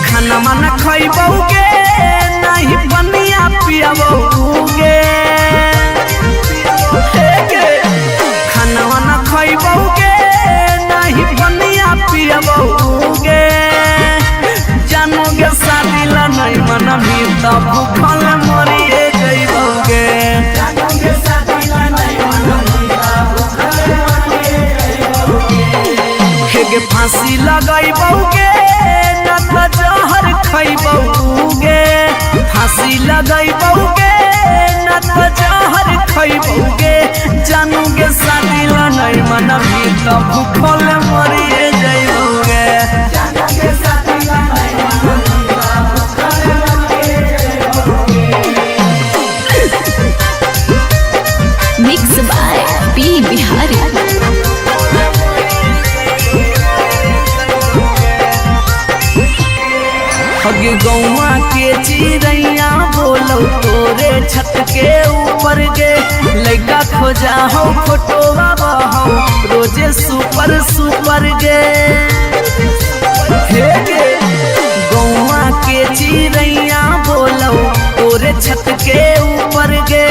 खाना माना खइबोगे नहीं पनिया पियाबोगे खाना माना खइबोगे नहीं पनिया पियाबोगे जानोगे शादी ला नहीं मना भी तो भूखल मरिए जइबोगे जानोगे शादी ला नहीं मना भी तो भूखल मरिए जइबोगे फांसी लगाइबोगे जहर खइबोगे फांसी लगाइबोगे न तो जहर खइबोगे जानोगे शादी ला नहीं मना भी तो भूखल मरिए जइबोगे जानोगे शादी ला नहीं मना भी तो भूखल मरिए जइबोगे। Mix by P Bihari. गौवा के चिड़ैया बोलो तोरे छत के ऊपर गे लड़का खोजा हो फोटोवा बहो रोजे सुपर सुपर गे हे गे गौवा के चिड़ैया बोलो तोरे छत के ऊपर गे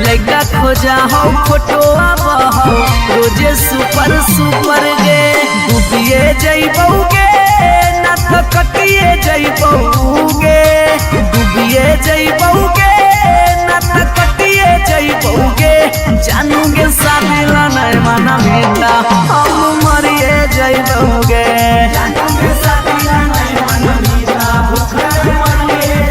लड़का खोजा हो फोटोवा बहो रोजे सुपर सुपर गे डूबिए जइबोगे ना तो कटिए जइबोगे डूबिए जइबोगे ना तो कटिए जइबोगे जानोगे शादी ला नहीं मना बेटा हम मरिए जइबोगे जानोगे शादी ला नहीं मना बेटा भूखल मरिए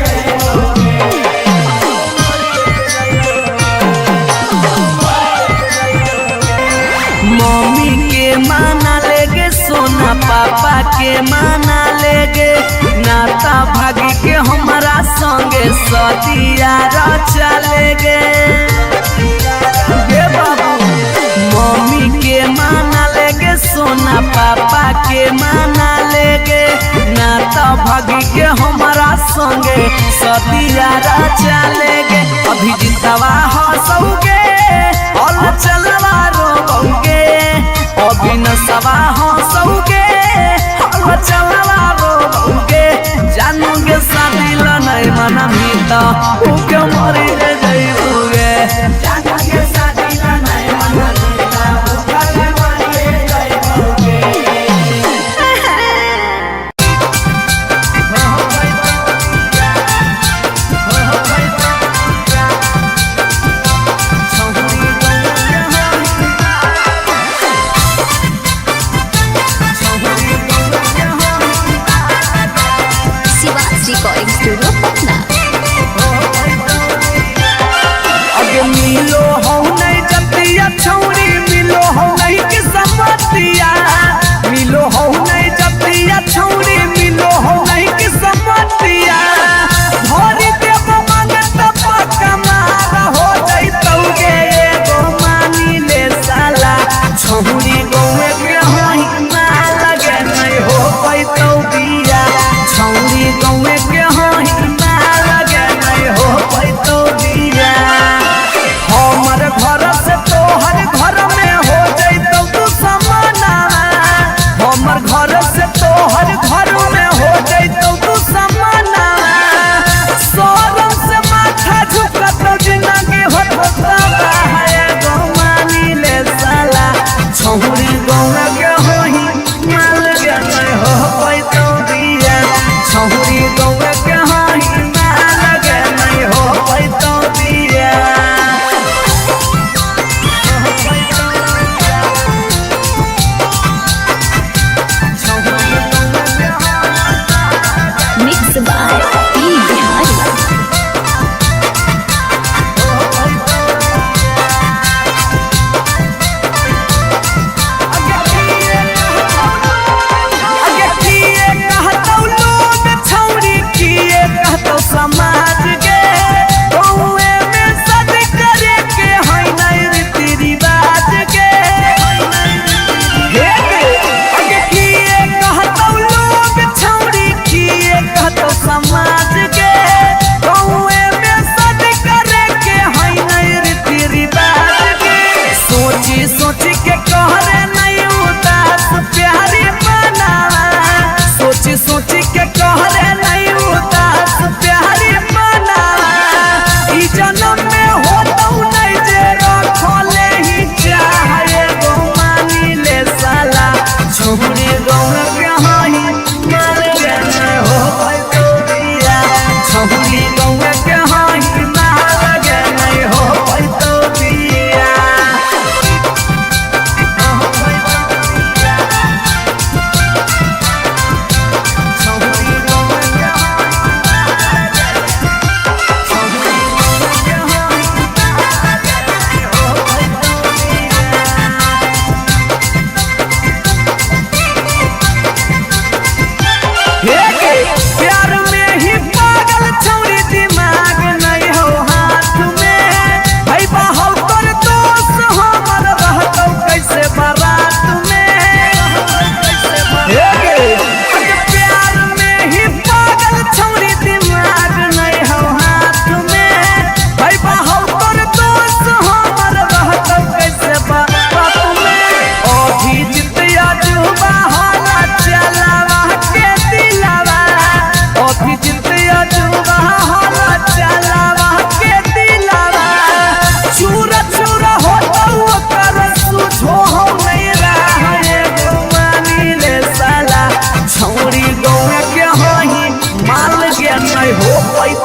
मम्मी के माना लेगे सोना पापा के माना लेगे नाता भागी के हमारा संगे सदिया चलेगे बाबू मम्मी के माना लेगे सोना पापा के माना लेगे नाता भागी के हमारा संगे सदिया चलेगे अभी जितवा हंसोगे और चलवा रोगे अभी नसवा हंसोगे और चलवा रोगे जानोगे शादी ला नहीं मना भी तो भूखे मरिए जइबोगे जानोगे शादी ला नहीं मना भी तो भूखे मरिए जइबोगे। Recording studio Patna. अगे मिलो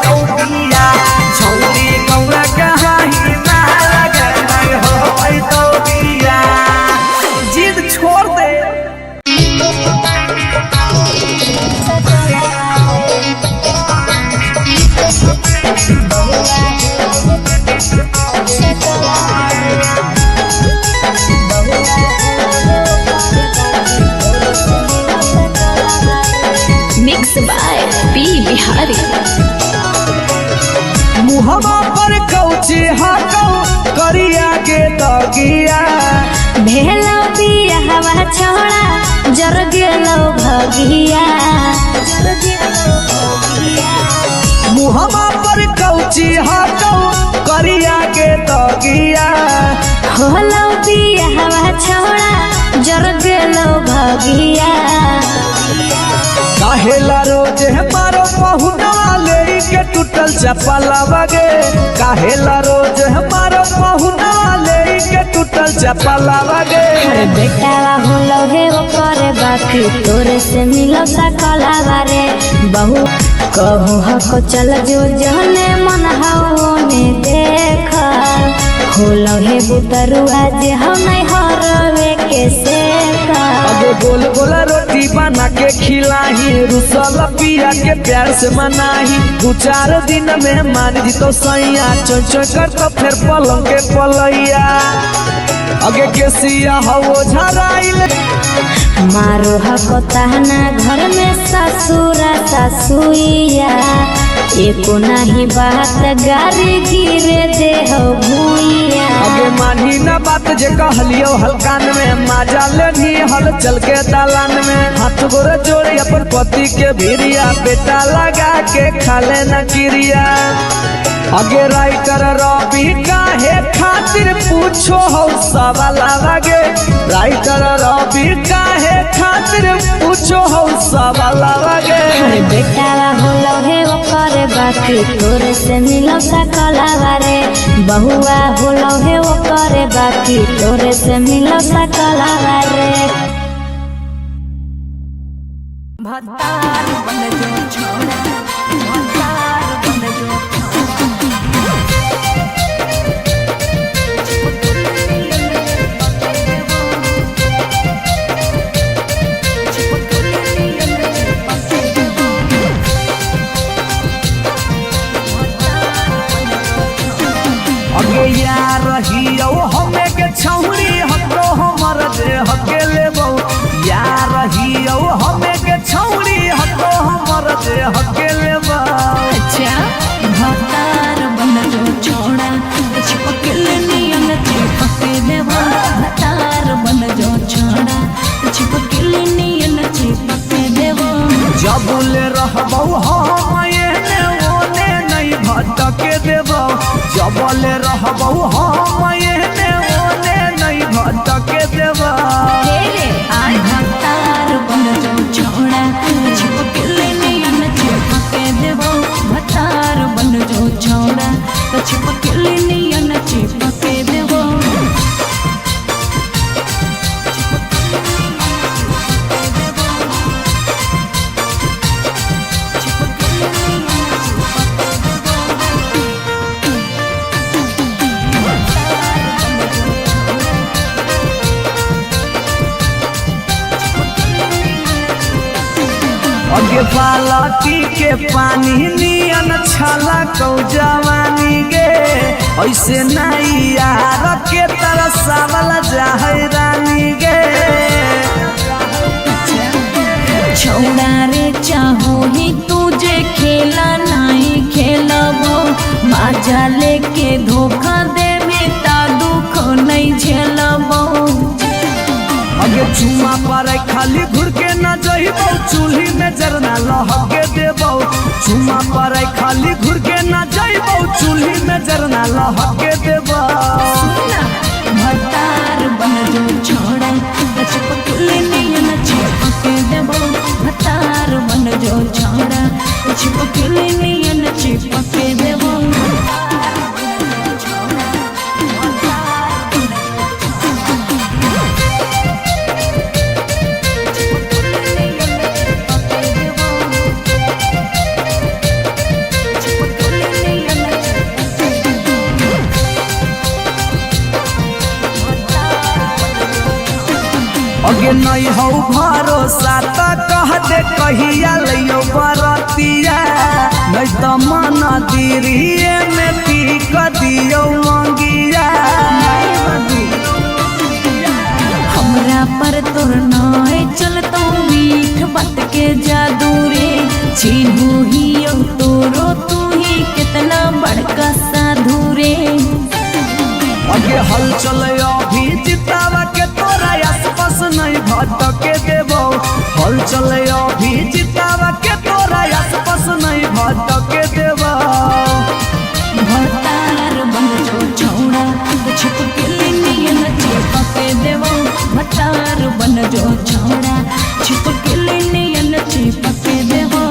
तो बिया छौरी गौरा कहाही ना लगे नहीं हो तो बिया जिद छोड़ दे। Mix by P Bihari. मुहवा पर कौची हाकौ करिया के दगिया भेलो बिया हवा छोड़ा जर गेलो भगिया मुहवा पर कौची हाकौ करिया के दगिया होलो बिया हवा छोड़ा जर गेलो भगिया काहेला रोज हमारो पहुनवा ले के टूटल चपला बगे काहेला रोज हमारो पहुनवा ले के टूटल चपला बगे बेटा होलो हे वो करे बाकी तोरे से मिलो सकला बारे बहु कहू हको चल जो जने मन हाओ ने देख होलो हे बुतरू आज हम नहीं हरवे के से अबे गोल गोल रोटी बना के खिलाही रुसल पिया के प्यार से मनाही 2-4 दिन में मान जी तो सैया चों चों कर तो फिर पलंग के पलैया अगे के सिया हवो झराइल मारो हको ताहना घर में ससुरा ससुइया एको नहीं बात गारी गिरे दे हो भुइया अगे मानी ना बात जे कहलियो हलकान में माजा लेनी हल चल के दालान में हाथ गोरे जोड़ी अपन पति के भिरिया बेटा लगा के खाले न किरिया अगे राइटर रवि काहे खातिर पूछो हो सवाल आगे राइटर रवि काहे खातिर पूछो हो सवाल आगे बेटा होलो हे वो करे बाकी तोरे से मिलो सकला बारे बहुआ होलो हे वो करे बाकी तोरे से मिलो सकला बारे भतार बन जो छोड़ा भतार बन जो अगे यार रहियो हमें के छौरी हतो हमर दे हके लेबो यार रहियो हमें के छौरी हतो हमर दे हके लेबो अच्छा भतार बन जो छोड़ा चिपकल नियन चिपके देवा भतार बन जो छोड़ा चिपकल नियन चिपके देवा जबुले रहबो हम एने ओने नहीं भटके देबो जबले रहबो हम एने ओने नहीं भटके देबो भतार बन जो छोड़ा चिपकल नियन चिपके देवा भतार बन जो छोड़ा चिपकल नियन चिपके देवा अगे बालटी के पानी नियन छला कौ जवानी गे ऐसे नहीं यार के तरसावल जाहै रानी गे छौड़ा रे चाहो ही तुझे खेला नहीं खेलबो बाजा लेके धोखा दे बेटा दुख नहीं झेलबो अगे चुमा पर खाली घुर के न जइबो चूल्ही में जरना लहके देबो चुमा पर खाली घुर के न जइबो चूल्ही में जरना लहके देबो भतार बन जो छोड़ा चिपकल नियन चिपके देबो भतार बन जो छोड़ा चिपकल नियन चिपके देबो आगे नहीं हो भरोसा तो कह दे कहिया लियो बरतिया नहीं तो मन दिरिए में पीक दियो मंगिया हमरा पर तोर नाय चलतो मीठ बात के जादू रे चिन्हू ही तोरो तू ही कितना बड़का साधु रे आगे हल चले अभी जितावा के तोरा आसपास नहीं भटके देबो हल चले अभी जितावा के तोरा आसपास नहीं भटके देबो भतार बन जो छौड़ा छिप के नियन चिपके देबो भतार बन जो छौड़ा छिप के नियन चिपके देबो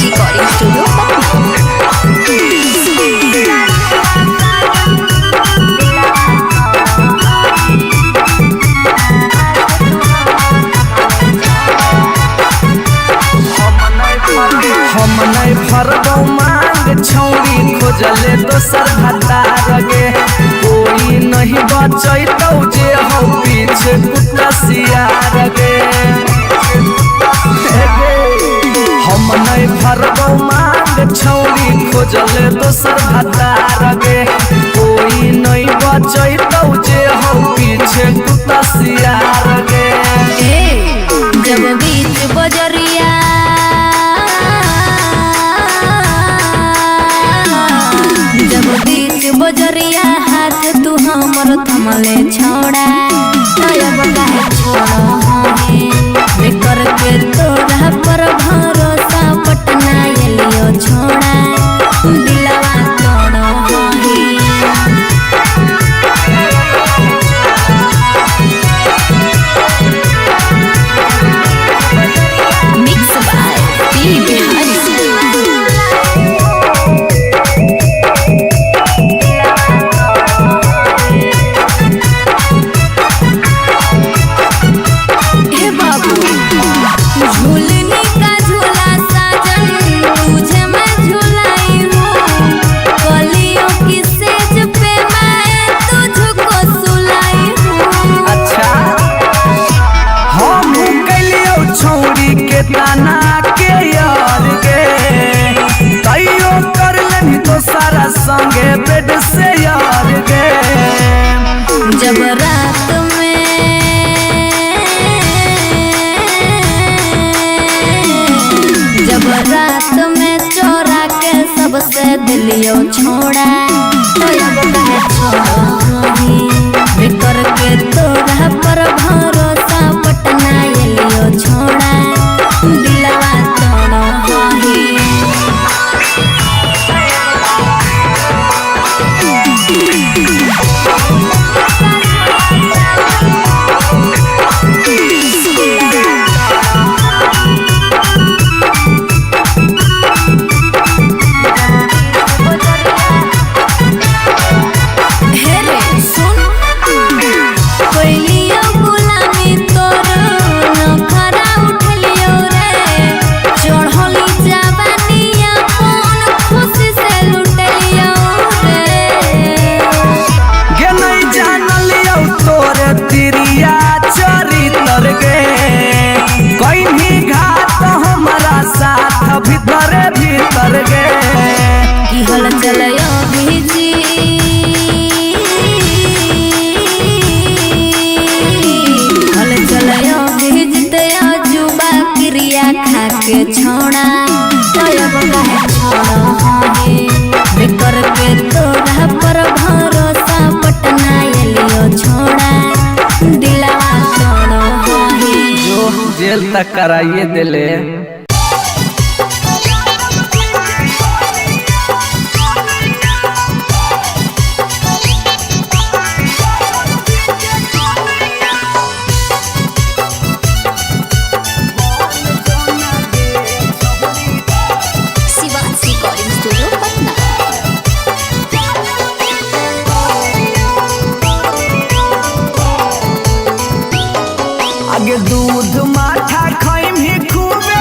रिकॉर्डिंग स्टूडियो हम नहीं भरबो मांग छौरी खोजले दोसर भतार गे कोई नहीं बचैतौ जे हो पीछे कुत्ता सियार गे हम नहीं भरबो मांग छौरी खोजले दोसर भतार गे कोई नहीं बचैतौ जे हो पीछे कुत्ता सियार गे जब बीच बजरिया जब बीच बजरिया हाथ तू हमर थमले छोड़ा तब काहे छोड़ा है करके तोरा पर भरोसा पटना एलियो छोड़ा दिलवा तोड़ो मिक्स बाय पी बिहारी ताना के यार गे तैयो कर लेनी तो सारा संगे बेड से यार गे जब रात में चोरा के सबसे दिलियो छोड़ा करके तोरा पर भरोसा पटना एलियो छोड़ा दिलवा तोड़ो भीतर गे की हल चलयो भीजी हल चलयो भीजते जुबा क्रिया खा के छोड़ा तब काहे छोड़ो बेकर के तोरा पर भरोसा पटना एलियो छोड़ा दिलवा तोड़ो जो जेल तक कराइए दिले आगे दूध माठा खाइम ही खूबे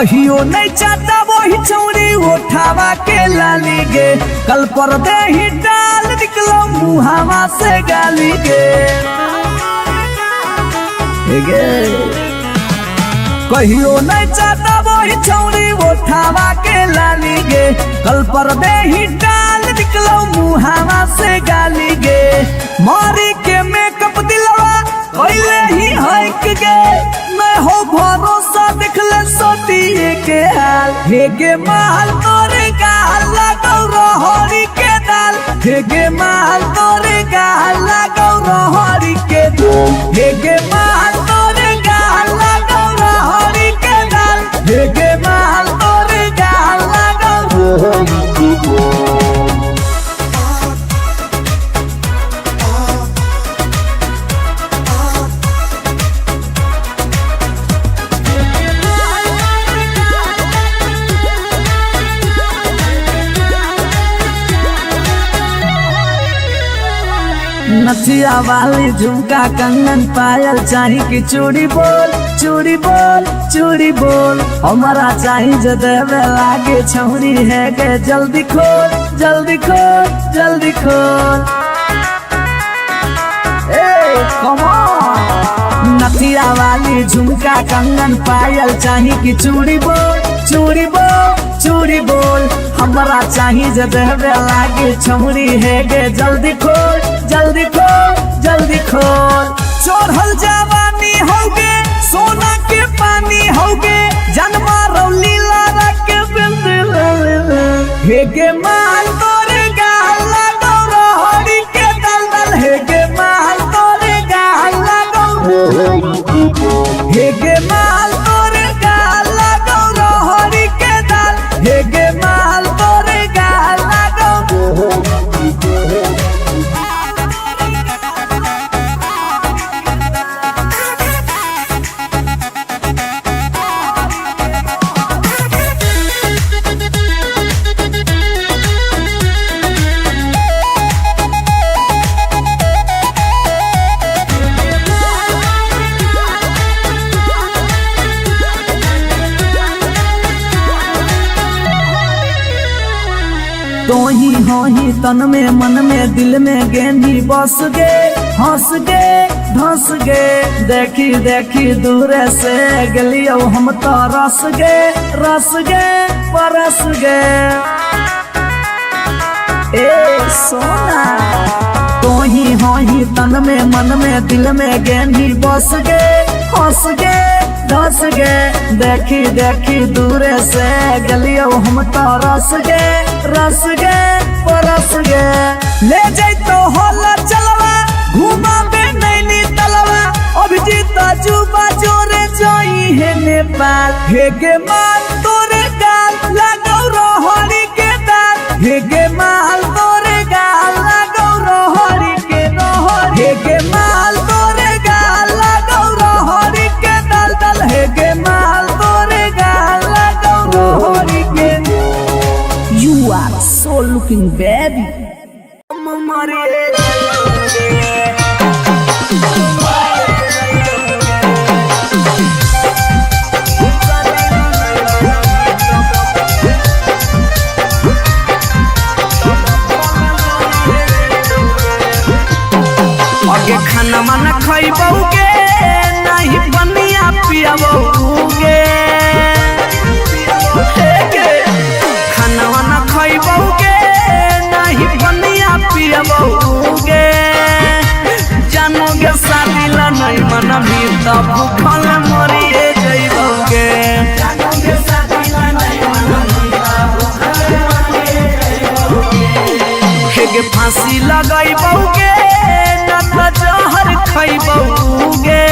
कहियो नहीं चाहता वही चौड़ी उठावा के लाली गे, कल पर दे ही डाल निकलो मुहावा से गाली गे। कहियो नहीं चाहता वही चौड़ी उठावा के लाली गे, कल पर दे ही डाल निकलो मुहावा से गाली गे। मारी के मेकअप दिलवा पहले ही हक गे, मैं हो भरोसा दिखले सोटिए के हाल। हे गे माल तोरे गाल लगौ रहरी के दाल, हे गे माल तोरे गाल लगौ रहरी के दाल, हे गे माल तोरे गाल लगौ रहरी के दाल, हे गे माल तोरे गाल लगौ रहरी के दाल। नथिया वाली झुमका कंगन पायल चाही कि चूड़ी बोल चूड़ी बोल चूड़ी बोल, हमारा चाही जो देवे लागे छौरी है गे, जल्दी खोल जल्दी खोल जल्दी खोल। Come on. नथिया वाली झुमका कंगन पायल चाही कि चूड़ी बोल चूड़ी बोल चूड़ी बोल, हमारा चाही जो देवे लागे छौरी है गे, जल्दी खोल जल्दी खोल जल्दी खोल। चढ़ल जवानी होगे सोना के पानी होगे, जन्मा रौली लारा के बिंद हे गे माल तोरे गाल लगौ रहरी के दलदल, हे गे माल तोरे गाल लगौ, हे गे माल तोरे गाल लगौ रहरी के दल, हे गे माल तोरे गाल लगौ। तो ही तन में मन में दिल में गेंदी बस गे, हंस गे धंस गे, देखी देखी दूर से गलियो हम तो रस गे परस गे। ए सोना तो ही तन में मन में दिल में गेंदी बस गे, हंस गे धंस गे, देखी देखी दूर से गलियो हम तो रस गे परस गे। ले जैतो होला चलवा घुमा बे नैनी तलवा, अभिजीत जुबा जोरे जोई है नेपाल, हे गे माल तोरे गाल लगौ रहरी के दाल, हे गे माल तोरे गाल लगौ रहरी के रहर, हे गे माल तोरे गाल लगौ रहरी के दल दल, हे गे माल तोरे गाल लगौ रहरी के। You are so looking baby. आगे खाना माना खइबौगे नहीं बनिया पियबौगे, खाना वाना खइबौगे नहीं बनिया पियबौगे, जानोगे शादी ला नहीं मन भी तब भूखल मरिए जइबौगे, जानोगे शादी ला नहीं मन भी तब भूखल मरिए जइबौगे। हे फांसी लगइबौगे न जहर खइबौगे,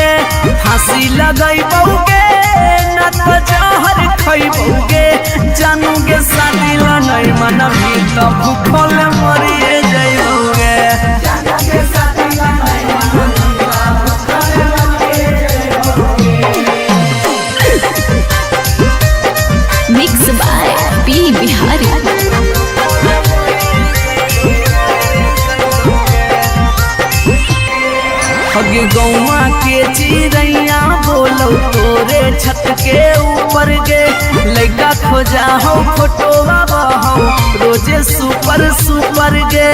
फांसी लगइबौगे न जहर खइबौगे, जानोगे शादी ला नहीं मन भी तब भूखल मरिए जइबौगे, जानोगे शादी ला नहीं मन भी तब भूखल मरिए जइबौगे। Mix by P Bihari. अगे गौवा के चिड़ैया बोलो तोरे छत के ऊपर गे लइका खोजा हो फोटोवा बहो रोजे सुपर सुपर गे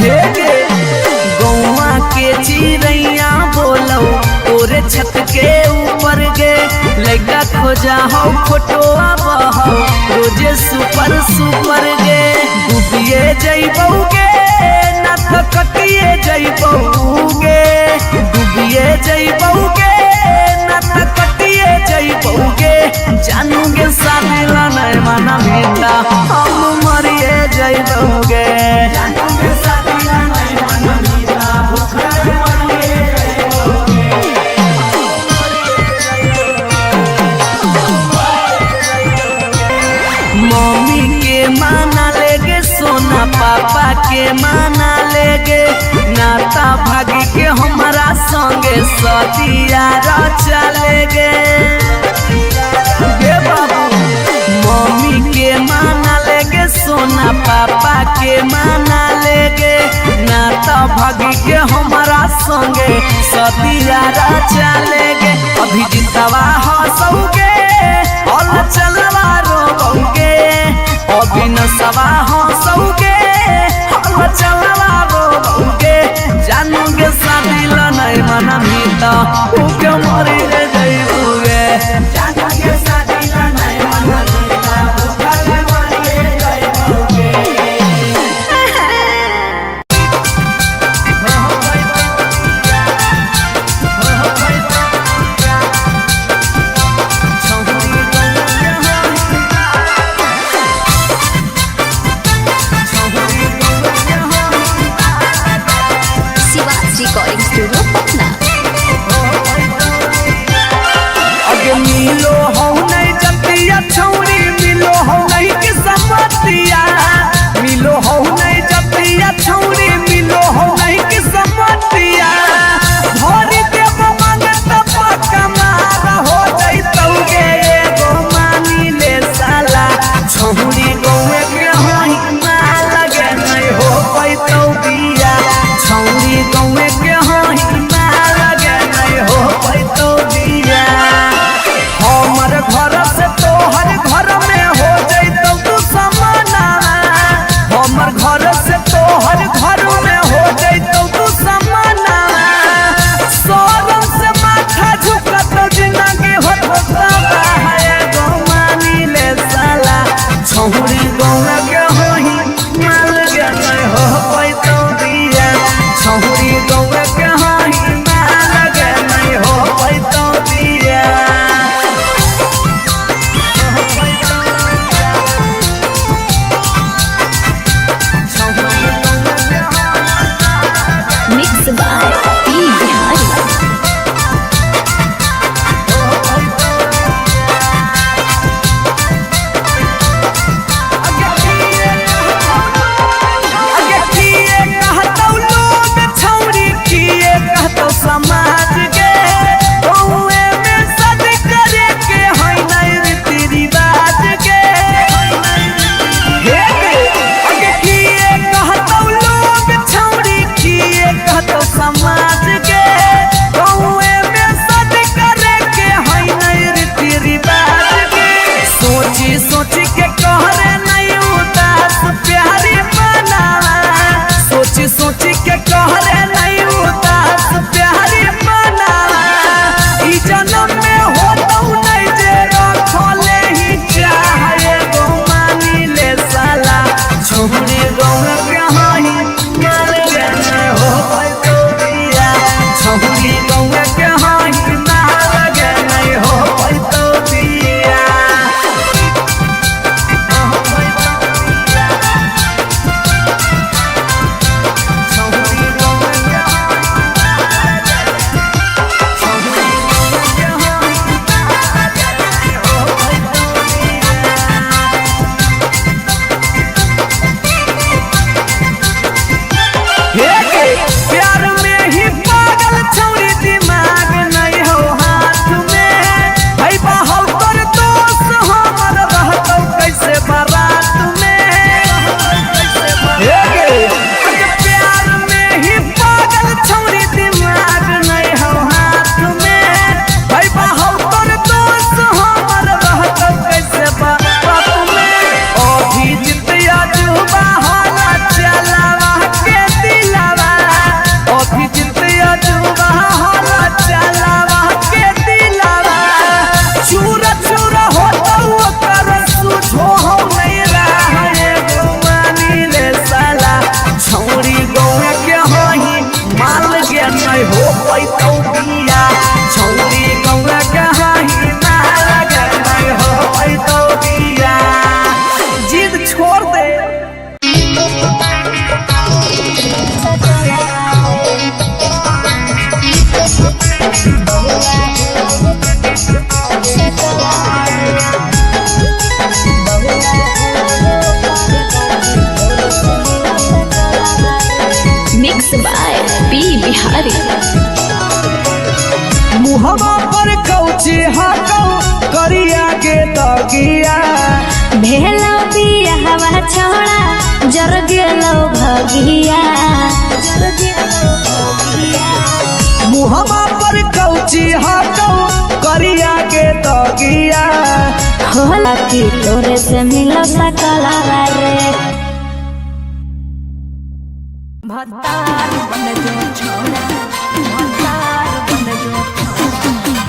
हे गे गौवा के चिड़ैया बोलो तोरे छत के ऊपर गे लइका खोजा हो फोटोवा बहो रोजे सुपर सुपर गे डूबिए जइबौगे ना तो कटिए जइबौगे डूबिए जइबौगे ना तो कटिए जइबौगे जानूगे सादिला नहीं माना बेटा हम मरिए जइबौगे जानूगे सादिला नहीं माना बेटा भूखा मरिए मम्मी के माना लेगे सोना पापा के माना लेगे नाता भागी के हमारा संगे सदिया रचा लेगे बाबू मम्मी के माना लेगे सोना पापा के माना लेगे नाता भागी के हमारा संगे सदिया रचा लेगे अभी जितवा हंसोगे और चलवा रोगे अभी नसवा हंसोगे और चलवा रोगे जानूगे सादिला नहीं मना मीता उके मरी जइबोगे जानूगे सादिला नहीं मना मीता उके मरी जइबोगे रिकॉर्डिंग स्टूडियो पटना। अगे मिलो हो नहीं जतिया छौरी मिलो हो नहीं कि समतिया मिलो हो नहीं जतिया छौरी मिलो हो नहीं कि समतिया भरी देव मांगत पक्का मार हो जइतौगे एगो मानी ले साला छौरी गौवे के होई मार लगे नहीं हो पैतौ बिया छौरी गौवे के होई मार लगे नहीं हो पैतौ बिया हमर घर से तोहर घर में हो जइतौ तू समाना हमर घर से तोहर घर में हो जइतौ तू समाना सोरम से माथा झुकत जिंदगी होता है गो मानी ले साला छौरी गौवा के होई माल के नहीं हो पैतौ दिया छौरी गौवा के होई माल के नहीं हो पैतौ दिया मिक्स बाय पी बिहारी। अगे किए कहतौ लोग छौरी किए कहतौ समाज के गौवे में सद करे के है नहीं रीति रिवाज के अगे किए कहतौ लोग छौरी किए कहतौ समाज के गौवे में सद करे के है नहीं रीति रिवाज के सोची सोची के कहरे नहीं उदास प्यारी बनावा सोची सोची के कहरे नहीं उदास प्यारी बनावा ई जन्म में होतौ नहीं जे रखले ही चाहे गो मानी ले साला छौरी गौवा के होई माल के नहीं हो पैतौ दिया छौरी गौवा के होई माल के नहीं हो पैतौ दिया छौरी के दगिया भेलो बिया हवा छोड़ा जर गेलो भगिया मुहमा पर कौची हटो करिया के दगिया होला की तोरे से मिलो सकला रे भतार बन जो छोड़ा भतार बन जो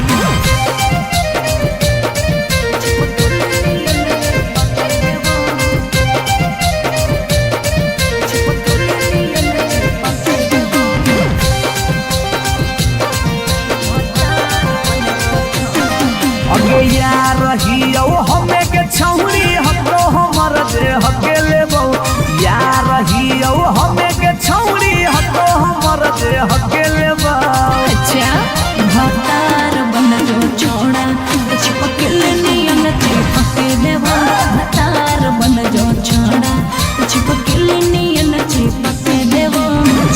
अगे यार रहियो हमें के छौरी हतो हमर जे हकेले बहु यार रहियो हमें के छौरी हतो हमर जे हकेले बहु अच्छा भतार बन जो छोड़ा चिपकल नियन चिपके देवा भतार बन जो छोड़ा चिपकल नियन चिपके देवा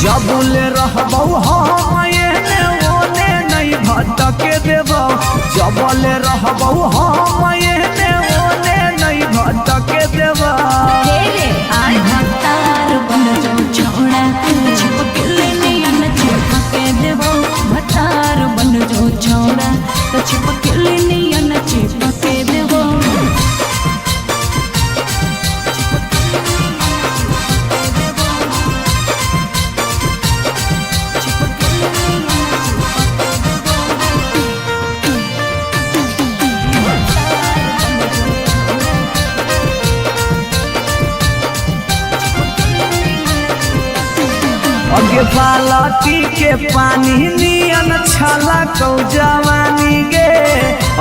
जबले रहबौ हम एने ओने नहीं भटके देबौ जबले रहबौ हम एने ओने नहीं भटके देबौ आय भतार बन जो छोड़ा चिपकल नियन चिपके देवा भतार बन जो छोड़ा चिपकल नियन चिपके देवा अगे बालटी के पानी नियन छला कौ जवानी गे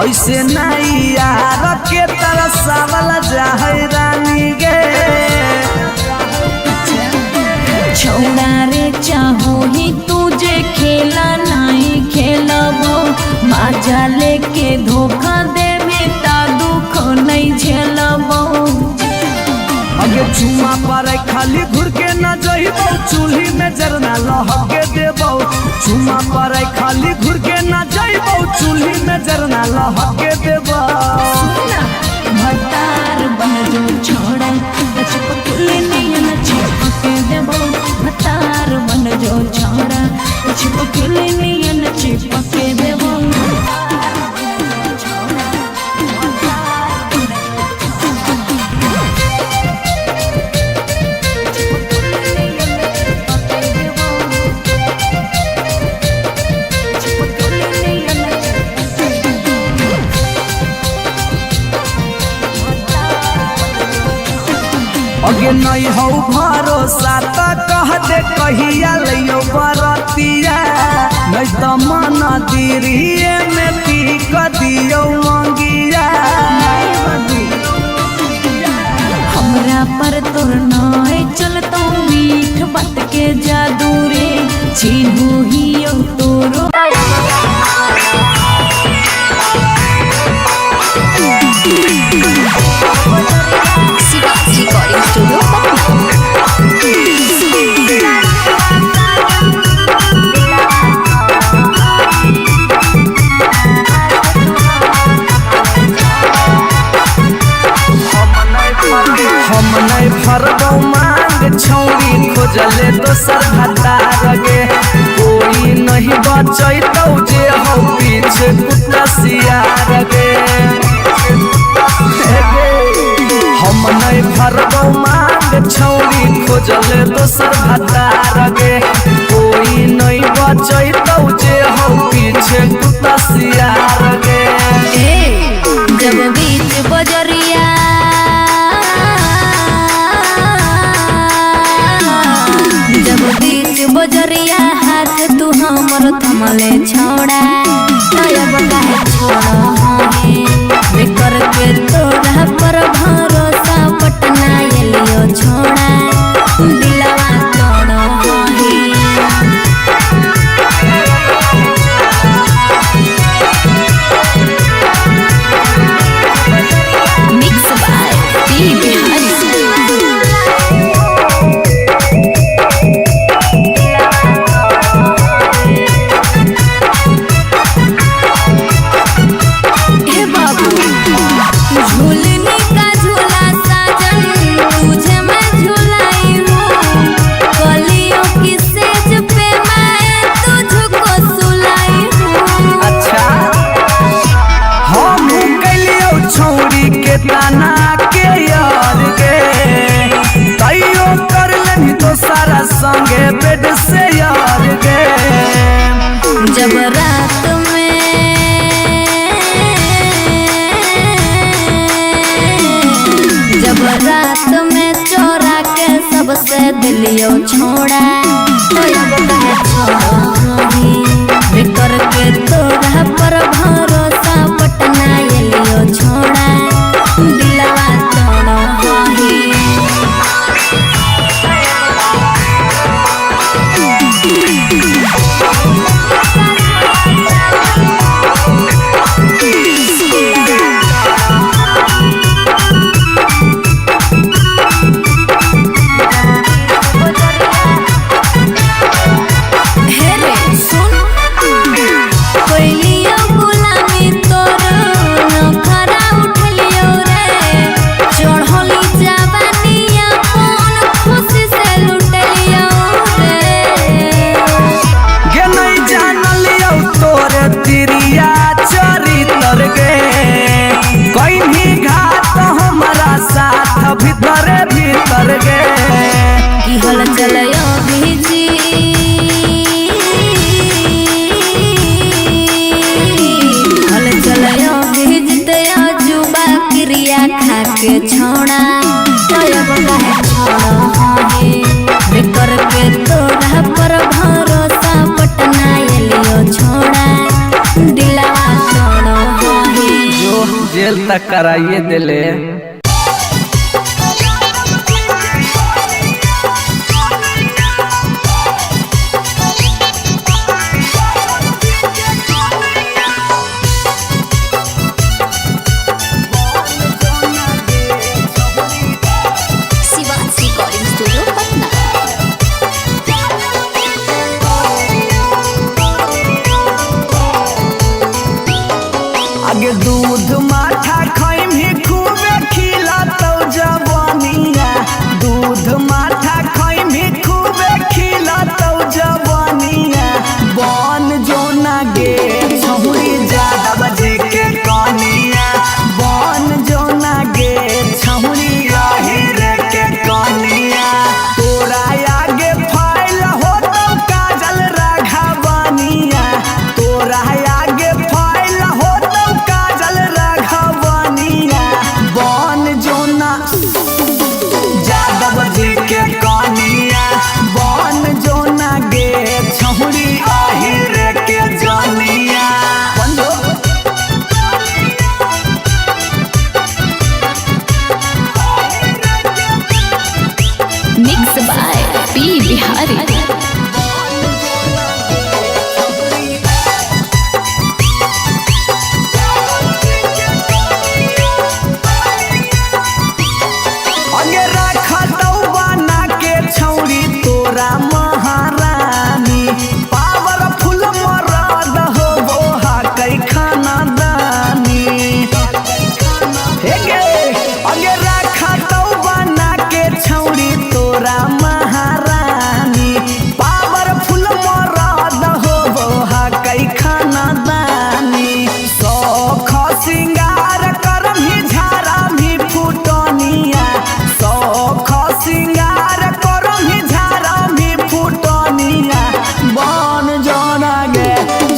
ऐसे नहीं यार के तरसावल जाहै रानी गे छोड़ा रे चाहो ही तुझे खेला नहीं खेलबो माजा लेके धोखा देवे ता दुख नहीं झेलबो अगे चुमा पर खाली घुर के न जइबौ चूल्ही में जरना लहके देबौ चुमा पर खाली घुर के न जइबौ चूल्ही में जरना लहके देबौ भतार बन जो छोड़ा चिपकल नियन चिपके देबो भतार बन जो छोड़ा चिपकल नियन चिपके देबो अगे नहीं हो भरोसा त कह दे कहिया लियो बरतिया नहीं तो मन दिरिए में पी क दियो मंगिया हमरा पर तोर नाय चलतो मीठ बात के जादू रे छीनू ही तोरो रिकॉर्डिंग स्टूडियो हम नहीं फरबौ मांग छौरी खोजले दोसर भतार गे कोई नहीं बचैतौ जे हो पीछे कुत्ता सियार गे हम नहीं फरबौ मांग छौरी खोजले दोसर भतार गे कोई नहीं बचैतौ जे हो पीछे कुत्ता सियार गे जब बीच बजरिया जब बीच बजरिया हाथ तू हमर थमले छोड़ा तब काहे छोड़ा है करके तोरा पर भरोसा पटना एलियो छोड़ा दिलवा तोड़ो मिक्स बाय पी बिहारी के ताना के यार गे तैयो कर लेनी तो सारा संगे बेड से यार गे। जब रात में चोरा के सबसे दिलियो छोड़ा तो अब कहे छोड़ी बिकर के तोरा पर भरोसा पटना एलियो छोड़ा दिलवा तोड़ा ही। के छोड़ा तब कहे छोड़े बिकर के तोरा पर भरोसा पटना एलियो छोड़ा दिलवा तोड़ा जो जेल तक कराइए दिले। आगे दूध माठा खाई भी खूबे खिला तो जवानिया दूध माठा खाई भी खूबे खिला तो जवानिया बन जो ना गे छहुरी ज्यादा बजे के कनिया बन जो ना गे छहुरी रे के कनिया तोरा आगे फाइल हो तो काजल राघवानिया तोरा आगे फाइल हो जादव जी के कनिया बन जो ना गे छहुरी आहिर के जानिया। Mix by P Bihari. तोरा महारानी पावरफुल मरद हो वो कई खाना दानी हे गे अगे रखा तो बना के छौरी तोरा महारानी पावरफुल मरद हो वो कई खाना दानी सौख सिंगार कर भी झारा भी फुटनिया सौख सिंगार कर भी बन जोना गे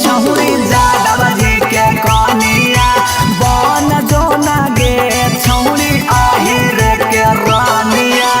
छहुरी ज्यादा बजे के कनिया बन जोना गे छहुरी आहिर के रानिया।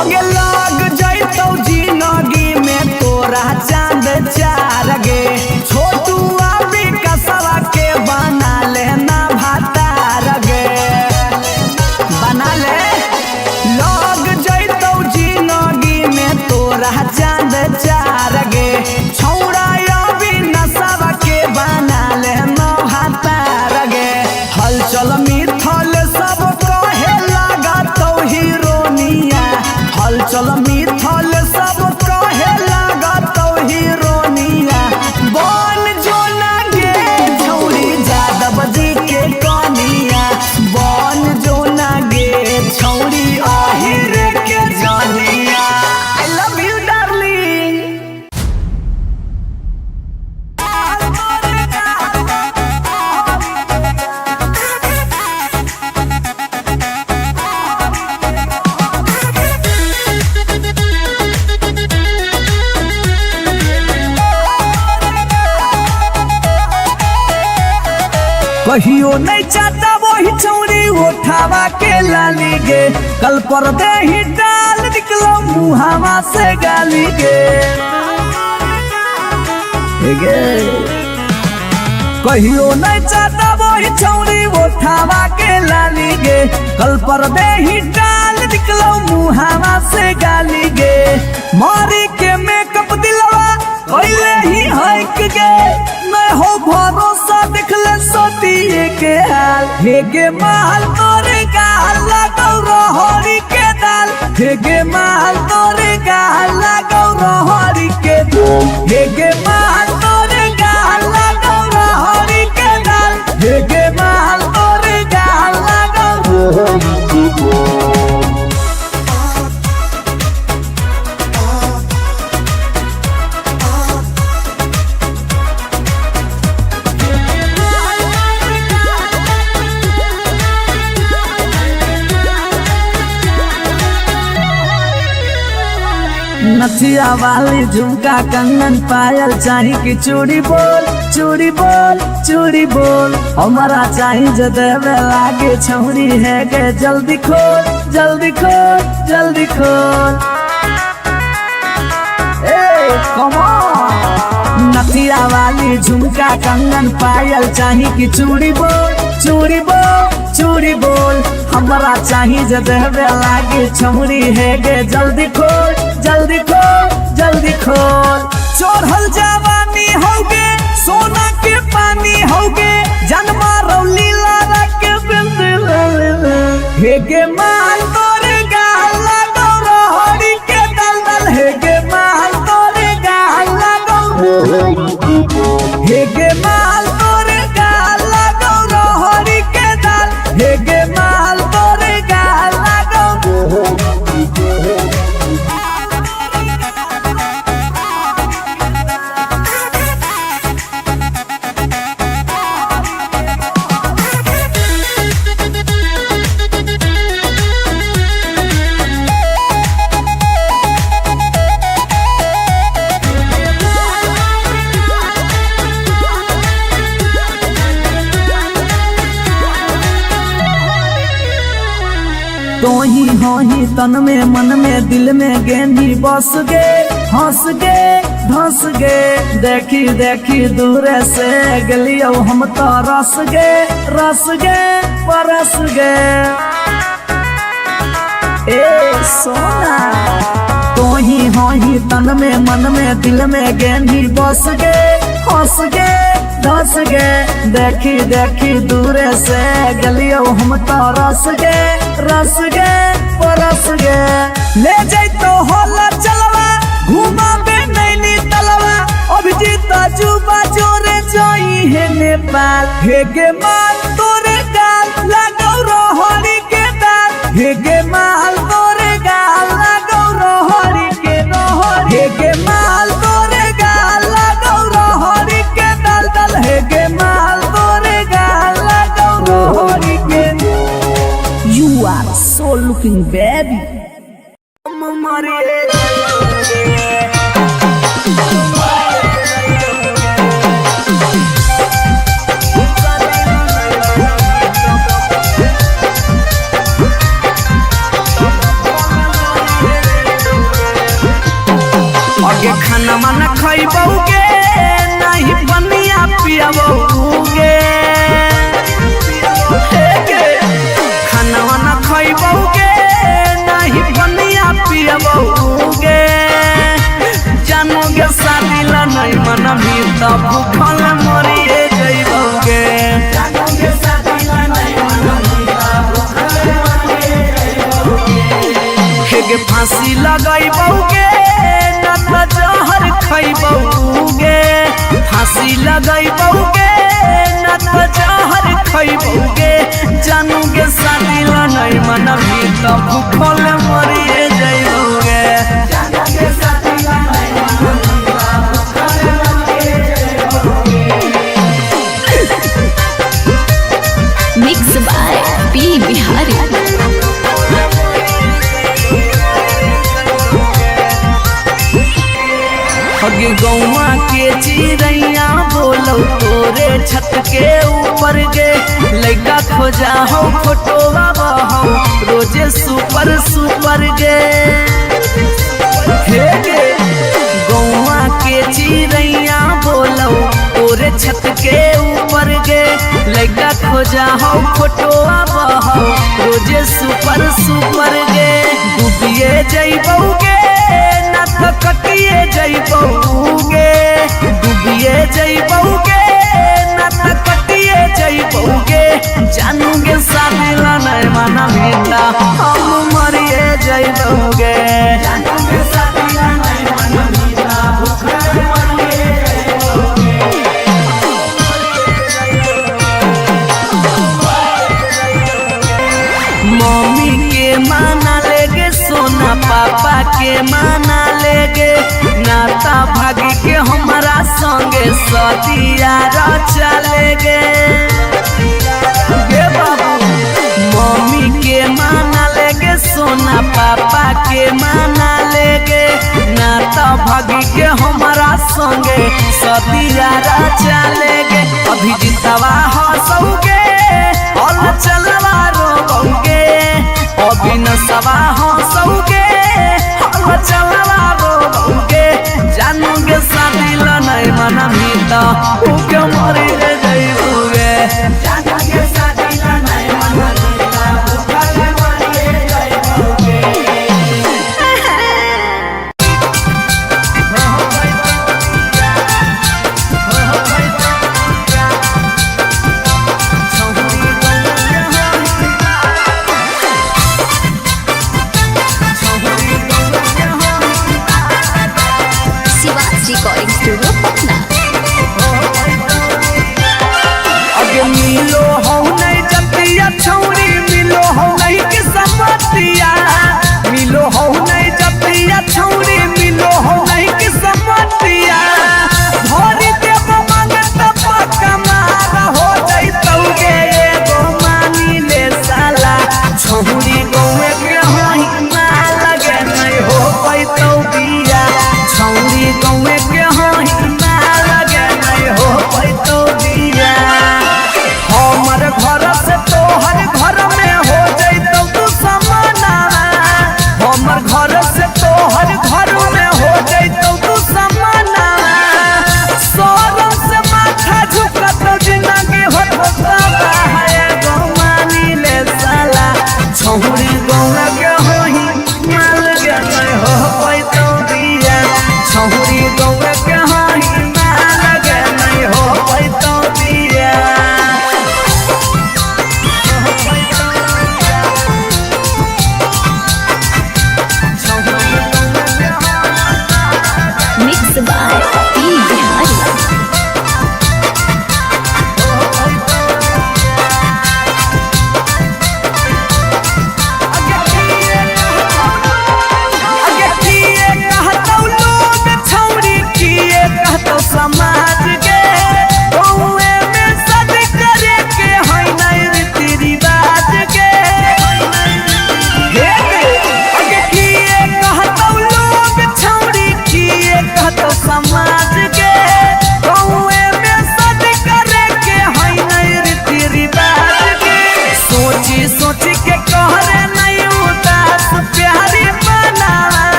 अगे लाग जैतौ जिंदगी में तोरा चांद चार गे छोटू अभी कसवा के बना लेना भातार गे बना ले लाग जैतौ जिंदगी में तोरा चांद चार गे छौड़ा अभी नसवा के बना लेना भातार गे हलचल मिथल सब कहे लगा तो हीरोनिया चंचल मिथल सब कहे लगा तो हीरोनिया बन जो ना गे छौरी यादव जी के कनिया बन जो ना गे छौरी आहिर के जानिया। I love you darling. कहियो नहीं चाहता वही छौरी उठावा के लाली गे कल पर दे ही डाल निकलो मुहावा से गाली गे कहियो नहीं चाहता वही छौरी उठावा के लाली गे कल पर दे ही डाल निकलो मुहावा से गाली गे मारी के मेकअप दिलवा कोइले ही हक गे मैं हो भरोसा दिखले सोतिए के हाल हेगे माल तोरे गाल लगौ रहरी के दाल हेगे माल तोरे गाल लगौ रहरी के दाल हेगे माल तोरे गाल लगौ रहरी के दाल हेगे माल तोरे गाल लगौ रहरी के दाल। नथिया वाली झुमका कंगन पायल चाही कि चूड़ी बोल चूड़ी बोल चूड़ी बोल हमारा चाही जो देवे लागे छौरी है गे जल्दी खोल जल्दी खोल जल्दी खोल। ए कम ऑन। नथिया वाली झुमका कंगन पायल चाही कि चूड़ी बोल चूड़ी बोल चूड़ी बोल हमारा चाही जो देवे लागे छौरी है गे जल्दी खोल जल्दी खोल जल्दी खोल। चोरहल जवानी होगे सोना के पानी होगे जन्मा रौली लारा के बिंद हेगे माल तोरे गाल लगौ रहरी के दलदल हेगे माल तोरे गाल लगौ हेगे माल तोरे गाल लगौ रहरी के दल हेगे माल तोरे गाल लगौ। तो ही हो ही तन में मन में दिल में गेंदी बस गे हंस गे धंस गे देखी देखी दूर से गलियो हम तो रस गे परस गे। ए सोना तो ही हो ही तन में मन में दिल में गेंदी बस गे हंस गे धस गे देखी देखी दूर से गलियो हम तो रस गे परस गे। ले जैतो होला चलवा घुमा बे नैनी तलवा अभिजीत जुबा जोरे जोई है नेपाल हेगे माल तोरे गाल लगौ रहरी के दाल हेगे माल तोरे गाल लगौ रहरी के हेगे माल तोरे गाल लगौ रहरी के दल हेगे माल तोरे गाल लगौ रहरी के। You are so looking baby. आगे खाना माना खइबौगे नहीं बनिया पियबौगे खाना वाना खइबौगे नहीं बनिया पियबौगे जानोगे शादी ला नहीं मन भी तब भूखल मरिए जइबौगे जानोगे शादी ला नहीं मन भी तब भूखल मरिए जइबौगे गे फांसी लगैबौगे ना त जहर खैबौगे फांसी लगैबौगे ना त जहर खैबौगे जानू गे शादी लनै मन भी त भूखल मरिए जइबौगे जानू गे शादी लनै मन भी त भूखल मरिए जइबौगे। Mix by P Bihari. हगे गौवा के चिड़ैया बोलो तोरे छत के ऊपर गे लइका खोजा हो फोटोवा बहौ रोजे सुपर सुपर गे हे गे गौवा के चिड़ैया बोलो तोरे छत के ऊपर गे लइका खोजा हो फोटोवा बहौ रोजे सुपर सुपर गे डूबिए जइबौगे ना त कटिए जइबौगे डूबिए जइबौगे ना त कटिए जइबौगे जानू गे शादी लनै मन भेटा हम मरिए जइबौगे जानू गे शादी लनै मन भेटा भूखल मरिए जइबौगे। मम्मी के माना लेगे सोना पापा के माना लेगे नाता भागी के हमारा संगे सदिया रचा लेगे बाबू मम्मी के माना लेगे सोना पापा के माना लेगे नाता भागी के हमारा संगे सदिया रचा लेगे अभी जितवा हंसोगे और चलवा रोबोगे अभी नसवा हंसोगे और चलवा रोबोगे जानू गे शादी लनै मन भी त उके मरिए जइबौगे जानू गे शादी लनै मन भी त भूखल मरिए जइबौगे। Recording studio Patna. अगे मिलो हो नहीं जतिया छौरी मिलो हो नहीं के समतिया मिलो हो नहीं जतिया छौरी मिलो हो नहीं के समतिया भरी देव मांगत पक्का मार हो जइतौगे एगो मानी ले साला छौरी गौवे के होई ना लगे नहीं हो पैतौ बिया छौरी गौवे के होई ना लगे नहीं हो पैतौ बिया हमर घर से तोहर घर में हो जइतौ तू समाना हमर घर से तोहर घर में हो जइतौ तू समाना सोरम से माथा झुकतौ जिंदगी होतौ है गो मानी ले साला छौरी गौवा के होई ना लगे नहीं हो पैतौ बिया छौरी गौवा के होई ना लगे नहीं हो पैतौ बिया। छौरी गौवा के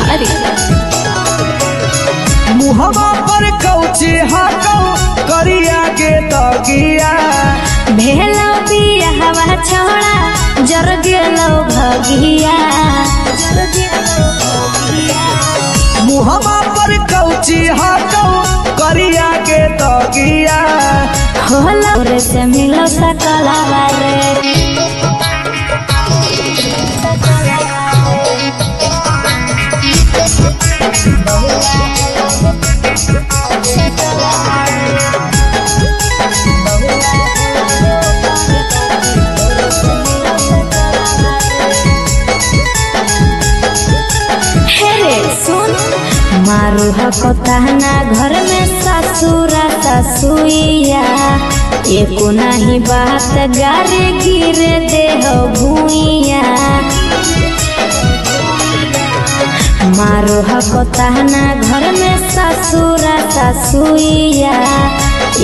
बिहारी मुहवा पर कौची हाकौ करिया के दगिया भेलो बिया हवा छोड़ा जर गेलो भगिया मुहवा पर कौची हाकौ करिया के दगिया होला तोरे से मिलो सकलावा रे मारू हको तहना घर में ससुरा ससुइया एको नहीं बात गारे गिरे दे हो भूइया मारू हको तहना घर में ससुरा ससुइया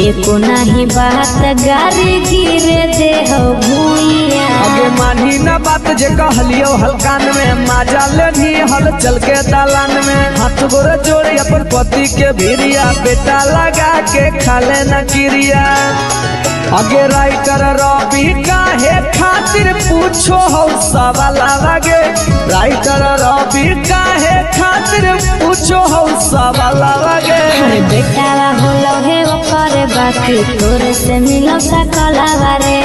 एको नहीं बात गारे गिरे दे हो भूइया अगे मानी न बात जे कहलियो हलकान में माजा लेनी हल चल के दालान में हाथ गोरे जोड़ी अपन पति के भिरिया बेटा लगा के खाले न किरिया अगे राइटर रवि काहे खातिर पूछो हो सवाल लगे राइटर रवि काहे खातिर पूछो हो सवाल लगे बेटा होलो हे ओकर बाकी तोरे से मिलो सकलावा रे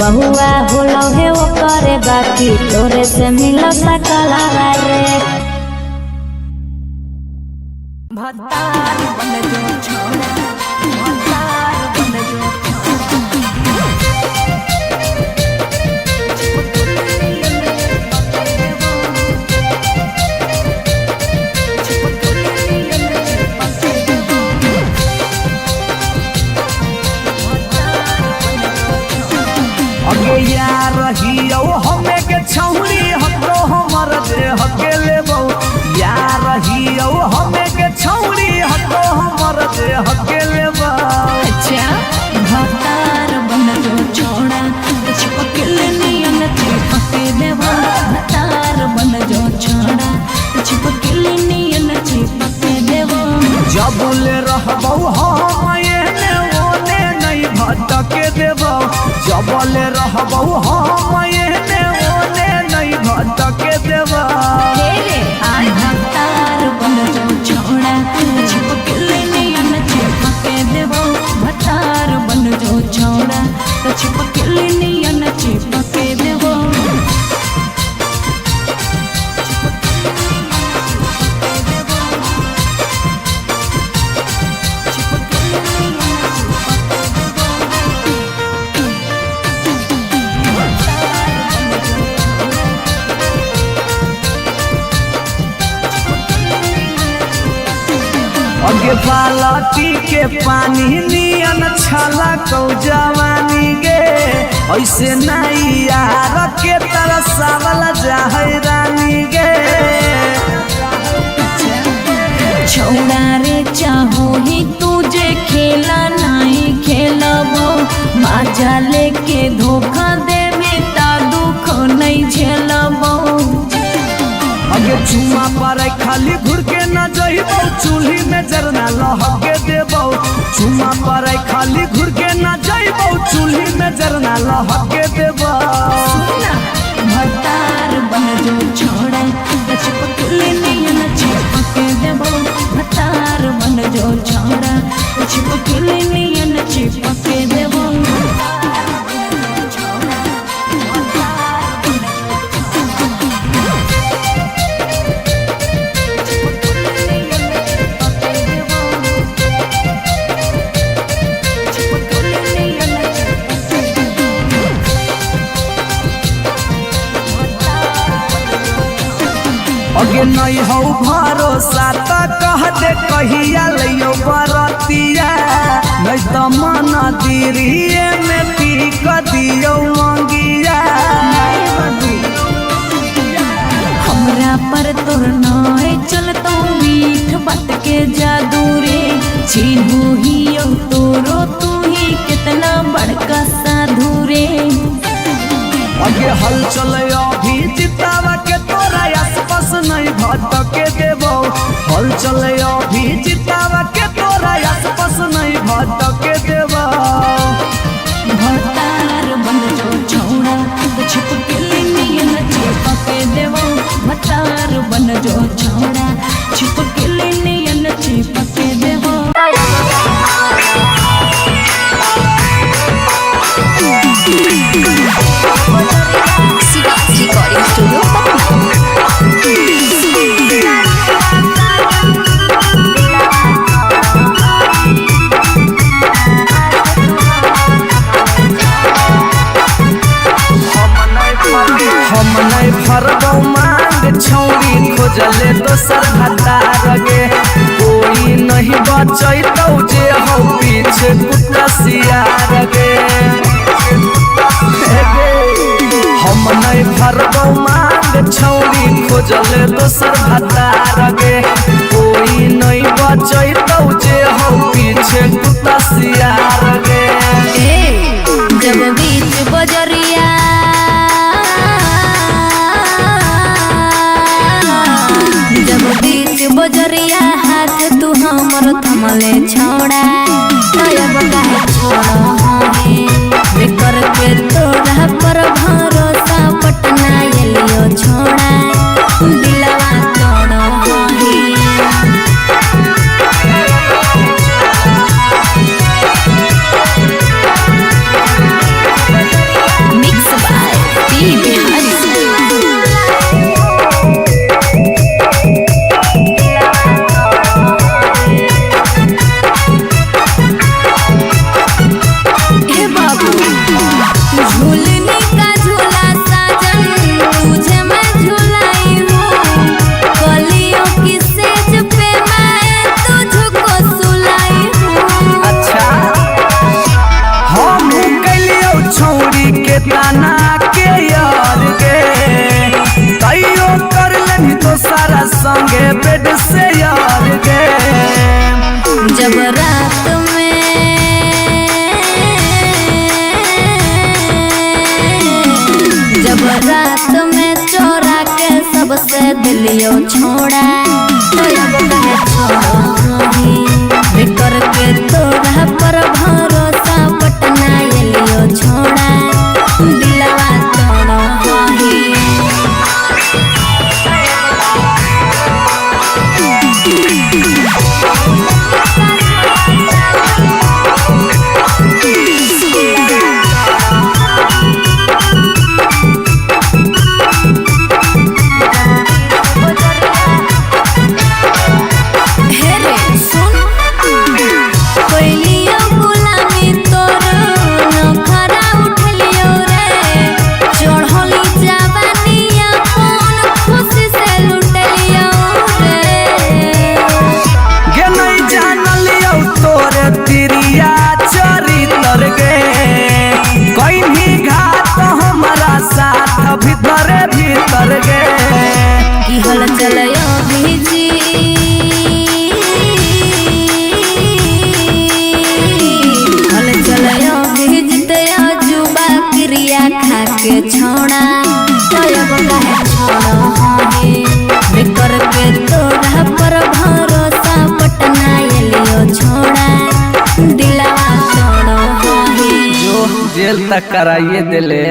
बहुआ होलो हे ओकर बाकी तोरे से मिलो सकलावा रे भतार बन जो छोड़ा भतार बन जो अगे यार रहियो हमें के छौरी हमरो हमर दे हकेले बहु यार रहियो हमें के छौरी हमरो हमर दे हकेले बहु अच्छा भतार बन जो छोड़ा चिपकल नियन चिपके देवा भतार बन जो छोड़ा चिपकल नियन चिपके देवा जबले रहबौ हम एने ओने नहीं भटके देबौ जबले रहबौ हम एने ओने नहीं भटके देबौ आज भतार बन जो छोड़ा चिपकल नियन चिपके देवा भतार बन जो छोड़ा चिपकल नियन चिपके देवा अगे बालटी के पानी नियन छला कौ जवानी गे ऐसे नहीं यार के तरसावल जाहै रानी गे छोड़ा रे चाहो ही तुझे खेला नहीं खेलबो माजा लेके धोखा देवे ता दुख नहीं झेलबो अगे चुमा पर खाली घुर के न जइबौ चूल्ही में जरना लहके देबौ चुमा पर खाली घुर के न जइबौ चूल्ही में जरना लहके देबौ भतार बन जो छोड़ा चिपकल नियन चिपके देबो भतार बन जो छोड़ा चिपकल नियन चिपके देबो अगे नहीं हो भरोसा त कह दे कहिया लियो बरतिया नहीं तो मन दिरिए में पी क दियो मंगिया हमरा पर तोर नाय चलतो मीठ बात के जादू रे चिन्हू ही तोरो तू ही कितना बड़का साधु रे अगे हल चल अभी जितावा के तोरा आसपास नहीं भटके देबो चंचल अभी जितावा के तोरा आसपास नहीं भटके देवा भतार बन जो छौड़ा तो छिपके नियन छिपके देवो भतार बन जो छौड़ा छिपके नियन छिपके देवो रिकॉर्डिंग स्टूडियो हम नहीं भरबौ मांग छौरी खोजले दोसर भतार गे कोई नहीं बचैतौ जे हौ पीछे कुत्ता सियार गे हम नहीं भरबौ मांग छौरी खोजले दोसर भतार गे कोई नहीं बचैतौ जे हौ पीछे कुत्ता सियार गे जब बीच बजरिया जब बीच बजरिया हाथ तू हमर थमले छोड़ा अब काहे छोड़ा बेकर के तोरा पर भरोसा पटना एलियो छोड़ा दिलवा तोड़ो मिक्स बाय पी बिहारी ताना के यार गे तैयो कर लेनी तो सारा संगे बेड से यार गे जब रात में चोरा के सबसे दिलियो छोड़ा बेकर के तोरा पर भरोसा पटना एलियो छोड़ा दिलवा तोड़ो भीतर गे की हल चलयो भीजी हल चलयो भीजते जुबा क्रिया खा के छोड़ा तब काहे छोड़ो बेकर के तोरा पर भरोसा पटना एलियो छोड़ा दिलवा तोड़ो जो जेल तक कराइए दिले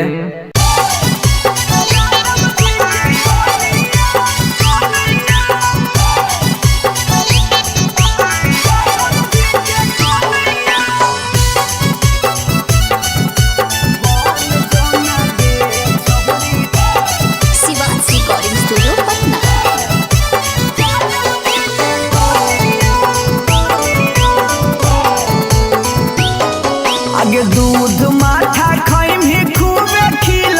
आगे दूध माठा खाइम ही खूबे खिल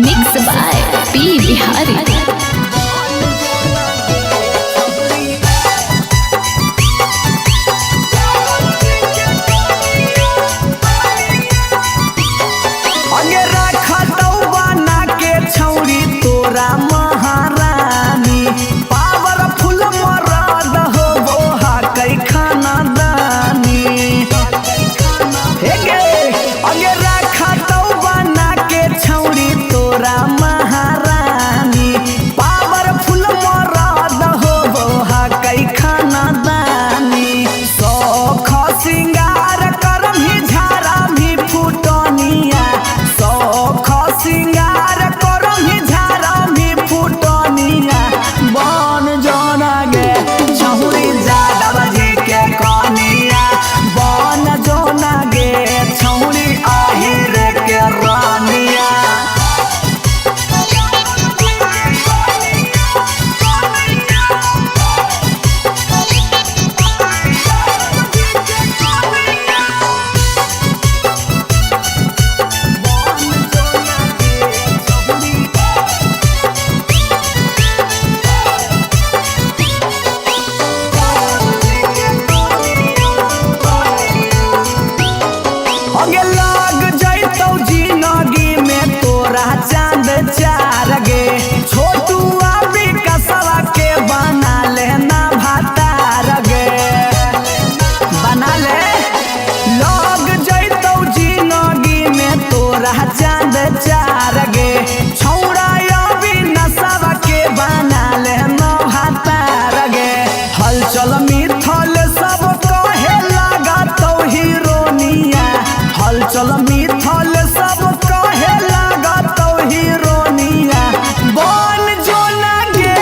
मिक्स बाय पी बिहारी। महारानी पावरफुल मरद हो बोहा कई खाना दानी अगे रखा तो बना के छौरी तोरा महारानी पावरफुल मरद हो बोहा कई खाना दानी सौख सिंगार करम ही झारा भी फुटनिया सौख सिंगार करम ही झारा भी फुटनिया बन जोना गे छौरी जादव जी के कनिया बन जोना गे छौरी आहिर के रानिया। अगे लग जैतौ जिंदगी में तोरा चांद चार गे छोटू अभी कसवा के बना लेना भातार गे बना ले लग जैतौ जिंदगी में तोरा चांद चार गे छौड़ा अभी नसवा के बना लेना भातार गे हलचल मिथल सब कहे लागतौ हीरोनिया हलचल मिथल सब कहे लागतौ हीरोनिया बन जोना गे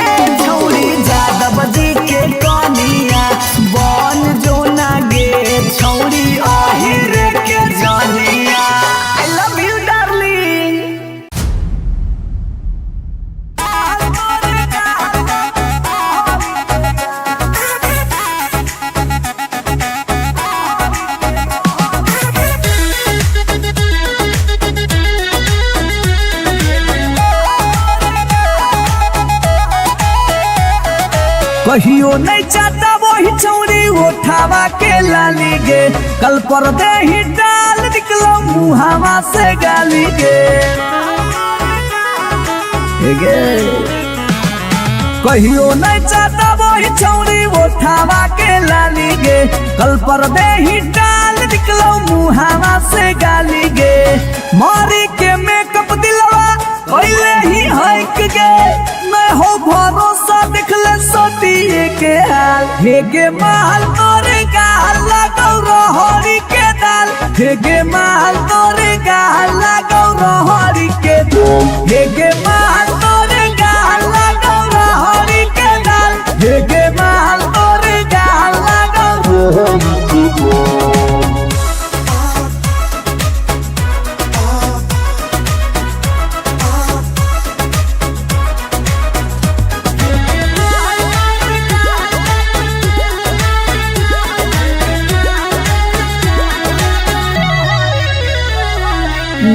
छौरी जादव जी के कनिया बन जोना गे छौरी आहिर के जानिया। I love you darling. कहियो नहीं चाहता वही छौरी उठावा के लाली गे कल पर दे ही डाल निकलो मुहावा से गाली गे कहियो नहीं चाहता वही छौरी उठावा के लाली गे कल पर दे ही डाल निकलो मुहावा से गाली गे मारी के मेकअप दिलवा कोइले ही हक गे मैं हो भरोसा दिखले सोतिए के हाल हेगे माल तोरे गाल लगौ रहरी के दाल हेगे माल तोरे गाल लगौ रहरी के दाल हेगे माल तोरे गाल लगौ रहरी के दाल हेगे माल तोरे गाल लगौ रहरी के दाल।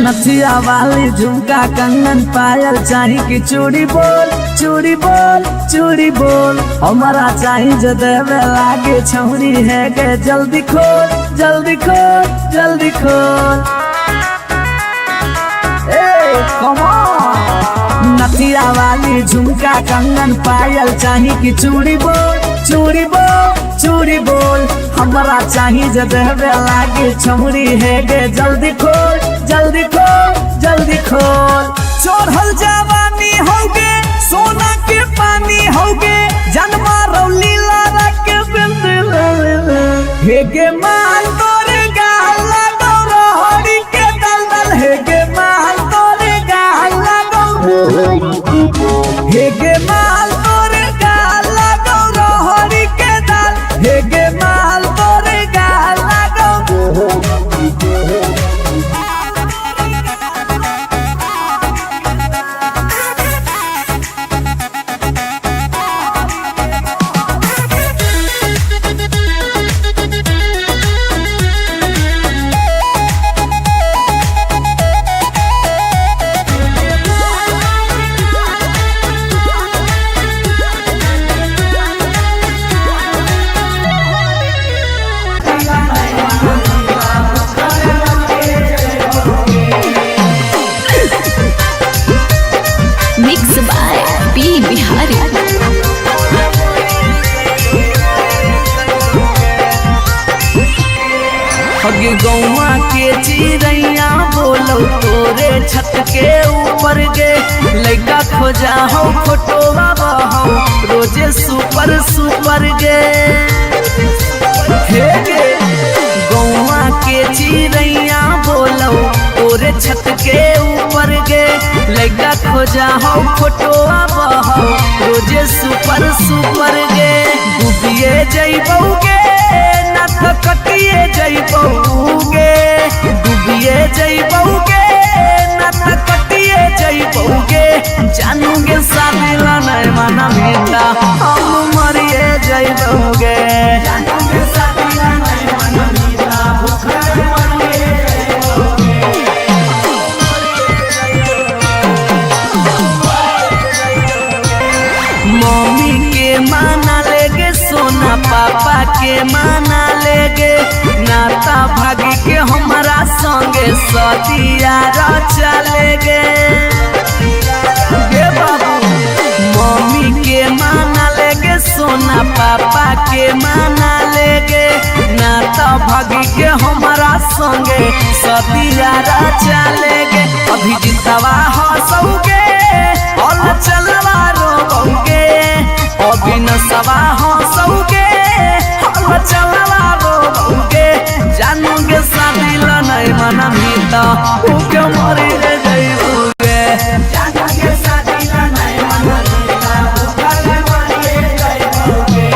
नथिया वाली झुमका कंगन पायल चाही कि चूड़ी बोल चूड़ी बोल चूड़ी बोल हमारा चाही जो देवे लागे छौरी है के जल्दी खोल जल्दी खोल जल्दी खोल नथिया वाली झुमका कंगन पायल चाही कि चूड़ी बोल चूड़ी बोल चूड़ी बोल हमारा चाही जो देवे लागे छौरी है के जल्दी खोल जल्दी खोल जल्दी खोल। चढ़ल जवानी होगे सोना के पानी होगे जन्मा रौली लारा के बिंद हेगे माल तोरे गाल लगौ रहरी के दलदल हेगे माल तोरे गाल लगौ हेगे माल तोरे गाल लगौ रहरी के दाल हेगे माल तोरे गाल लगौ। अरे अगे गौवा के चिड़ैया बोलो तोरे छत के ऊपर गे लड़का खोजा हो फोटोवा बहो रोजे सुपर सुपर गे हे गे गौवा के चिड़ैया बोलो तोरे छत के ऊपर गे लड़का खोजा हो फोटोवा बहो रोजे सुपर सुपर गे डूबिए जइबौगे ना तो कटिए जइबौगे डूबिए जइबौगे ना तो कटिए जइबौगे जानूगे शादी ला नहीं माना बेटा हम मरिए जइबौगे जानूगे शादी ला नहीं माना बेटा भूखे मरिए मम्मी के माना लेगे सोना पापा के माना लेगे नाता भागी के हमारा संगे सतिया चलेगे गे बाबू मम्मी के माना लेगे सोना पापा के माना लेगे नाता भागी के हमारा संगे सतिया चलेगे अभी जितवा हंसोगे और चलवा रोगे अभी न सवा हंसोगे और चलवा रोगे जानोगे शादी ला नहीं माना मीता उके मरी जइबोगे जानोगे शादी ला नहीं माना मीता उके मरी जइबोगे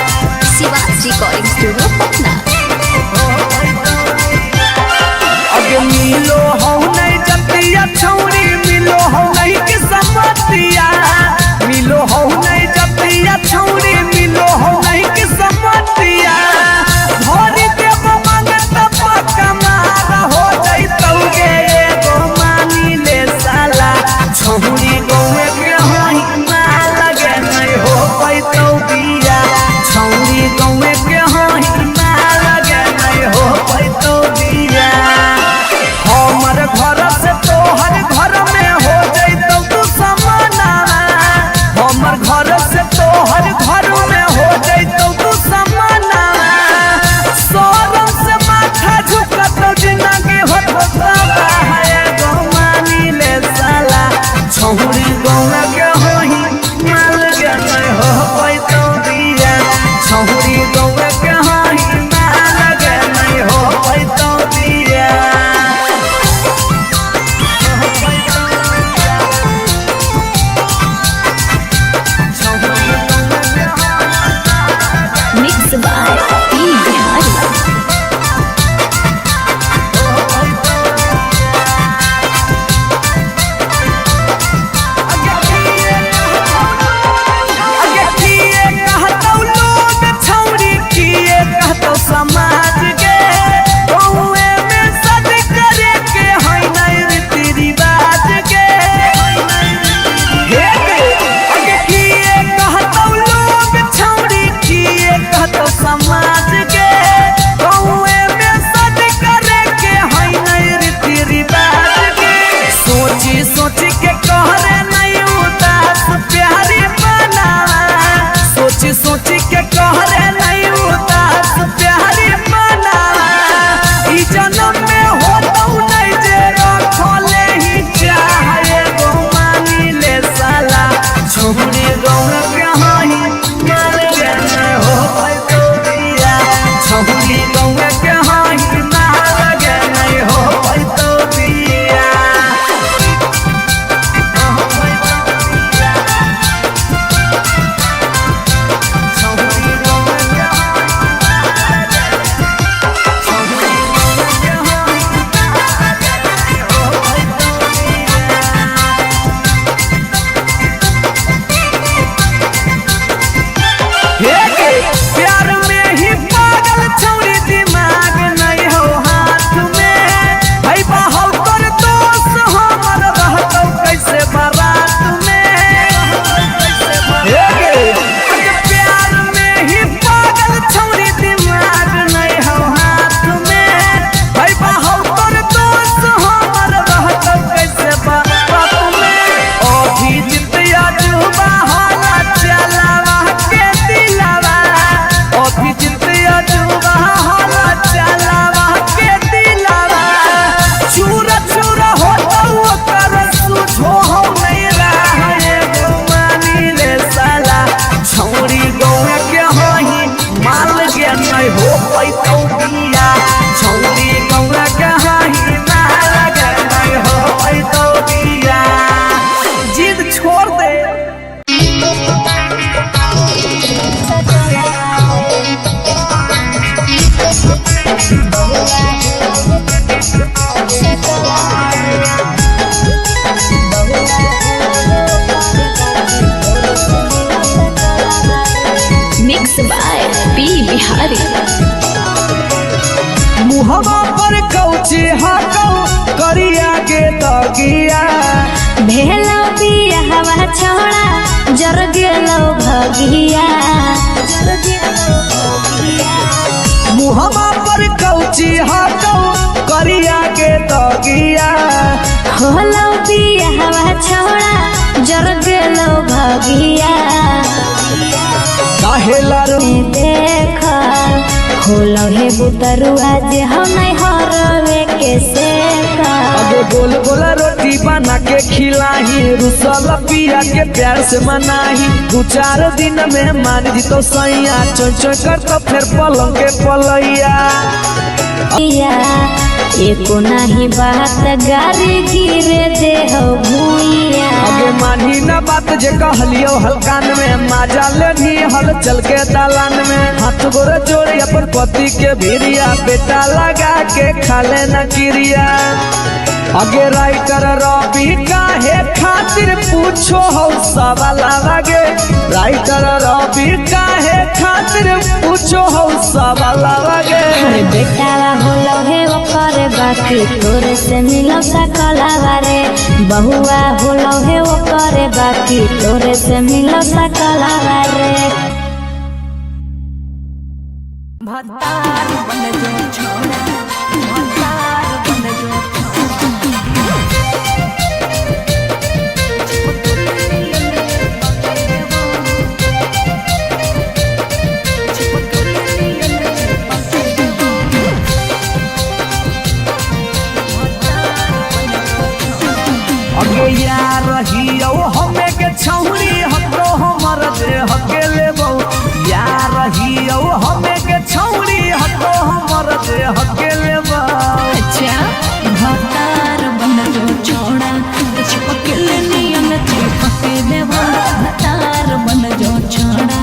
रिकॉर्डिंग स्टूडियो पटना। अगे मिलो हो नहीं जतिया छौरी मिलो हो नहीं के समतिया मिलो हो नहीं जतिया छौरी मिलो हो नहीं के समतिया भरी देव मांगत पक्का मार हो जइतौगे एगो मानी ले साला छौरी गौए के होई ना लगे नहीं हो पैतौ बिया छौरी गौए के होई ना लगे नहीं हो पैतौ बिया हमर दगिया भेलो बिया हवा छोड़ा जर गेलो भगिया मुहमा पर कौची हाथो करिया के दगिया होलो बिया हवा छोड़ा जर गेलो भगिया काहेला रो देख होलो हे बुतरुआ जे हम नहीं हरवे के सेका अबे गोल गोल रोटी बना के खिलाही रुसल पिया के प्यार से मनाही 2-4 दिन में मान जी तो सैया चोय चोय कर तो फिर पलंग के पलैया एको नहीं बात गारी गिरे दे हो भूइया अबे मानी ना बात जे कहलियो हलकान में माजा लेनी हल चल के दालान में हाथ गोरे जोड़े अपन पति के भिरिया बेटा लगा के खाले न किरिया अगे राइटर रवि काहे खातिर पूछो हो सवाल आगे राइटर रवि काहे खातिर पूछो हो सवाल आगे बेटा होलो हे ओकर बाकी तोरे से मिलो सकलावा रे बहुआ होलो हे ओकर बाकी तोरे से मिलो सकलावा रे भतार बन जो छोड़ा भतार बन जो अगे यार रहियो हमें के छौरी हतो हमर दे हके लेबो यार रहियो हमें के छौरी हतो हमर दे हके लेबो अच्छा भतार बन जो छोड़ा चिपकल नियन चिपके देवा भतार बन जो छोड़ा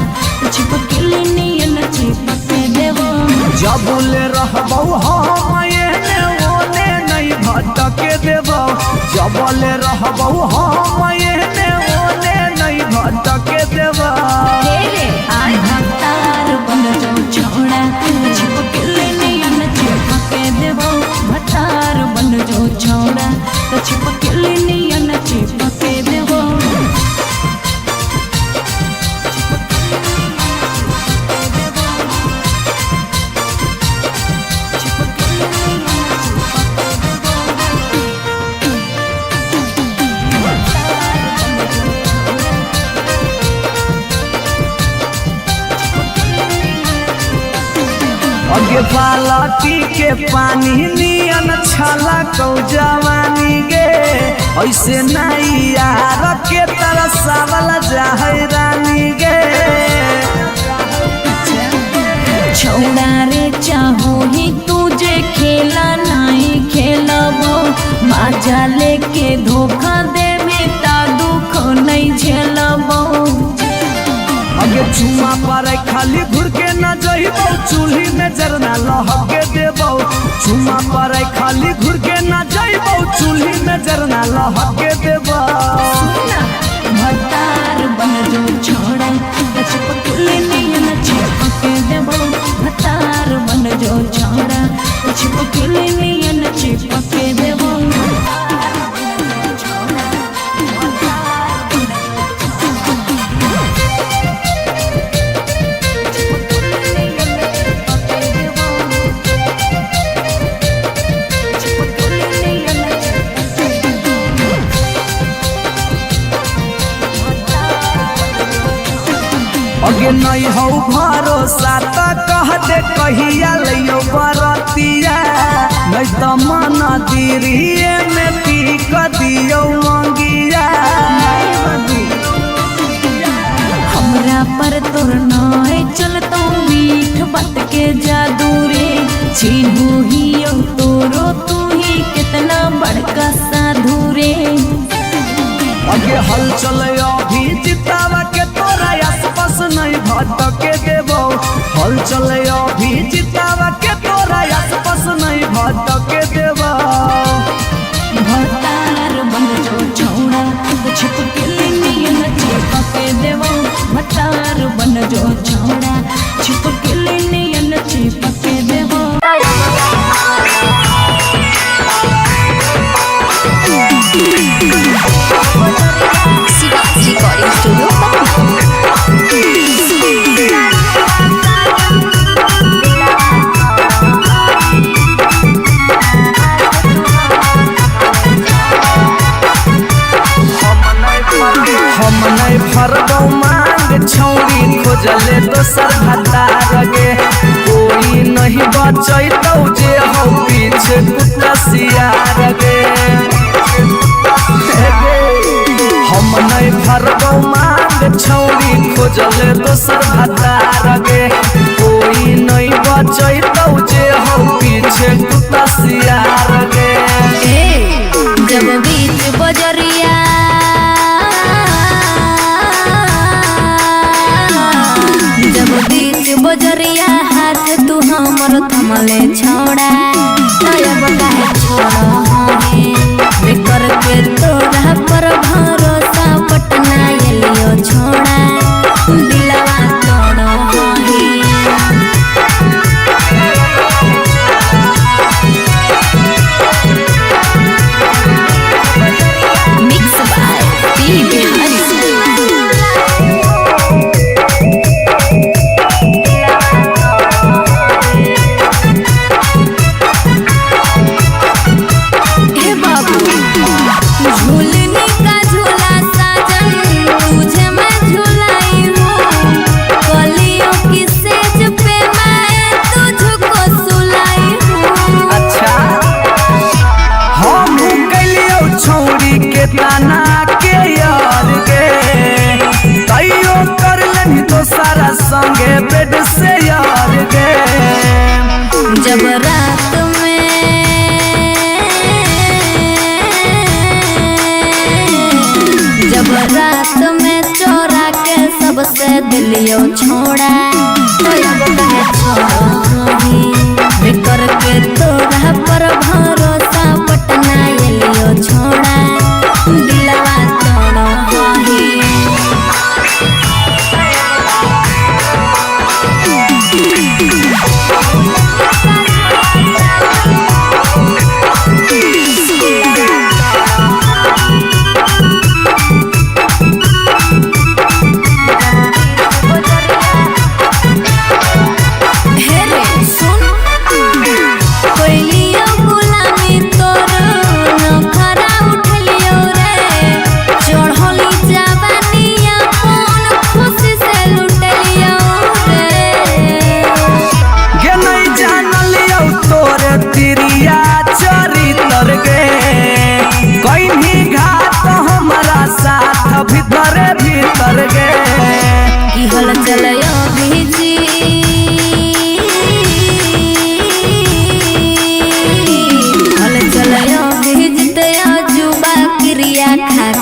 चिपकल नियन चिपके देवा जबले रहबो हम एने ओने नहीं भटके देबो जबले रहबो हम एने ओने नहीं भटके देबो भतार बन जो छोड़ा चिपकल नियन चिपके देवा भतार बन जो छोड़ा चिपकल नियन चिपके देवा अगे बालटी के पानी नियन छला कौ जवानी गे ऐसे नहीं यार के तरसावल जाहै रानी गे छौड़ा रे चाहो ही तुझे खेला नहीं खेलबो बाजा लेके धोखा दे में ता दुख नहीं झेलबो अगे चुमा पर खाली घुर के न जइबो चूल्ही में जरना लहके देबो चुमा पर खाली घुर के न जइबो चूल्ही में जरना लहके देबो भतार बन जो छोड़ा चिपकल नियन चिपके देबो भतार बन जो छोड़ा चिपकल नियन चिपके देबो अगे नहीं हो भरोसा तो कह दे कहिया लियो बरतिया नहीं तो मन दिरिए में पी क दियो मंगिया हमरा पर तोर नाय चलतो मीठ बात के जादू रे चिन्हू ही तोरो तू ही कितना बड़का साधु रे अगे हल चले अभी जितावा के तोरा आसपास नहीं भटके देबो हल चले अभी जितावा के तोरा आसपास नहीं भटके देबो भतार बन जो छोड़ा चिपकल नियन चिपके देबो भतार बन जो छोड़ा चिपकल नियन चिपके देबो शिवाजी रिकॉर्डिंग स्टूडियो हम नहीं फरगौ मांग छौरी खोजले दोसर भतार गे कोई नहीं बचैतौ जे हो पीछे कुत्ता सियार गे हम नहीं फरगौ मांग छौरी खोजले दोसर भतार गे कोई नहीं बचैतौ जे हो पीछे कुत्ता सियार गे जब बीच बजरिया जब बीच बजरिया हाथ तू हमर थमले छोड़ा तब काहे छोड़ा है बेकर के तोरा पर भरोसा पटना एलियो छोड़ा दिलवा तोड़ो है मिक्स बाय पी बिहारी झूलने का झूला साजन तुझे मैं झूलाई हूँ कलियों की सेज पे मैं तुझको सुलाई हूँ। अच्छा हम कलियो छौरी के ताना के यार गे तैयो कर लेनी तो सारा संगे बेड से यार गे जब रात में चोरा के सबसे दिलियो छोड़ा तब काहे छोड़ो ही बेकर के तोरा पर भरोसा पटना एलियो छोड़ा दिलवा तोड़ो ही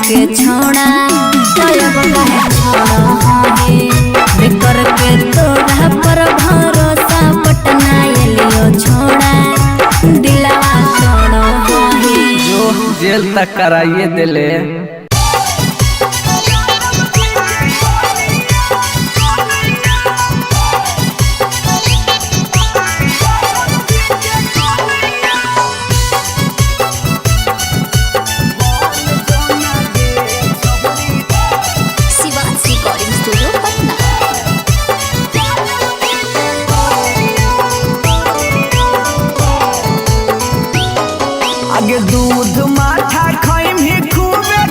के छोड़ा तब काहे छोड़ो है बेकर के तोरा पर भरोसा पटना एलियो छोड़ा दिलवा तोड़ो है जो जेल तक कराइए दिले आगे दूध माठा खाइम ही खूबे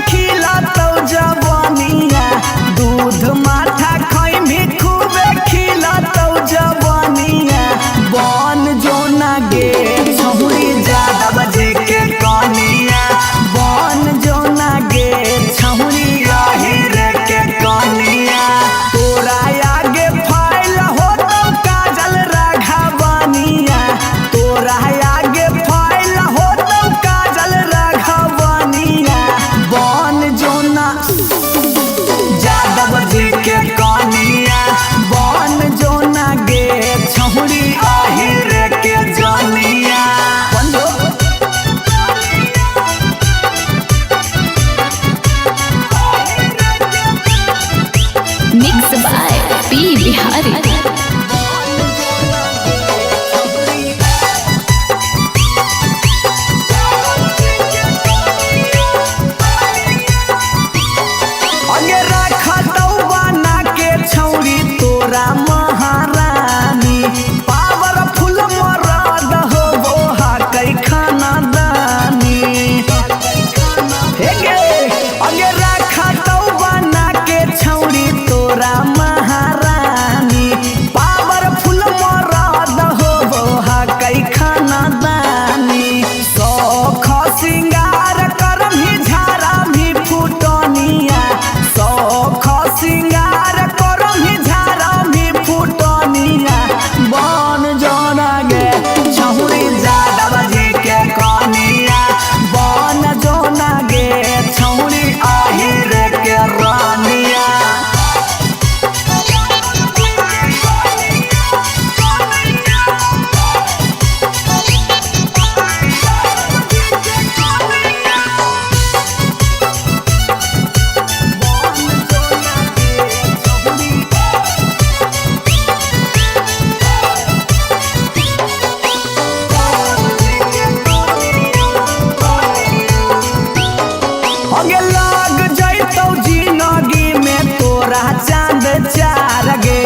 लगे लग जैतौ जिंदगी में तोरा चांद चार गे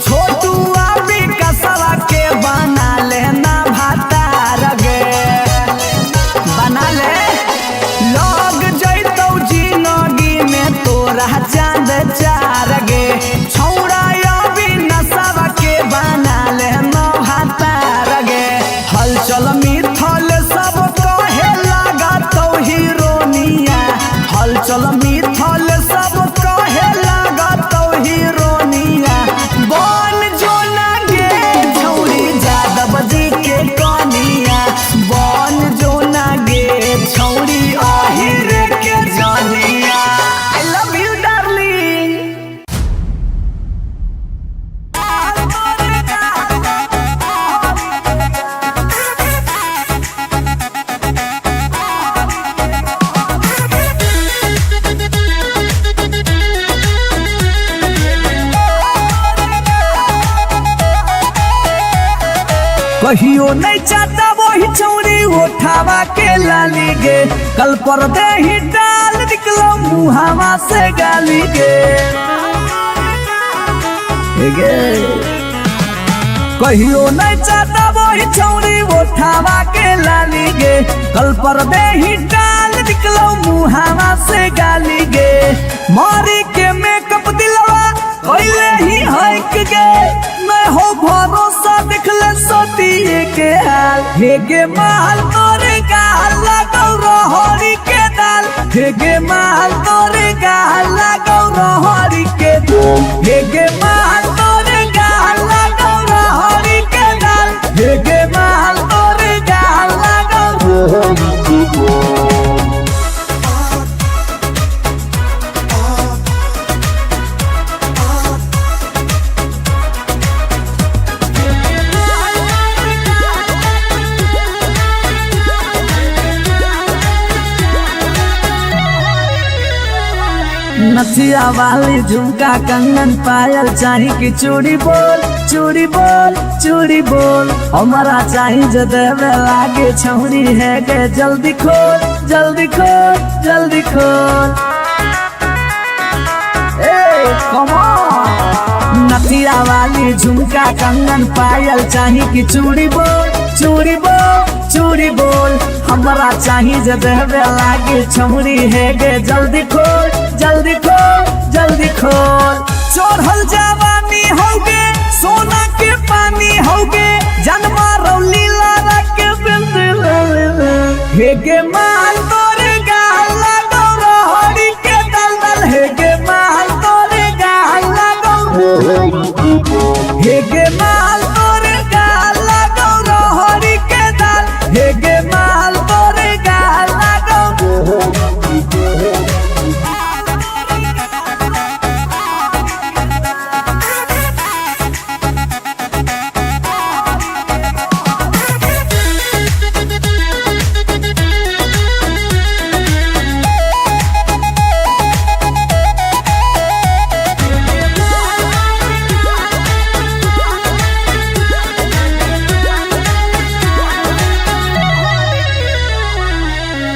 छोटू अभी कसवा के बना लेना भातार गे बना ले लग जैतौ जिंदगी में तोरा चांद चार गे छौड़ा अभी नसवा के बना लेना भातार गे हलचल मिथल सब कहे लगा तो हीरोनिया हलचल मिथल सब कहे लगा तो हीरोनिया बन जो ना गे छौरी जादव जी के कनिया बन जो ना गे छौरी आहिर के जानिया आई लव यू डार्लिंग। कहियो नहीं चाहता वही छौरी उठावा के लाली गे कल पर दे ही डाल निकलो मुहावा से गाली गे कहियो नहीं चाहता वही छौरी उठावा के लाली गे कल पर दे ही डाल निकलो मुहावा से गाली गे मारी के मेकअप दिलवा कोइले ही हक गे मैं हो भरोसा दिखले सोतिए के हाल हे गे माल तोरे गाल लगौ रहरी के दाल हे गे माल तोरे गाल लगौ रहरी के दाल हे गे माल तोरे गाल लगौ रहरी के दाल हे गे माल तोरे गाल लगौ रहरी के दाल। नथिया वाली झुमका कंगन पायल चाही कि चूड़ी बोल चूड़ी बोल चूड़ी बोल हमारा चाही जो देवे लागे छौरी है गे जल्दी खोल जल्दी खोल जल्दी खोल ए कम ऑन नथिया वाली झुमका कंगन पायल चाही कि चूड़ी बोल चूड़ी बोल चूड़ी बोल हमारा चाही जो देवे लागे छौरी है गे जल्दी खोल जल्दी खोल जल्दी खोल चढ़ल जवानी होगे सोना के पानी होगे जन्मा रौली लारा के बिंद हे गे माल तोरे गाल लगौ रहरी के दलदल हे गे माल तोरे गाल लगौ हे गे माल तोरे गाल लगौ रहरी के दल हे गे माल तोरे गाल लगौ।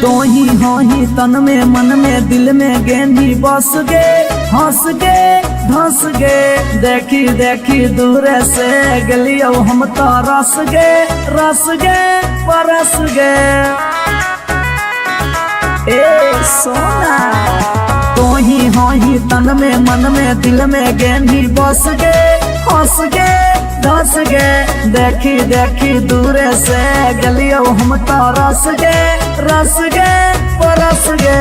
तो ही तन में मन में दिल में गेंदी बस गे हंस गे धंस गे देखी देखी दूर से गलियो हम तो रस गे परस गे ए सोना तो ही तन में मन में दिल में गेंदी बस गे हंस गे धंस गे देखी देखी दूर से गलियो हम तो रस गे परस गे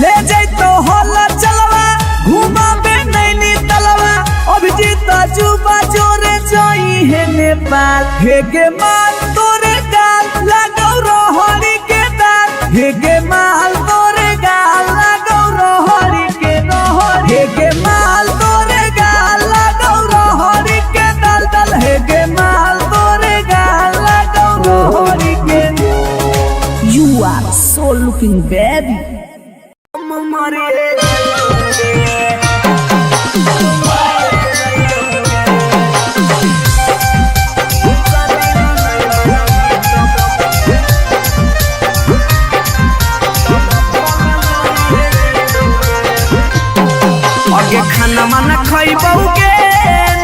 ले जैतो होला चलवा घुमा बे नैनी तलवा अभिजीत जुबा जोरे जोई है नेपाल हे गे माल तोरे गाल लगौ रहरी के दाल हे गे माल तोरे गाल लगौ रहरी के रहरी हे गे माल तोरे गाल लगौ रहरी के दल दल हे गे माल तोरे गाल लगौ रहरी के। You are so looking baby. खाना न खइबौगे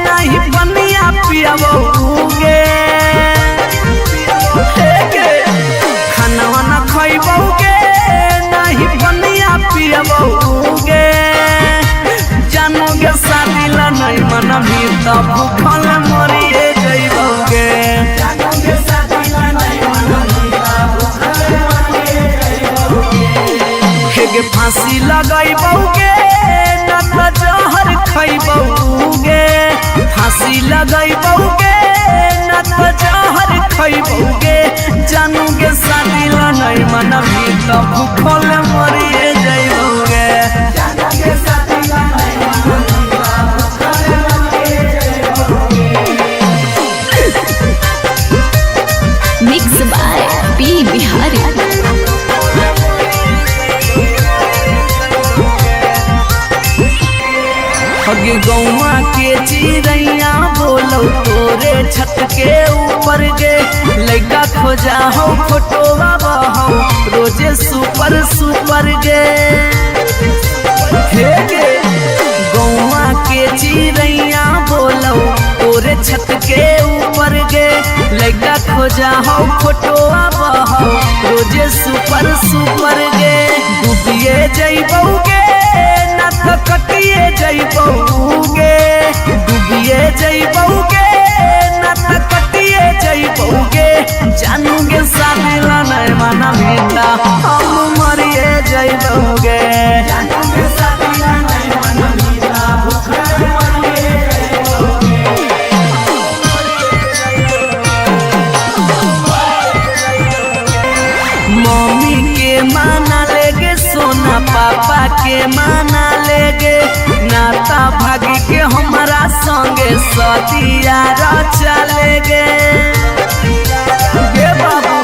नहीं पनिया पियबौगे खाना न खइबौगे नहीं पनिया पियबौगे जानोगे शादी ला नहीं मनबी त भूखल मरिए जइबौगे हेगे फांसी लगइबौगे न त जहर खइबौगे फांसी लगइबौगे न त जहर खइबौगे जानोगे शादी ला नहीं मनबी त भूखल मरिए जइबौगे मिक्स बाय पी बिहारी। हगे गौवा के चिड़ैया बोलो तोरे छत के ऊपर गे लइका खोजा हो फोटोवा बहो रोजे सुपर सुपर गे हे गे गौवा के चिड़ैया बोलो तोरे छत के ऊपर गे लइका खोजा हो फोटोवा बहो रोजे सुपर सुपर गे डूबिए जइबौगे न त कटिए जइबौगे डूबिए जइबौगे न त कटिए जइबौगे जानूगे शादी ला नहीं मनबी त हम मरिए जइबौगे मम्मी के माना लेगे सोना पापा के माना लेगे नाता भागी के हमारा संगे सदिया चलेगे बाबू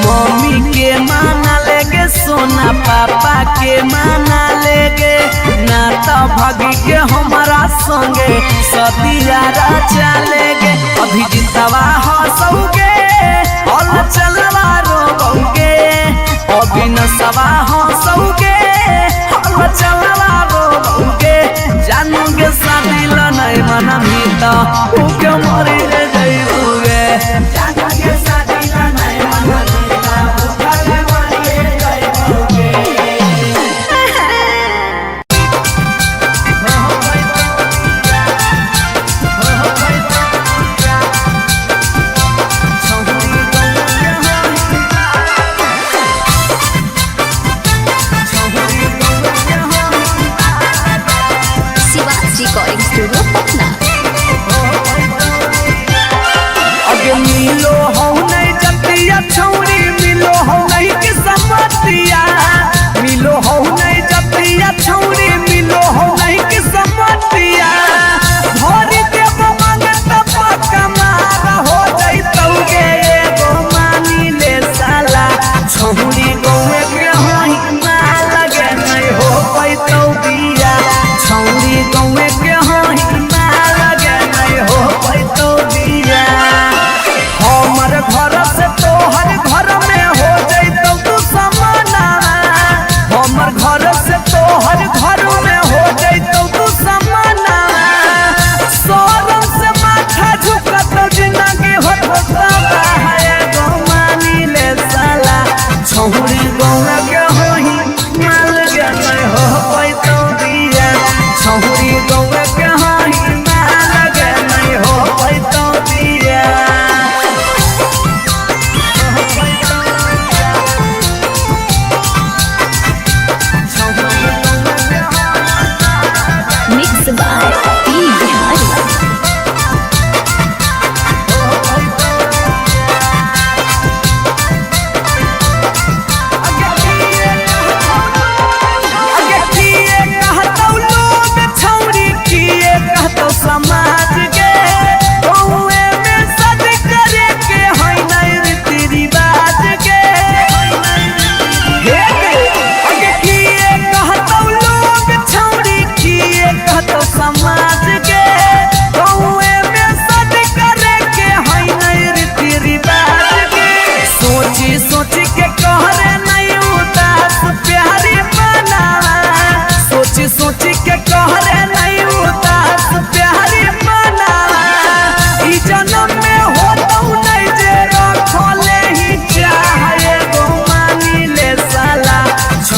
मम्मी के माना लेगे सोना पापा के माना लेगे नाता भागी के हमारा संगे सदिया चलेगे अभी जितवा हंसोगे और चलवा रोगे अभी न सवा हंसोगे और चलवा रोगे जानोगे शादी ला नहीं मनबी त भूखे मरी जइबौगे जानोगे शादी ला नहीं मनबी त भूखे मरी जइबौगे रिकॉर्डिंग स्टूडियो पटना।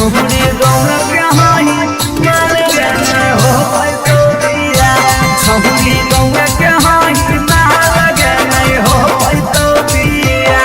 छौड़ी गौरा के हाही माल गे नहीं हो पैतो बिया छौड़ी गौरा के हाही माल गे नहीं हो पैतो बिया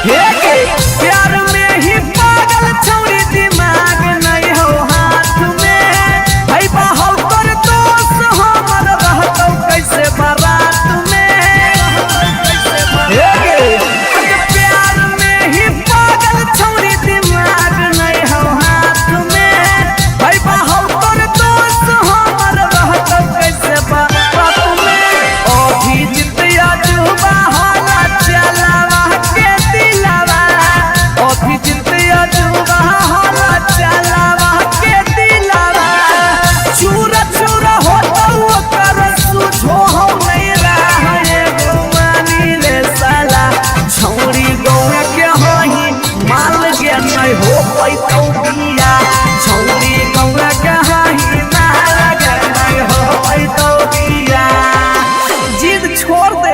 प्यार में ही पागल छौड़ी दिमाग नहीं हो हाथ में भाई बाहर कर दोस्त हमर रहतौ कैसे बारात में प्यार में ही पागल छौड़ी दिमाग नहीं हो हाथ में भाई बाहर कर दोस्त हमर रहतौ कैसे बारात में अभी जितिया जुबा होला चलावा के दिलावा अभी जितिया जुबा होला चलावा के दिलावा चूरा चूरा होता ओकर सुझो हो नहीं रहा एगो मानी ले साला छौड़ी गौरा के हाही माल गे नहीं हो पैतो बिया छौड़ी गौरा के हाही माल गे नहीं हो पैतो बिया जिद छोड़ दे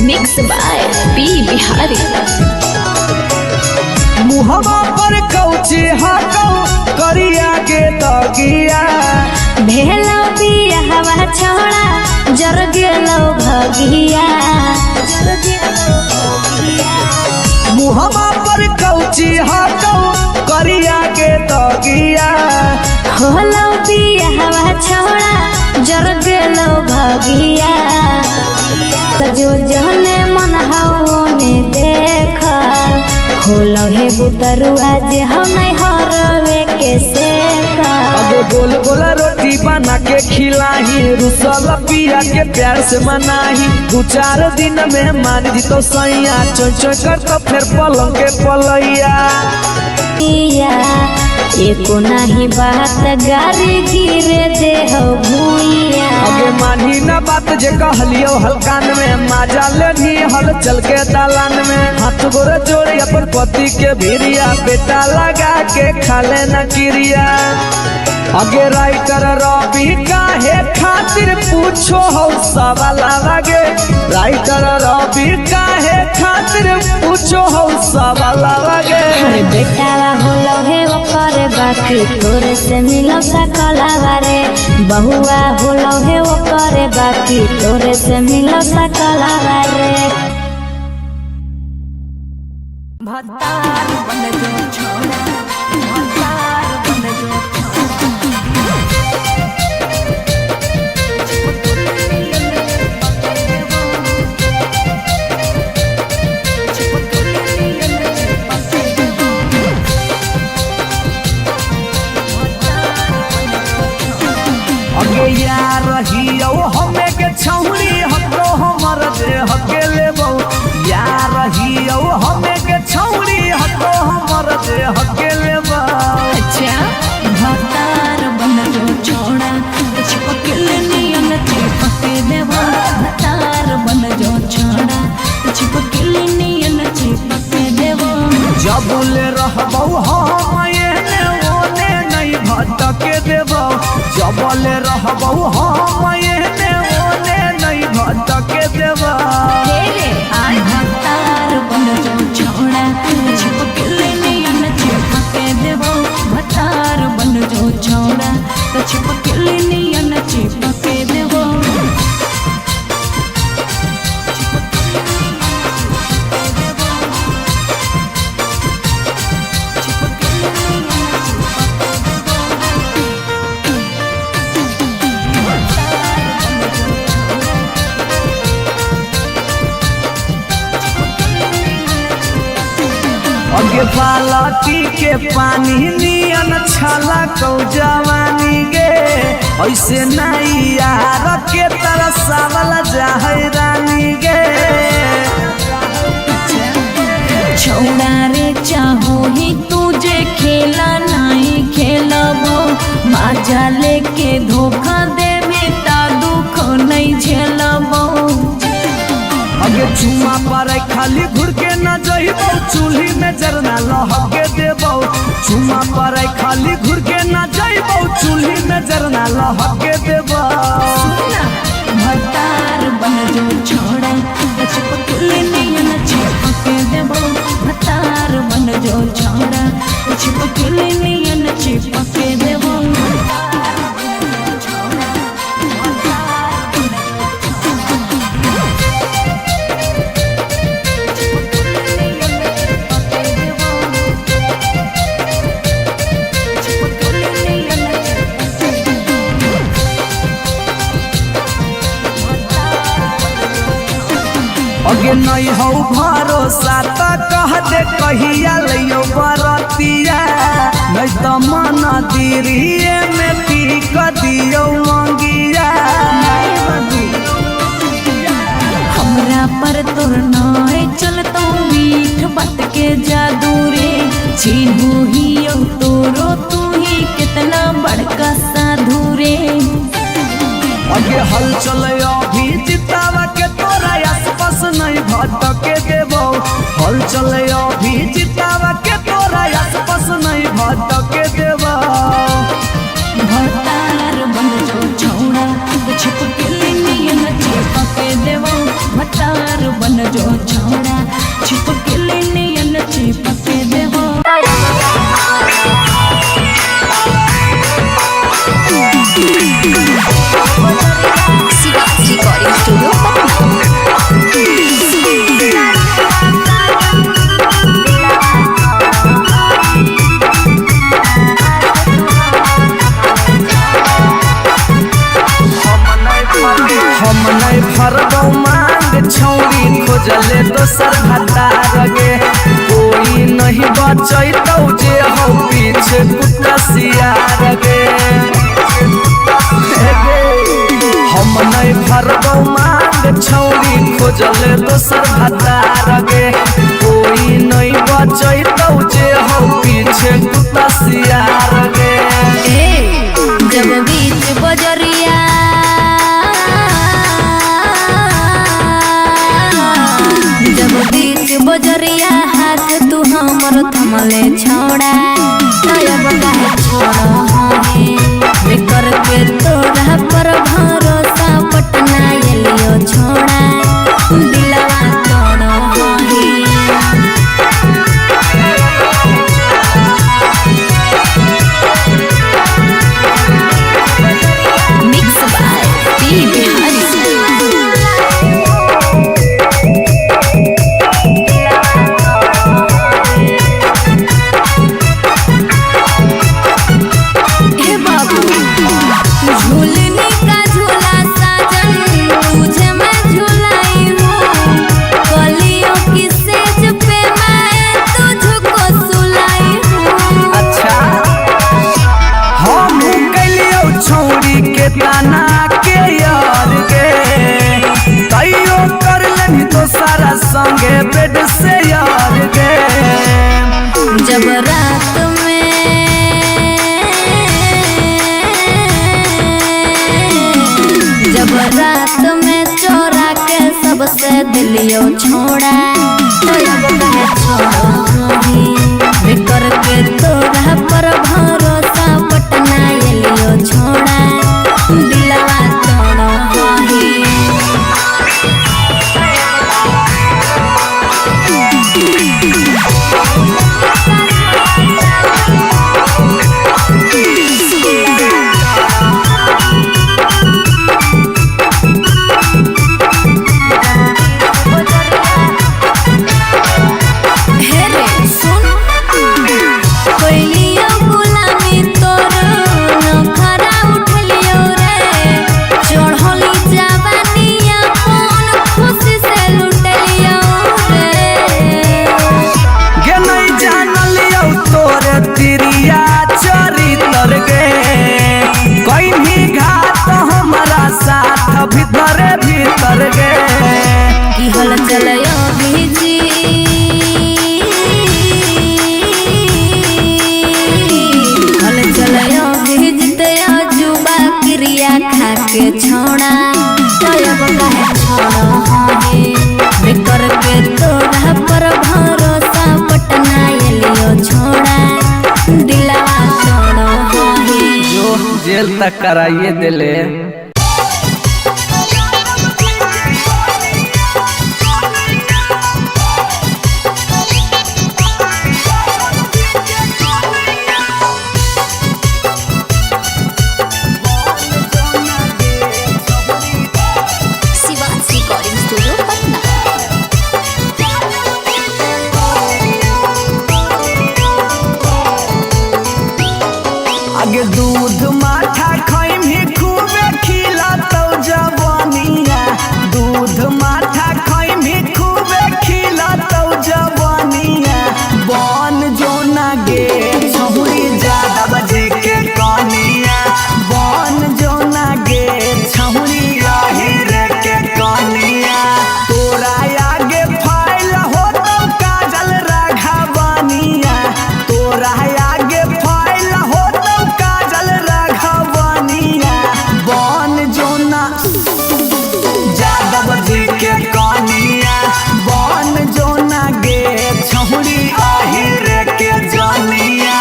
मिक्स बाय पी बिहारी। मुहवा पर कौची हाकौ करिया के तगिया भेलो बिया हवा छोड़ा जर गेलो भगिया मुहवा पर कौची हाकौ करिया के तगिया होलो बिया हवा छोड़ा जर गेलो भगिया जो जहने मन हवने देखा होलो हे बुतरुआ जे हम नहीं हरवे के सेका अबे गोल गोल रोटी बना के खिलाही रुसल पिया के प्यार से मनाही 2-4 दिन में मान जी तो सैया चोय चोय कर तो फिर पलंग के पलैया एको नहीं बात गारी गिरे दे हो भूइया अगे मानी ना बात जे कहलियो हलकान में माजा लेनी हल चल के दालान में हाथ गोरे जोड़े अपन पति के भिरिया बेटा लगा के खाले न किरिया अगे राइटर रवि काहे खातिर पूछो हो सवाल आगे राइटर रवि काहे खातिर पूछो हो सवाल आगे बेटा होलो हे ओकर बाकी तोरे से मिलो सकलावा रे बहुआ होलो हे ओकर बाकी तोरे से मिलो सकलावा रे भतार बन जो छोड़ा भतार बन जो अगे यार रहियो हमें के छौड़ी हतो हमर दे हके लेबो यार रहियो हमें के छौड़ी हतो हमर दे हके लेबो अच्छा भतार बन जो छोड़ा चिपकल नियन चिपके देबो भतार बन जो छोड़ा चिपकल नियन चिपके देबो जबुले रहबो हम एने ओने नहीं भटके देबो जबले रहबो हम एने ओने नहीं भटके देबो भतार बन जो छोड़ा चिपकल नियन चिपके देबो भतार बन जो छोड़ा चिपकल नियन चिपके देबो अगे बालटी के पानी नियन छला कौ जवानी गे ऐसे नहीं यार के तरस राजा है रानी गे। छौड़ा रे चाहो ही तुझे खेला नहीं खेलबो, माजा लेके धोखा देबे ता दुख नहीं झेलबो। अगे चुमा पर खाली घुर के न जइबो, चूल्ही में जरना लहके देबो। चुमा पर खाली घुर के न जइबो, चूल्ही में जरना लहके देबो। भतार बन जो छोड़ा चिपकली नियन चिपके देबो। भतार बन जो छोड़ा चिपकली नियन चिपके देबो। अगे नहीं हो भरोसा त कह दे कहिया लियो बरतिया, नहीं तो मन दिरिए में पीक दियो मंगिया। हमरा पर तोर नाय चलतो मीठ बात के जादू रे, छीनू ही तोरो तू ही कितना बड़का साधु रे। अगे हल चले अभी जितावा के तोरा आसपास नहीं भटके देबो। हल चले अभी जितावा के तोरा आसपास नहीं भटके देबो। भतार बन जो छौड़ा छिपकली नियन चिपके देबो। भतार बन जो छौड़ा छिपकली नियन चिपके देबो। रिकॉर्डिंग स्टूडियो हम नहीं भरबो मांग छौरी खोजले दोसर भतार गे। कोई नहीं बचैतौ जे हो पीछे कुत्ता सियार गे। हम नहीं भरबो मांग छौरी खोजले दोसर भतार गे। कोई नहीं बचैतौ जे हो पीछे कुत्ता सियार गे। जब बीच बजरिया बजरिया हाथ तू हमर थमले छौड़ा, तब काहे छोड़ हे करके तोरा पर भरोसा पटना एलियो छोड़ा, दिलवा तोड़ हे। Mix by P Bihari. ताना के यार गे, तैयो कर लेनी तो सारा संगे बेड से यार गे। जब रात में चोरा के सबसे दिलियो छोड़ा, करके तोरा पर भरोसा पटना एलियो छोड़ा, दिलवा तोड़ हे। गुलामी तोहरे भीतर गे की हल चलयो भेजी हल चलयो भेजते जुबा क्रिया खा के छोड़ा तब कहे छोड़ा है बेकर के तोड़ा पर भरोसा पटना एलियो छोड़ा दिलवा छोड़ो है जो जेल तक कराइए दिले। आगे दूध माठा खैम ही खूबे खिला तो जवानिया दूध माठा खैम ही खूबे खिला तो जवानिया बन जो ना गे छहुरी ज्यादा बजे के कनिया बन जो ना गे छहुरी रे के कनिया तोरा आगे फाइल हो तो काजल राघवानिया तोरा आगे फाइल हो काजल राघवानिया बन जोना यादव जी के कनिया बन जोना गे छहुरी आहिर के जानिया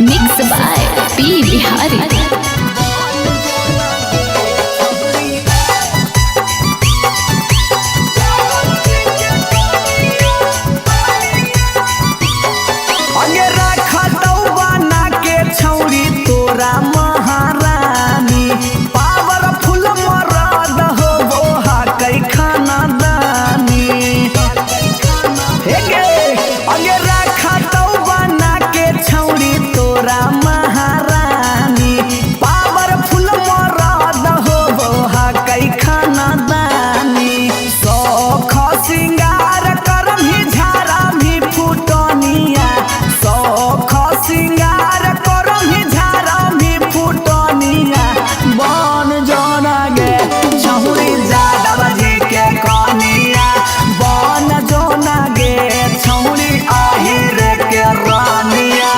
मिक्स बाय पी बिहारी छौरी तोरा महारानी पावरफुल मरद हो बोहा कई खाना दानी अगे रखा तो बना के छौरी तोरा महारानी पावरफुल मरद हो बोहा कई खाना दानी सौख सिंगार करम ही झारा भी फुटनिया सौख सिंगार बन जोना गे छहुरी ज्यादा बजे के कनिया बन जोना गे छहुरी आहिर के रानिया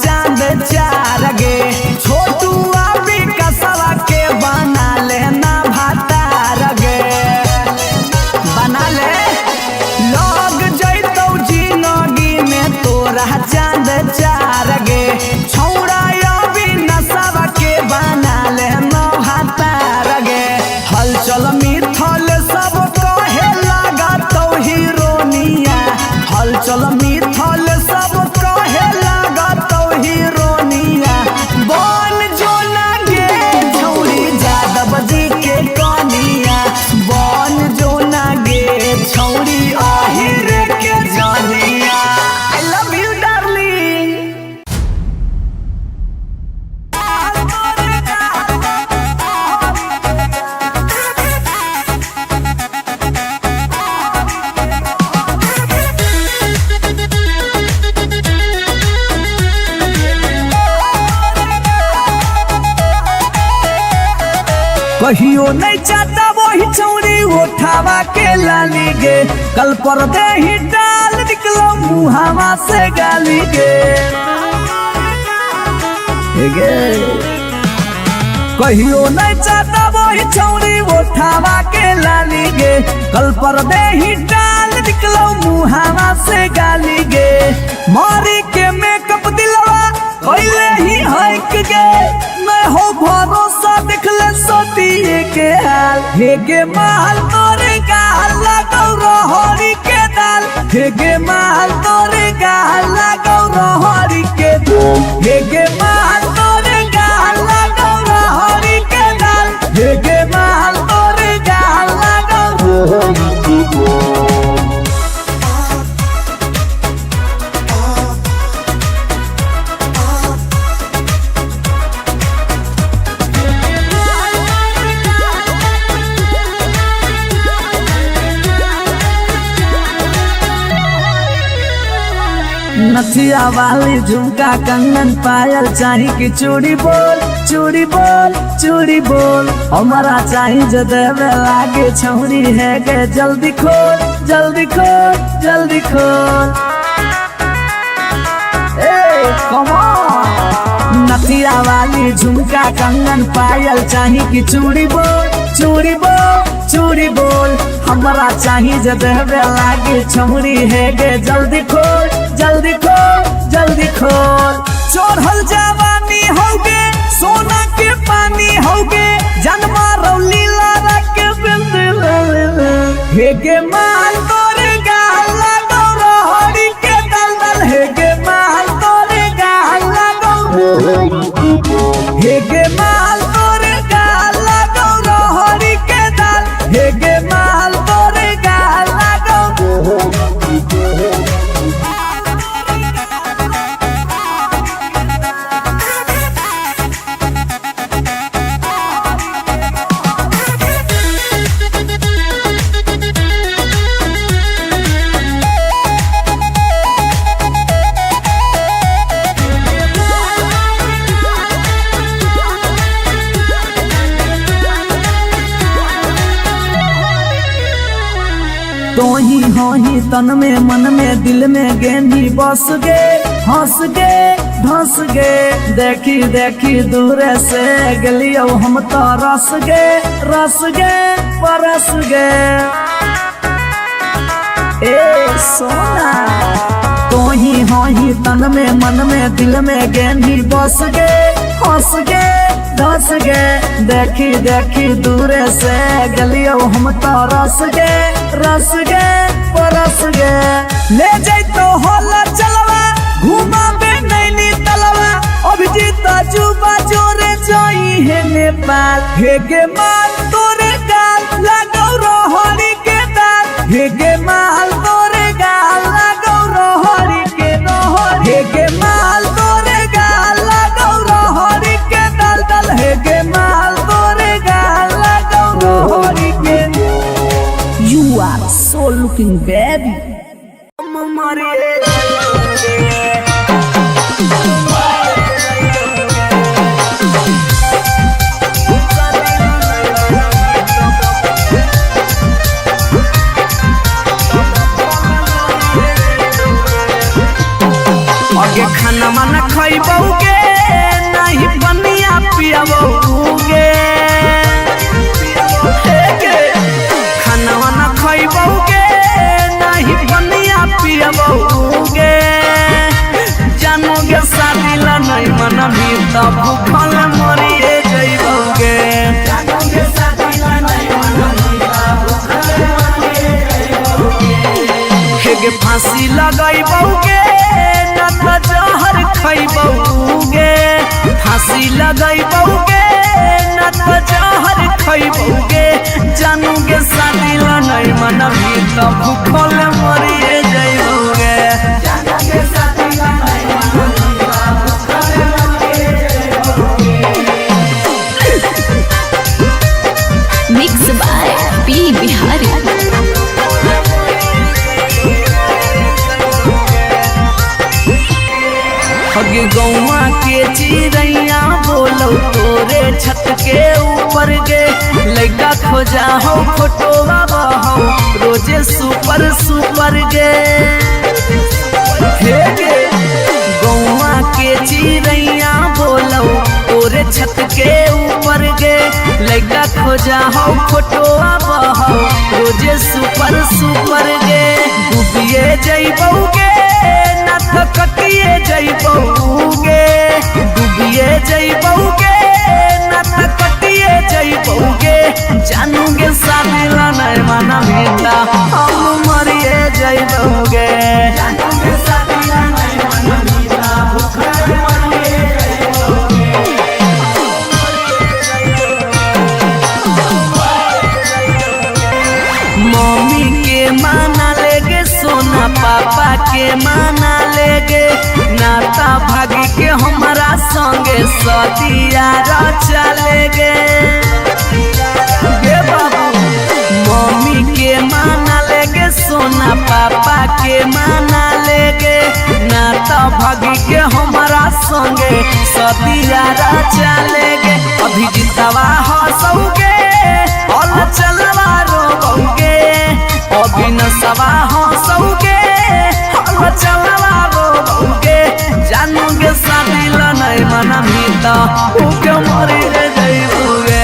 चांद चार गे छोटू अभी कसवा के बना लेना भातार गे बना ले लग जैतौ जिंदगी में तोरा चांद चार गे छौड़ा अभी नसवा के बना लेना भातार गे हलचल मिथल सब कहे लगा तो हीरोनिया हलचल मिथल सब कहे लगा हीरोनिया बन जोना गे छौरी यादव जी के कनिया बन जोना गे छौरी आहिर के जानिया आई लव यू डार्लिंग। कहियो नहीं चाहता वही छौरी उठावा के लाली गे कल पर दे ही डाल निकलो मुहावा से गाली गे कहियो नहीं चाहता वही छौरी उठावा के लाली गे कल पर दे ही डाल निकलो मुहावा से गाली गे मारी के मेकअप दिलवा पहले ही हक गे मैं हो भरोसा दिखले सोतिए के हाल हे गे माल तोरे गाल लगौ रहरी के दाल हेगे माल तोरे गाल लगौ रहरी के हेगे माल तोरे गाल लगौ रहरी के दाल हेगे माल तोरे गाल लगौ रहरी के दाल। नथिया वाली झुमका कंगन पायल चाही कि चूड़ी बोल चूड़ी बोल चूड़ी बोल हमारा चाही जो देवे लागे छौरी है गे जल्दी खोल जल्दी खोल जल्दी खोल। कम ऑन नथिया वाली झुमका कंगन पायल चाही कि चूड़ी बोल चूड़ी बोल चूड़ी बोल हमारा चाही जो देवे लागे छौरी है गे जल्दी खोल जल्दी खोल जल्दी खोल। चढ़ल जवानी होगे सोना के पानी होगे जन्मा रौली लारा के बिंद हेगे माल तोरे गाल लगौ रहरी के दलदल हेगे माल तोरे गाल लगौ हेगे माल तोरे गाल लगौ रहरी के दल हेगे माल तोरे गाल लगौ। तोही होही तन में मन में दिल में गेंदी बस गे हंस गे धंस गे देखी देखी दूर से गलियो हम तो रस गे परस गे। ए सोना तोही होही तन में मन में दिल में गेंदी बस गे हंस गे धंस गे देखी देखी दूर से गलियो हम तो रस गे परस गे। ले जैतो होला चलवा घुमा बे नैनी तलवा अभिजीत जुबा जोरे जोई है नेपाल हेगे माल तोरे गाल लगौ रहरी के दाल हेगे माल तोरे गाल लगौ रहरी के दाल हेगे माल तोरे गाल लगौ रहरी के दाल दल हेगे माल तोरे गाल लगौ रहरी के। You are so looking baby. आगे खाना माना खइबौगे नहीं बनिया पियबौगे खाना माना खइबौगे नहीं बनिया पियबौगे जानोगे शादी ला नहीं मना भी तब भूखल मरिए जइबौगे जानोगे शादी ला नहीं मना भी तब भूखल मरिए जइबौगे हेगे फांसी लगाइबौगे जहर खइबौगे फांसी लगइबौगे न तो जहर खइबौगे जानूगे शादी ला नहीं मनबी तब भूखल मरिए जइबौगे जानूगे शादी ला नहीं मनबी तब भूखल मरिए जइबौगे। Mix by P Bihari. हगे गौवा के चिड़ैया बोलो तोरे छत के ऊपर गे लइका खोजा हो फोटोवा बहो रोजे सुपर सुपर गे हे गे गौवा के चिड़ैया बोलो तोरे छत के ऊपर गे लइका खोजा हो फोटोवा बहो रोजे सुपर सुपर गे डूबिए जइबौगे कटिए जइबौगे डूबिए जइबौगे न त कटिए जइबौगे जानूगे शादी ला नहीं मना बेटा हम मरिए जइबौगे भागी के हमारा संगे सदिया चले गे बाबू। मम्मी के माना लेगे सोना पापा के माना लेगे ना तो भागी के हमारा संगे सदिया चले गे। अभी जितवा हंसोगे और चलवा रोगे अभी नसवा हंसोगे और चलवा रोगे जानोगे शादी नहीं मना मीता उके मरी जाइबोगे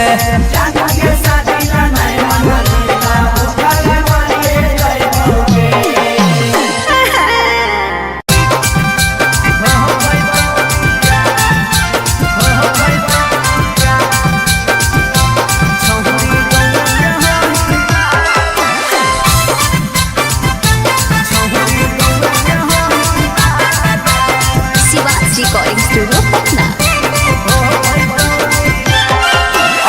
जानोगे शादी नहीं मना मीता उके मरी जाइबोगे। Recording studio Patna.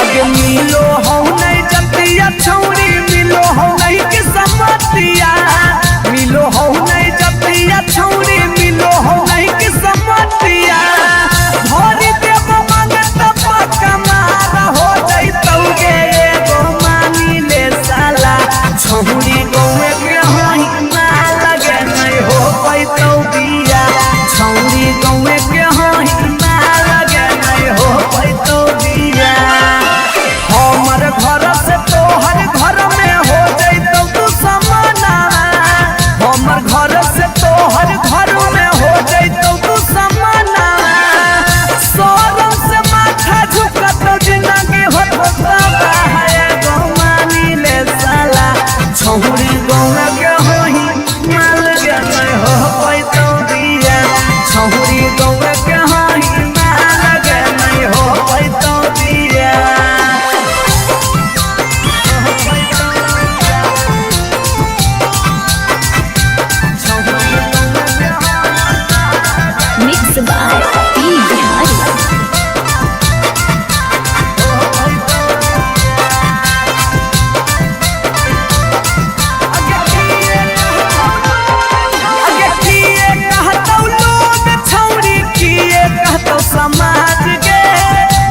अगे मिलो हो नहीं जतिया छौरी मिलो हो नहीं के समतिया मिलो हो नहीं जतिया छौरी मिलो हो नहीं के समतिया भरी देव मांगत पक्का मार हो जइतौगे एगो मानी ले साला छौरी गौए के होई ना लगे नहीं हो पैतौ बिया छौरी गौए के होई ना लगे नहीं हो पैतौ बिया। हमर घर से तोहर घर में हो जइतौ तू समाना हमर घर से तोहर घर में हो जइतौ तू समाना शरम से माथा झुकतौ जिंदगी होता है गौ मानी ले साला छौरी गौए के होई ना लगे नहीं हो पैतौ बिया छौरी गौए के होई ना लगे नहीं हो पैतौ बिया। Mix by P Bihari. समाज के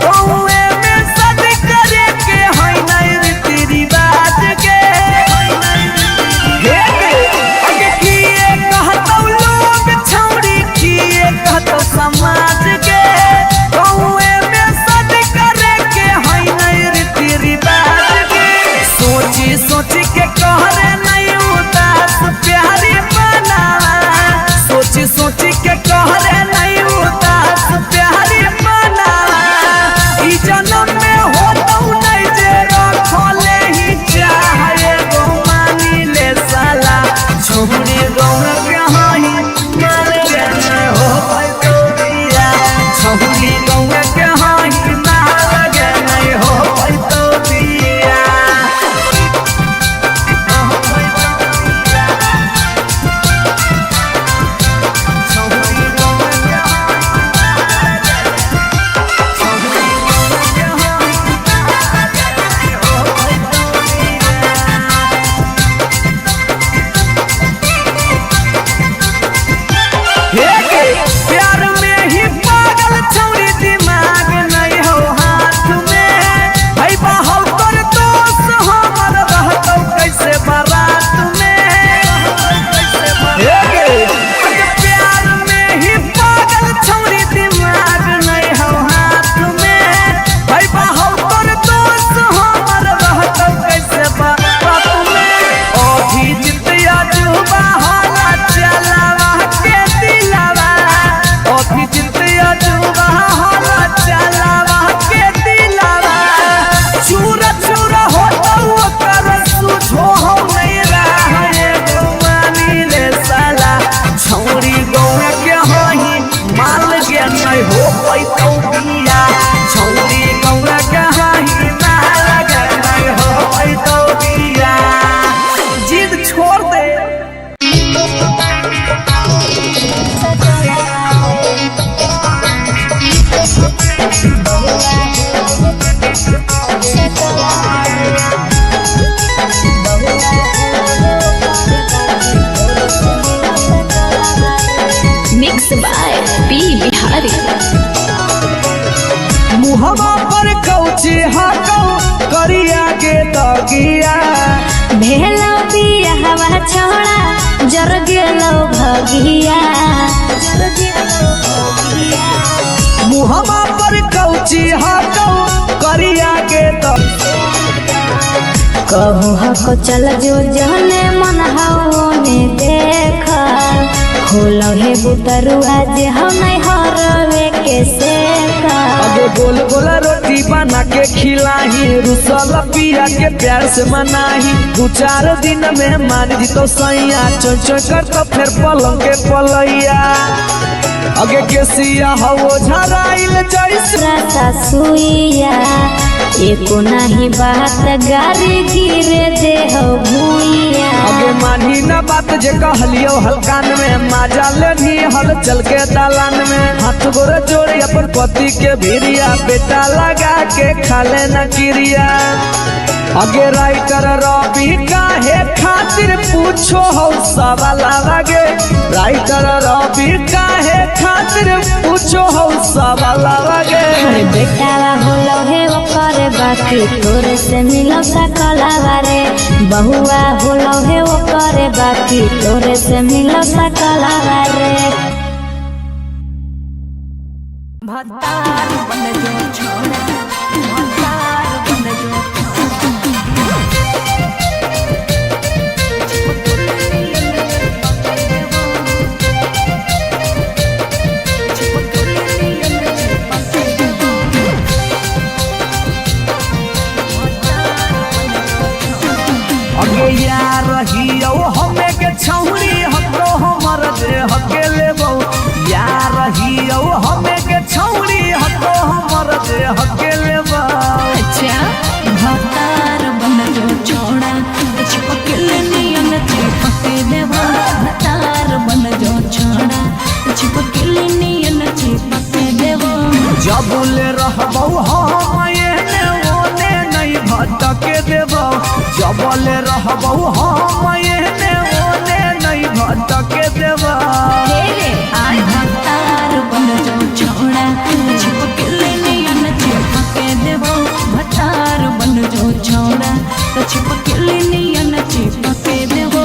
गौए में सद करे के होई नहीं रीति रिवाज के अगे किए कहतौ लोग छौरी किए कहतौ समाज के गौए में सद करे के होई नहीं रीति रिवाज के सोची सोची के कहरे नहीं उदास प्यारी बना सोची सोची के कहरे नहीं उदास प्यारी बना ई जन्म में होतौ नहीं जे रखले ही चाहे गो मानी ले साला छौरी गौए के होई मार के नहीं हो पैतौ बिया छौरी गौए के होई मार के नहीं हो पैतौ बिया। प्यार में ही पागल छौरी दिमाग नहीं हो हाथ में भाई बाहु कर दोस्त हमर रहतौ कैसे बारात में प्यार में ही पागल छौरी दिमाग नहीं हो हाथ में भाई बाहु कर दोस्त हमर रहतौ कैसे बारात में अभी जितिया जुबा होला चलावा के दिलावा अभी जितिया जुबा होला चलावा के दिलावा चूरा चूरा होतौ ओकर सुझो हो नहीं रहे गो मानी ले साला छौरी गौए के होई माल के नहीं हो पैतौ बिया छौरी गौए के होई माल के नहीं हो पैतौ बिया। जिद छोड़ दे मिक्स बाय पी करिया के दगिया भेलो बिया हवा छोड़ा जर गेलो भगिया मुहमा पर कौची हटो करिया के कहू हको चल जो जहने मन हवने देख होलो हे बुतरुआ जे हम नहीं हरवे के सेका अगे गोल गोल रोटी बना के खिलाही रुसल पिया के प्यार से मनाही 2-4 दिन में मान जी तो सैया चों चों कर तो फिर पलंग के पलैया अगे केसिया हवो झराइल जैसे सुइया एको नहीं बात गारी गिरे दे हो भूइया अगे मानी न बात जे कहलियो हलकान में माजा लेनी हल चल के दालान में हाथ गोर जोड़ी अपन पति के भिरिया बेटा लगा के खाले न किरिया अगे राइटर रवि काहे खातिर पूछो हो सवाल लगे राइटर रवि काहे खातिर पूछो हो सवाल लगे बेटा होलो हे ओकर बाकी तोरे से मिलो सकलावा रे बहुआ होलो हे ओकर बाकी तोरे से मिलो सकलावा रे भतार बन जो छोड़ा भतार बन जो अगे यार रहियो हमें के छौरी हको हमर दे हकेले बहु यार रहियो हमें के छौरी हको हमर दे हकेले बहु अच्छा भतार बन जो छोड़ा चिपकले नियन चिपके देवा भतार बन जो छोड़ा चिपकले नियन चिपके देवा जब ले रहबौ हम एने ओने नहीं भटके देबौ जब ले रहबौ हम एने ओने नहीं भटके देबौ आय भतार बन जो छोड़ा चिपकले नियन चिपके देवा भतार बन जो छोड़ा चिपकले नियन चिपके देवा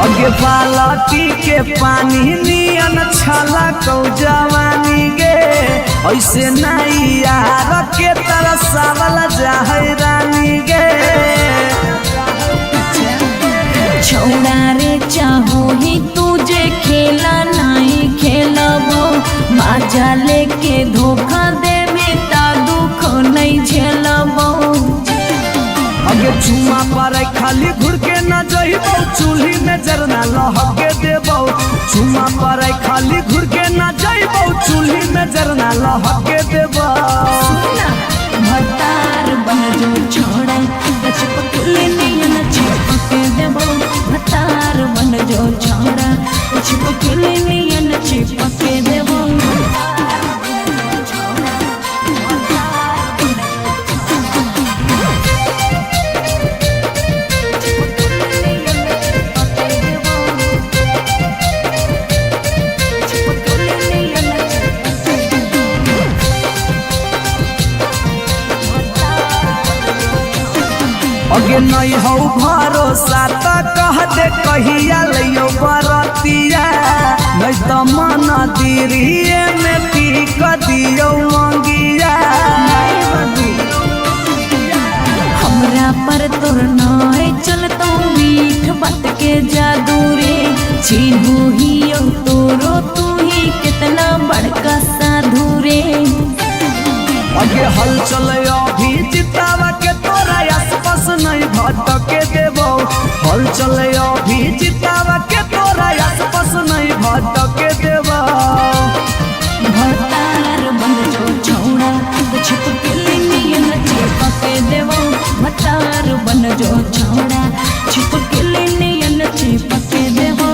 अगे बालटी के पानी नियन छला कौ जवानी गे ऐसे नहीं यार के तरह सावल जाहे रानी गे छोड़ा रे चाहो ही तुझे खेला नहीं खेलबो माजा लेके धोखा देवे ता दुख नहीं झेलबो अगे चुमा पर खाली घुर के न जइबौ चूल्ही में जरना लहके देबौ चुमा पर खाली घुर के न जइबौ चूल्ही में जरना लहके देबौ भतार बन जो छोड़ा चिपकले नियन चिपके देबो भतार बन जो छोड़ा चिपकले नियन चिपके देबो अगे नहीं हो भरोसा तो कह दे कहिया लियो बरतिया नहीं तो मन दिरिए में पीक दियो मंगिया हमरा पर तोर नाय चलतो मीठ बात के जादू रे चिन्हू ही तोरो तू ही कितना बड़का साधु रे अगे हल चल अभी जितावा के तोरा आसपास नहीं भटके देबो हल चल अभी जितावा के तोरा आसपास नहीं भटके देबो भतार बन जो छोड़ा चिपकले नियन चिपके देबो भतार बन जो छोड़ा चिपकले नियन चिपके देबो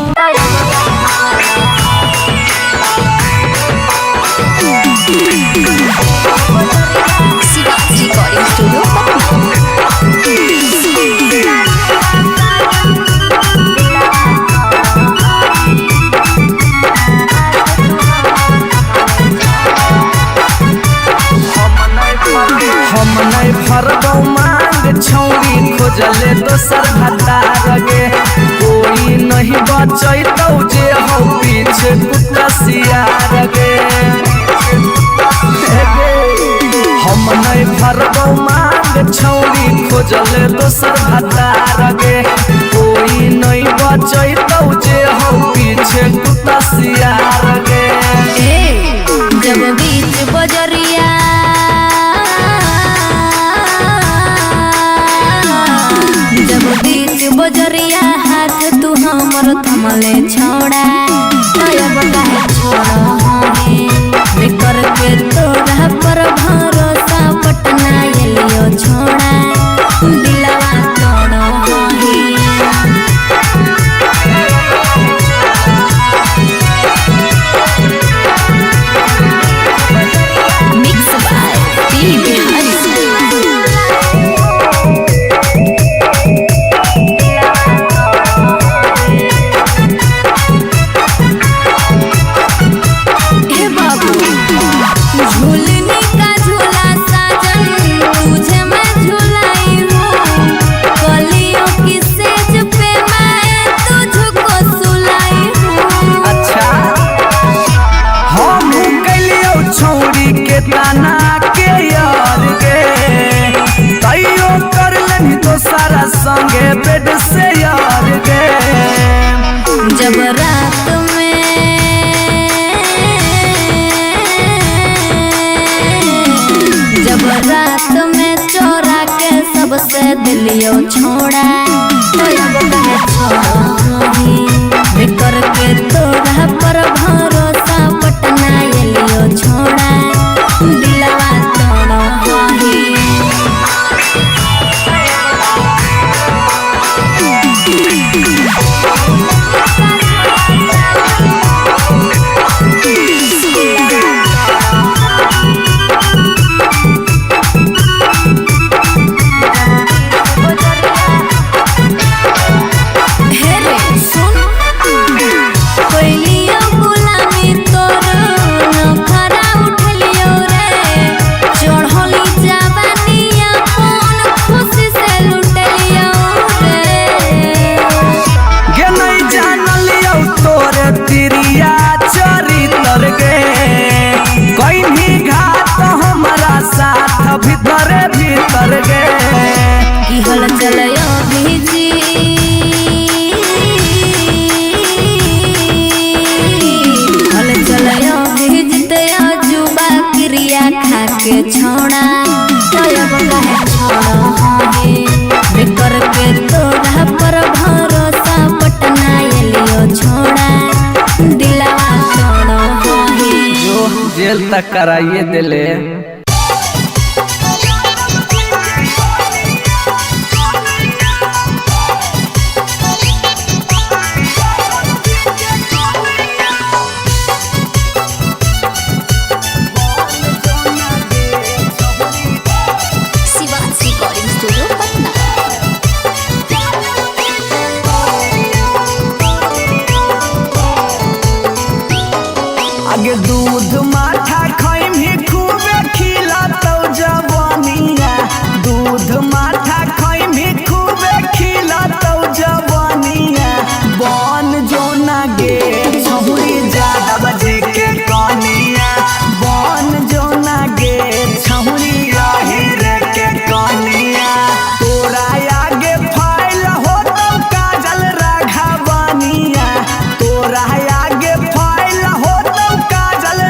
नहीं बचैतौ जे हो पीछे कुत्ता सियार गे हम नहीं भरबौ मांग छौरी खोजले दोसर भतार गे कोई नहीं बचैतौ जे हो पीछे कुत्ता सियार गे जब बीच बजरिया जब बीच बजरिया हाथ तू हमर थमले छोड़ा अब काहे छोड़े बेकर के तोरा पर भरोसा पटना एलियो छोड़ा दिलवा तोड़ो मिक्स बाय टी बिहारी संगे बेड से यार गे जब रात में जब रात में चोरा के सबसे दिलियो छोड़ा बेकर के तोरा पर भरोसा पटना एलियो छोड़ा दिलवा तोड़ो भीतर गे की हल चलयो भीजी हल चलयो भीजते जुबा क्रिया खा के छोड़ा तब काहे छोड़ो बेकर के तोरा पर भरोसा पटना एलियो छोड़ा दिलवा तोड़ो जो जेल तक कराइए दिले आगे दूध माठा खैमी खूबे खिलातौ जवानिया दूध माठा खैमी खूबे खिलातौ जवानिया बन जोना गे छहुरी ज्यादा बजे के कनिया बन जोना गे छहुरी रे के कनिया तोरा आगे फाइल होतौ काजल राघवानिया तोरा आगे फाइल होतौ काजल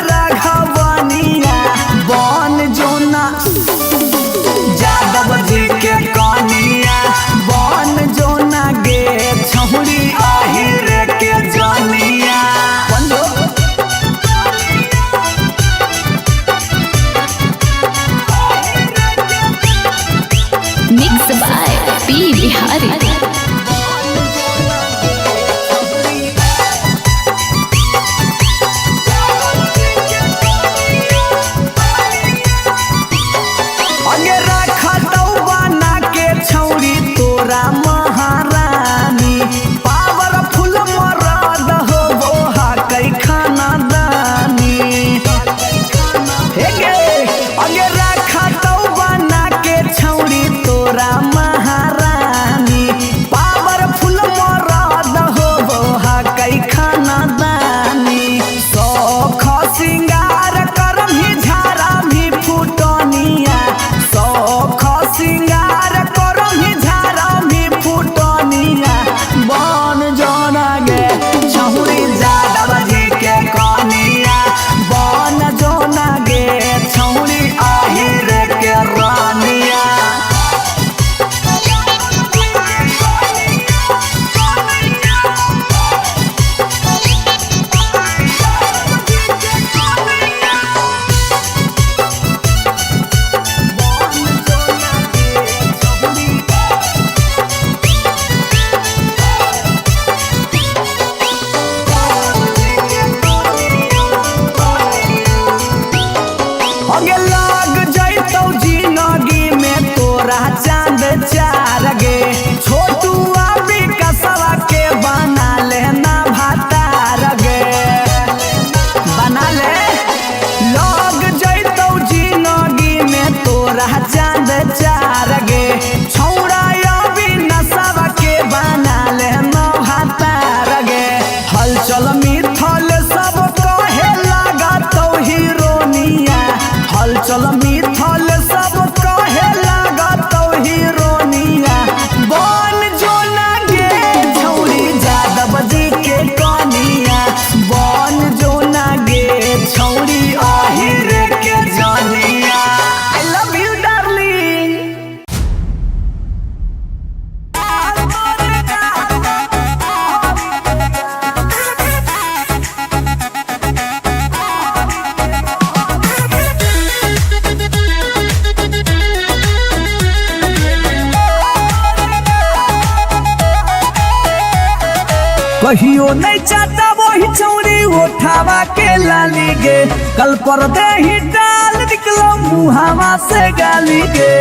कहियो नहीं चाहता वही चौड़ी उठावा के लाली गे, कल पर दे ही डाल निकलो मुहावा से गाली गे।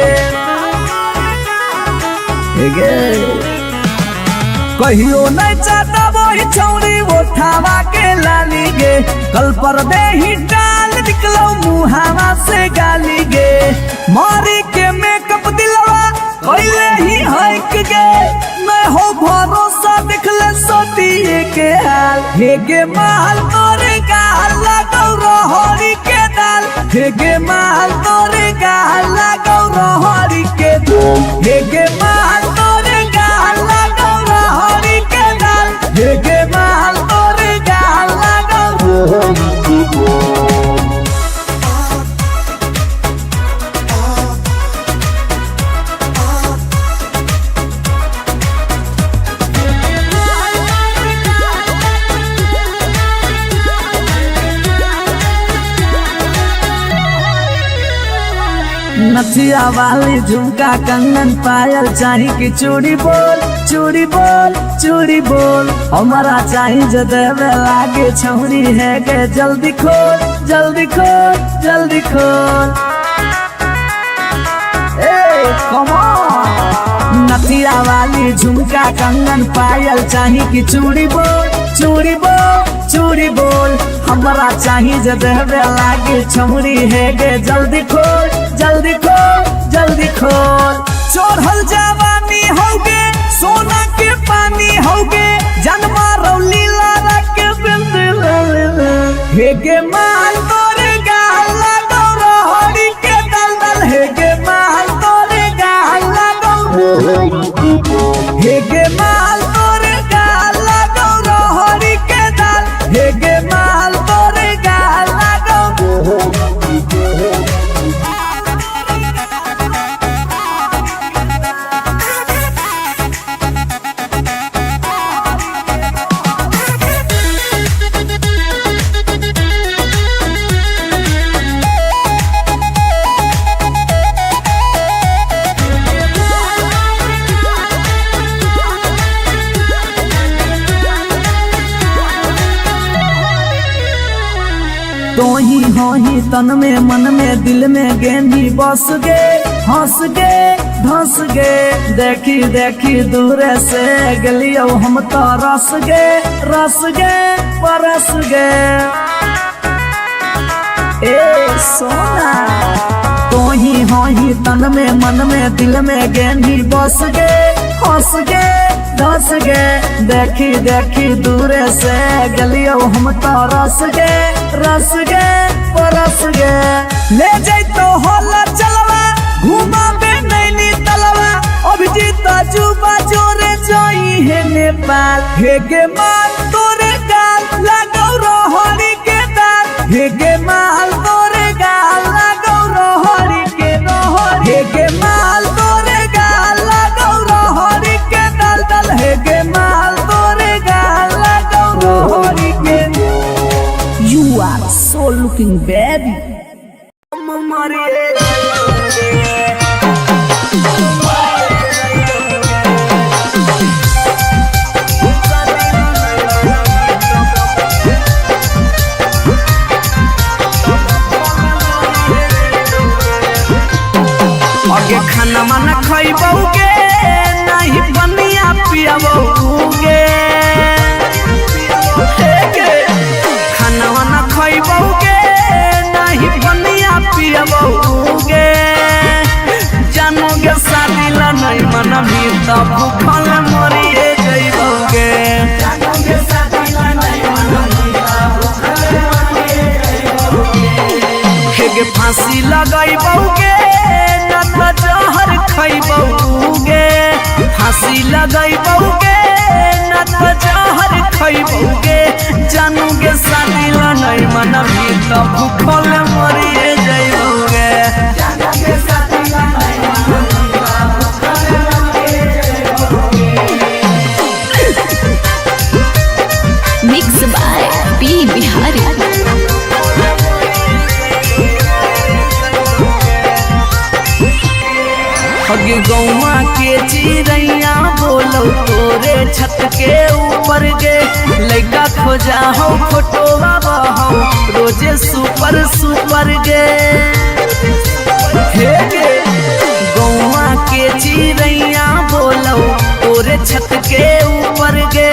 कहियो नहीं चाहता वही चौड़ी उठावा के लाली गे, कल पर दे ही डाल निकलो मुहावा से गाली गे। मारी के मेकअप दिलवा कोइले ही हक गे, मैं हो भरोसा दिखले सोतिए के हाल। हे गे माल तोरे गाल लगौ रहरी के दाल, हे गे माल तोरे गाल लगौ रहरी के दाल, हे गे माल तोरे गाल लगौ रहरी के दाल, हे गे माल तोरे गाल लगौ रहरी के दाल। नथिया वाली झुमका कंगन पायल चाही की चूड़ी बोल चूड़ी बोल चूड़ी बोल, हमारा चाही जो देवे लागे छौरी है गे, जल्दी खोल जल्दी खोल जल्दी खोल। Come on. नथिया वाली झुमका कंगन पायल चाही की चूड़ी बोल चूड़ी बोल चूड़ी बोल, हमारा चाही जो देवे लागे छौरी है गे, जल्दी खोल जल्दी खोल जल्दी खोल। चढ़ल जवानी होगे सोना के पानी होगे, जन्मा रौली लारा के बिंद हे गे माल तोरे गाल लगौ रहरी के दल दल, हे गे माल तोरे गाल लगौ हे गे माल तोरे गाल लगौ रहरी के दल, हे गे माल तोरे गाल लगौ। तो ही हो ही तन में मन में दिल में गेंदी बस गे, हंस गे धंस गे, देखी देखी दूर से गलियो हम तो रस गे परस गे। ए सोना तो ही हो ही तन में मन में दिल में गेंदी बस गे, हंस गे धंस गे, देखी देखी दूर से गलियो हम तो रस गे परस गे। ले जैतो होला चलवा घुमा बे नैनी तलवा, अभिजीत जुबा जोरे जोई है नेपाल, हे गे माल तोरे गाल लगौ रहरी के दाल, हे गे माल तोरे गाल लगौ रहरी के रहरी, हे गे माल तोरे गाल लगौ रहरी के दल दल, हे गे माल तोरे गाल लगौ रहरी के। You are so looking baby. आगे खाना माना खइबोगे नहीं बनिया पियाबोगे, खाना वाना खइबोगे नहीं बनिया पियाबोगे, जानोगे शादी ला नहीं मना भी तब भूखल मरिए जइबोगे, जानोगे शादी ला नहीं मना भी तब भूखल मरिए जइबोगे। हे फांसी लगाइबोगे ना तो जहर खइबोगे, फांसी लगाइबोगे ना तो जहर खइबोगे, जानोगे शादी ला नहीं मना भी तब भूखल मरिए जइबोगे, जानोगे शादी ला नहीं मना भी तब भूखल मरिए जइबोगे। Mix by P Bihari. गौवा के चिड़ैया बोल बोलो तोरे छत के ऊपर गे लइका खोजा हो फोटोवा बहो रोजे सुपर सुपर गे हे गे गौवा के चिड़ैया बोलो तोरे छत के ऊपर गे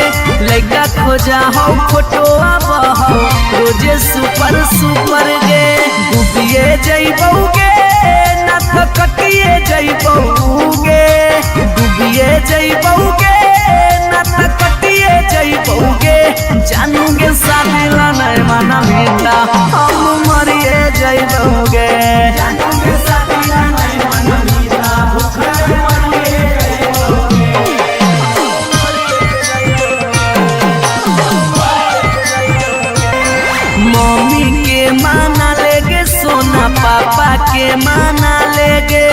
लइका खोजा हो फोटोवा बहो रोजे सुपर सुपर गे डूबिए जइबौगे ना तो कटिए जइबौगे डूबिए जइबौगे ना तो कटिए जइबौगे जानूगे साथीला नहीं माना बेटा हम मरिए जइबौगे जानूगे साथीला नहीं माना बेटा भूखे मरिए मम्मी के माना लेगे सोना पापा के माना लेगे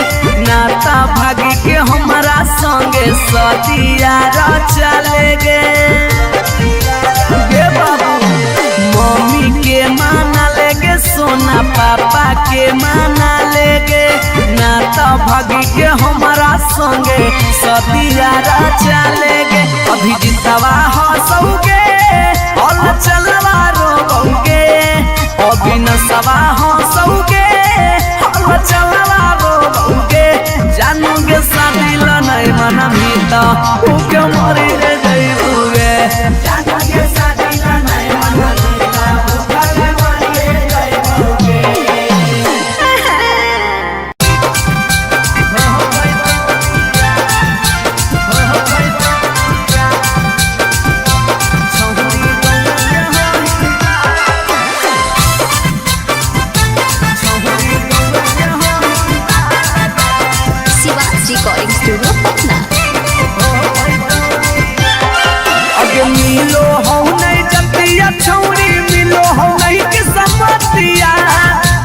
नाता भागी के हमारा संगे सदिया चलेगे बाबू मम्मी के माना लेगे सोना पापा के माना लेगे नाता भागी के हमारा संगे सदिया चलेगे अभी जितवा हंसोगे और चलवा रोगे अभी नसवा हंसोगे और चलवा रोगे जानोगे साथीला नहीं मना मीता उके मरी रे जइबोगे जानोगे साथीला नहीं मना मीता उके मरी रे जइबोगे रिकॉर्डिंग स्टूडियो पटना। अगे मिलो हो नहीं जतिया छौरी मिलो हो नहीं के समतिया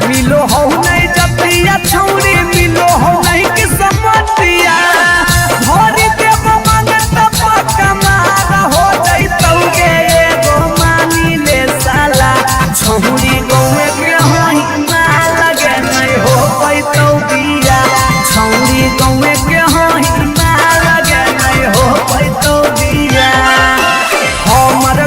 मिलो हो नहीं जतिया छौरी मिलो हो नहीं के समतिया भरी देव मांगत पक्का मार हो जइतौगे एगो मानी ले साला छौरी गौवे के होई मार लगे नहीं हो पैतौ बिया छौरी गौवे के होई मार लगे नहीं हो पैतौ बिया हमर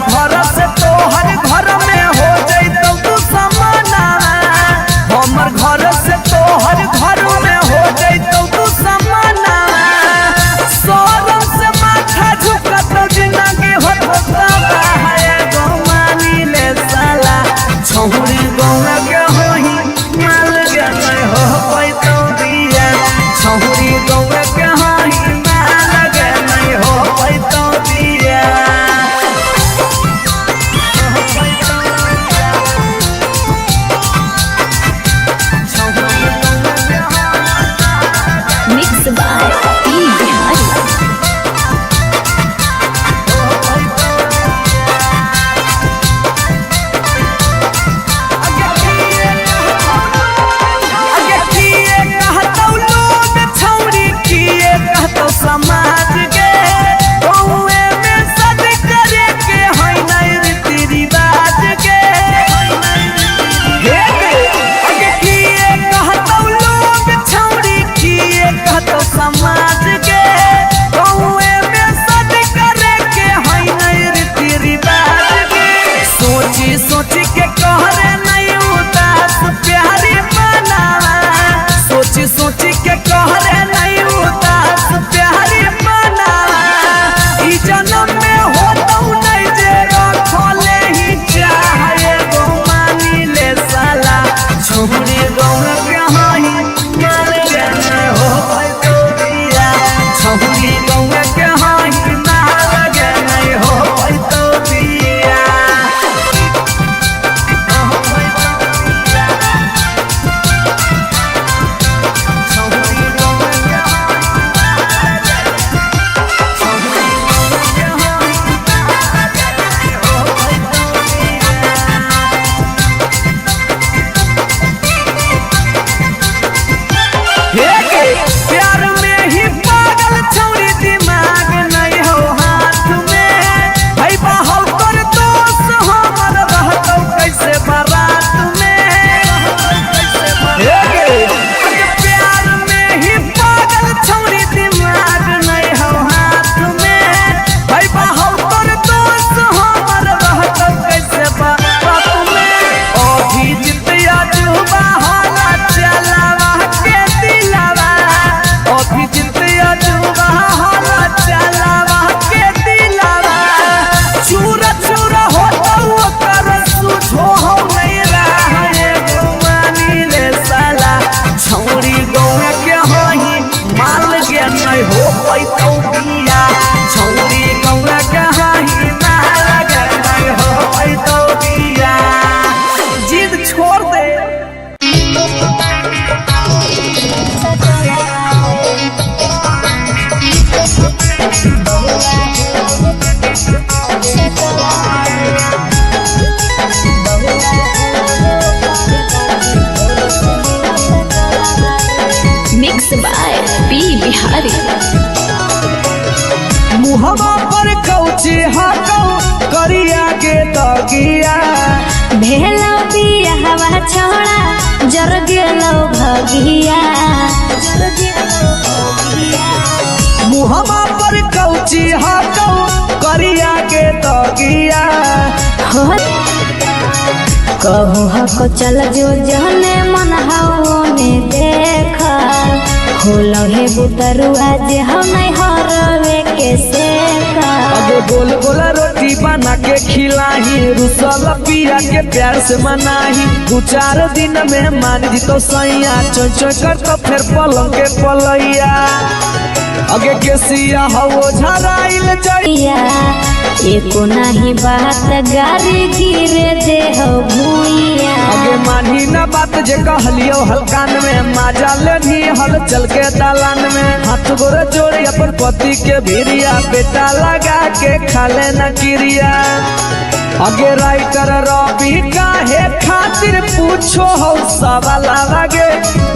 भगिया मुहमा पर कौची हाकौ करिया के दगिया कहू हको चल जो जहने मन हवने देख होलो हे बुतरुआ जे हम नहीं हरवे के सेका अबे गोल गोल रोटी बना के खिलाही रुसल पिया के प्यार से मनाही 2-4 दिन में मान जी तो सैया चोय चोय कर तो फिर पलंग के पलैया अगे केसिया हवो झराइल जइया एको नहीं बात गारी गिरे दे हो भूइया अगे मानी ना बात जे कहलियो हलकान में माजा लेनी हल चल के दालान में हाथ गोरे जोड़ी अपन पति के भिरिया बेटा लगा के खाले न किरिया अगे राइटर रवि काहे खातिर पूछो हो सवाल लगे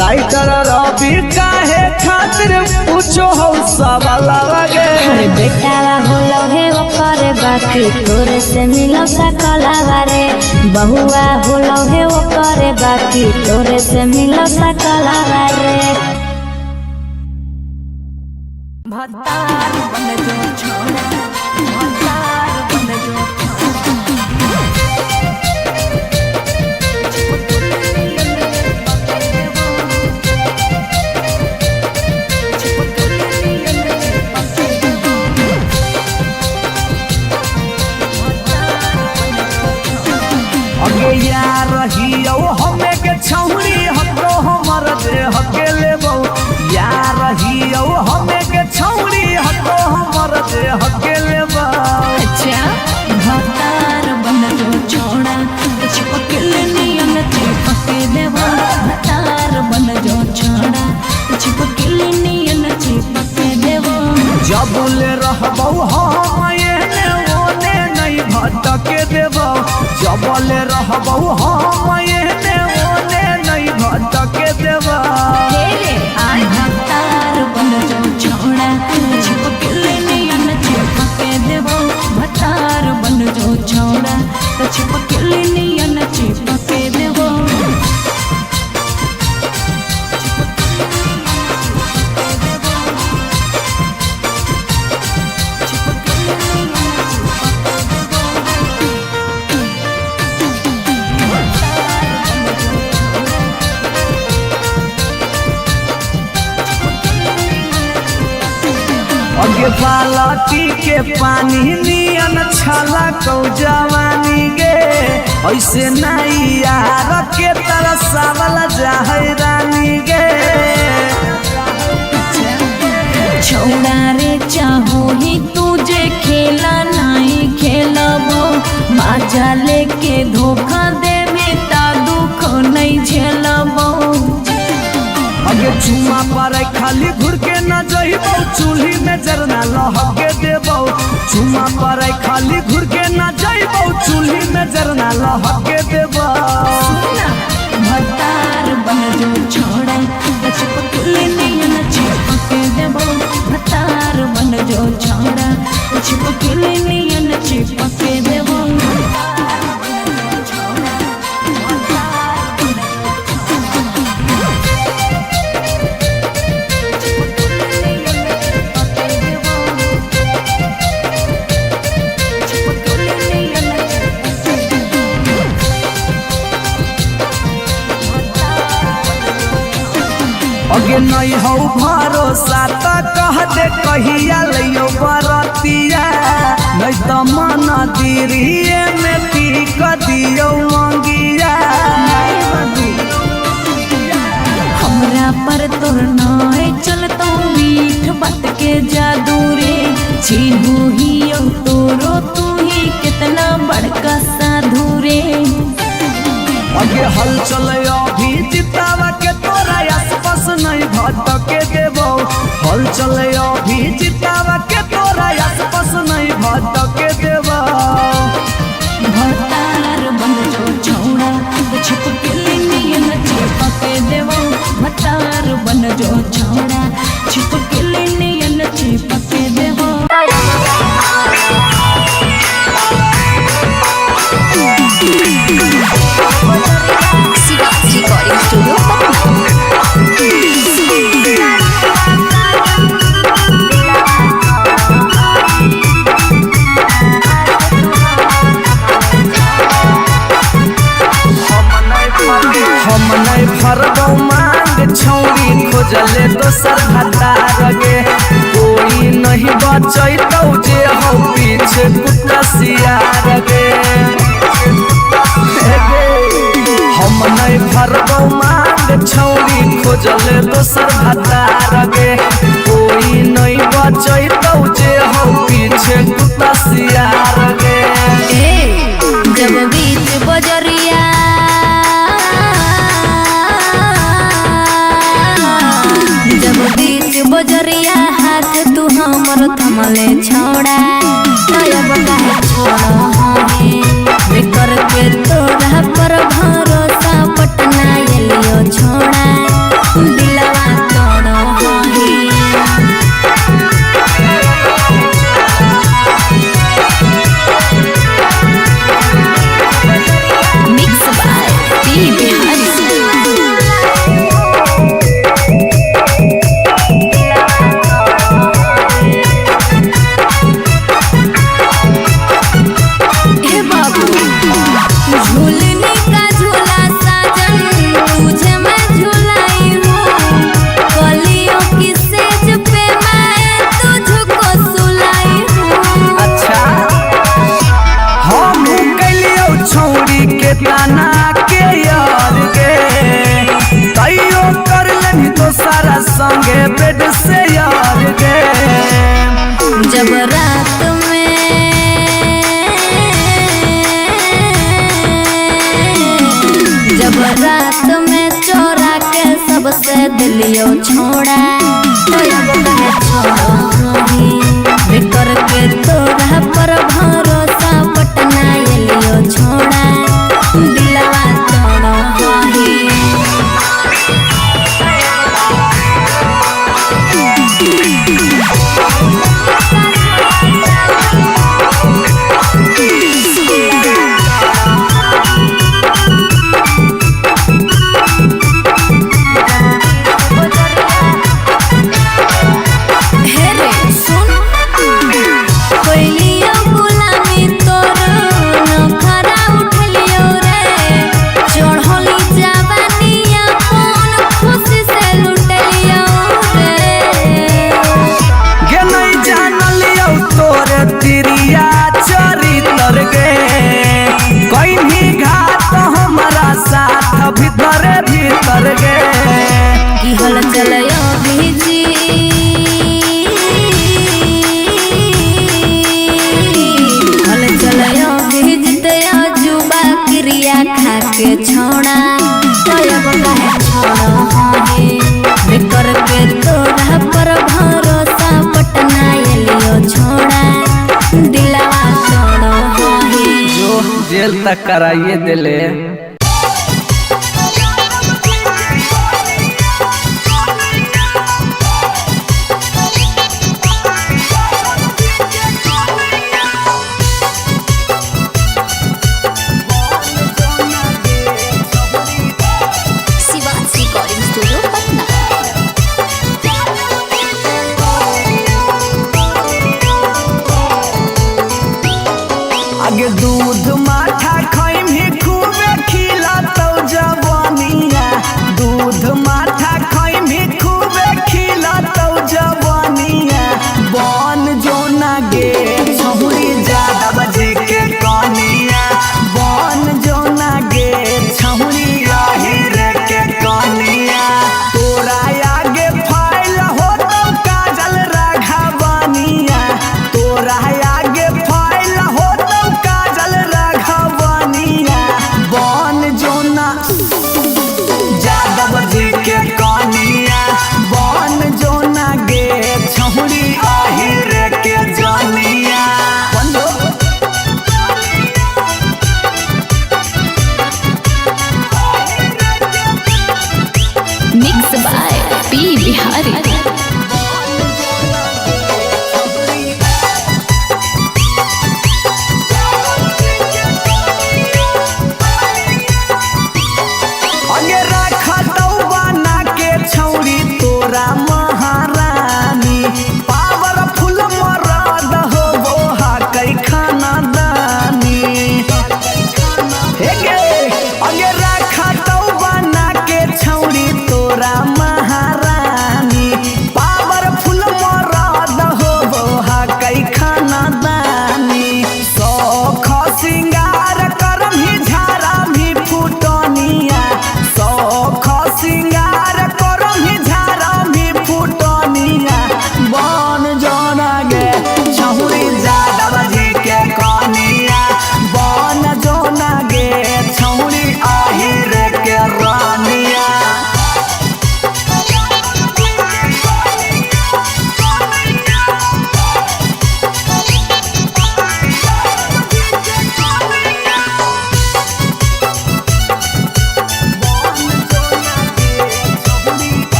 राइटर रवि काहे खातिर पूछो हो सवाल लगे बेटा होलो हे ओकर बाकी तोरे से मिलो सकलावा रे बहुआ होलो हे ओकर बाकी तोरे से मिलो सकलावा रे भतार बन जो छोड़ा भतार बन जो अगे यार रहियो हमें के छौरी हतो हमर दे हकेले बहु यार रहियो हमें के छौरी हतो हमर दे हकेले बहु अच्छा भतार बन जो छोड़ा चिपकल नियन चिपके देवा भतार बन जो छोड़ा चिपकल नियन चिपके देवा जबले रहबौ हम एने ओने नहीं भटके देबौ जबले रहबौ हम एने ओने नहीं भटके देबौ आज भतार बन जो छोड़ा चिपकल नियन चिपके देवा भतार बन जो छोड़ा चिपकल नियन चिपके देवा अगे बालटी के पानी नियन छला कौ जवानी गे ऐसे नहीं यार के तरसावल जाहै रानी गे छोड़ा रे चाहो ही तुझे खेला नहीं खेलबो माजा लेके धोखा दे बेटा दुख नहीं झेलबो अगे चुमा पर खाली घुर के न जइबौ चूल्ही में जरना लहके देबौ चुमा पर खाली घुर के न जइबौ चूल्ही में जरना लहके देबौ भतार बन जो छोड़ा चिपकल नियन चिपके देबो भतार बन जो छोड़ा चिपकल नियन चिपके देबो अगे नहीं हो भरोसा त कह दे कहिया लियो बरतिया नहीं तो मन दिरिए में पीक दियो मंगिया हमरा पर तोर नाय चलतो मीठ बात के जादू रे छीनू ही तोरो तू ही कितना बड़का साधु रे अगे हल चले अभी जितावा के तोरा आसपास नहीं भटके देबौ हल चले अभी जितावा के तोरा आसपास नहीं भटके देबौ भतार बन जो छोड़ा चिपकल नियन चिपके देबो भतार बन जो छोड़ा चिपकल नियन चिपके देबो रिकॉर्डिंग स्टूडियो दोसर भतार गे कोई नहीं बचैतौ जे हो पीछे कुत्ता सियार गे हम नहीं भरबौ मांग छौरी खोजले दोसर भतार गे कोई नहीं बचैतौ जे हो पीछे कुत्ता सियार गे जब बीच बजरिया जब बीच बजरिया हाथ तू हमर थमले छोड़ा अब काहे छोड़ बेकर के तोरा पर भरोसा पटना एलियो छोड़ा दिलवा तोड़ो मिक्स बाय पी बिहारी ताना के यार गे तैयो कर लेनी तो सारा संगे बेड से यार गे जब रात में चोरा के सबसे दिलियो छोड़ा बेकर के तोरा पर भरोसा पटना एलियो छोड़ा दिलवा तोड़ो भीतर गे की हल चलयो भेजी हल चलयो भेजते जुबा क्रिया खा के छोड़ा अब काहे छोड़ो बेकर के तोरा पर भरोसा पटना एलियो छोड़ा दिलवा तोड़ो जो जेल तक कराइए दिले आगे दूध माठा खैम ही खूबे खिलातौ जवानिया दूध माठा खैम ही खूबे खिलातौ जवानिया बन जो ना गे छहुरी ज्यादा बजे के कनिया बन जो ना गे छहुरी आहिर के कनिया तोरा आगे फाइल हो तो काजल राघवानिया तोरा आगे फाइल हो काजल राघवानिया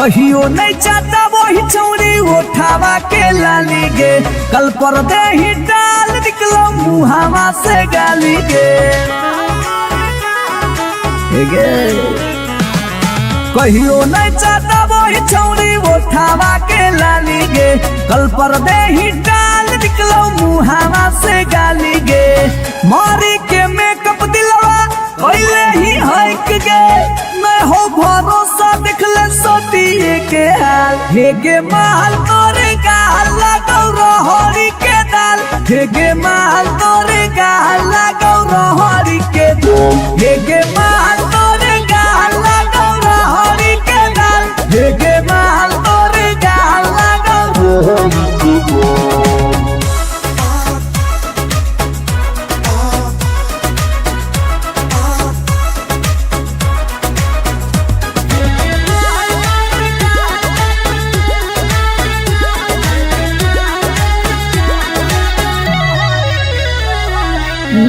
कहियो नहीं चाहता वही चौड़ी उठावा के लाली गे, कल पर दे ही डाल निकलो मुहावा से गाली गे। कहियो नहीं चाहता वही चौड़ी उठावा के लाली गे, कल पर दे ही डाल निकलो मुहावा से गाली गे। मारी के मेकअप दिलवा पहले ही हक गे, मैं हो भरोसा दिखले सोतिए के हाल। हे गे माल तोरे गाल लगौ रहरी के दाल, हे गे माल तोरे गाल लगौ रहरी के दाल, हे गे माल तोरे गाल लगौ रहरी के दाल, हे गे माल तोरे गाल लगौ रहरी के दाल।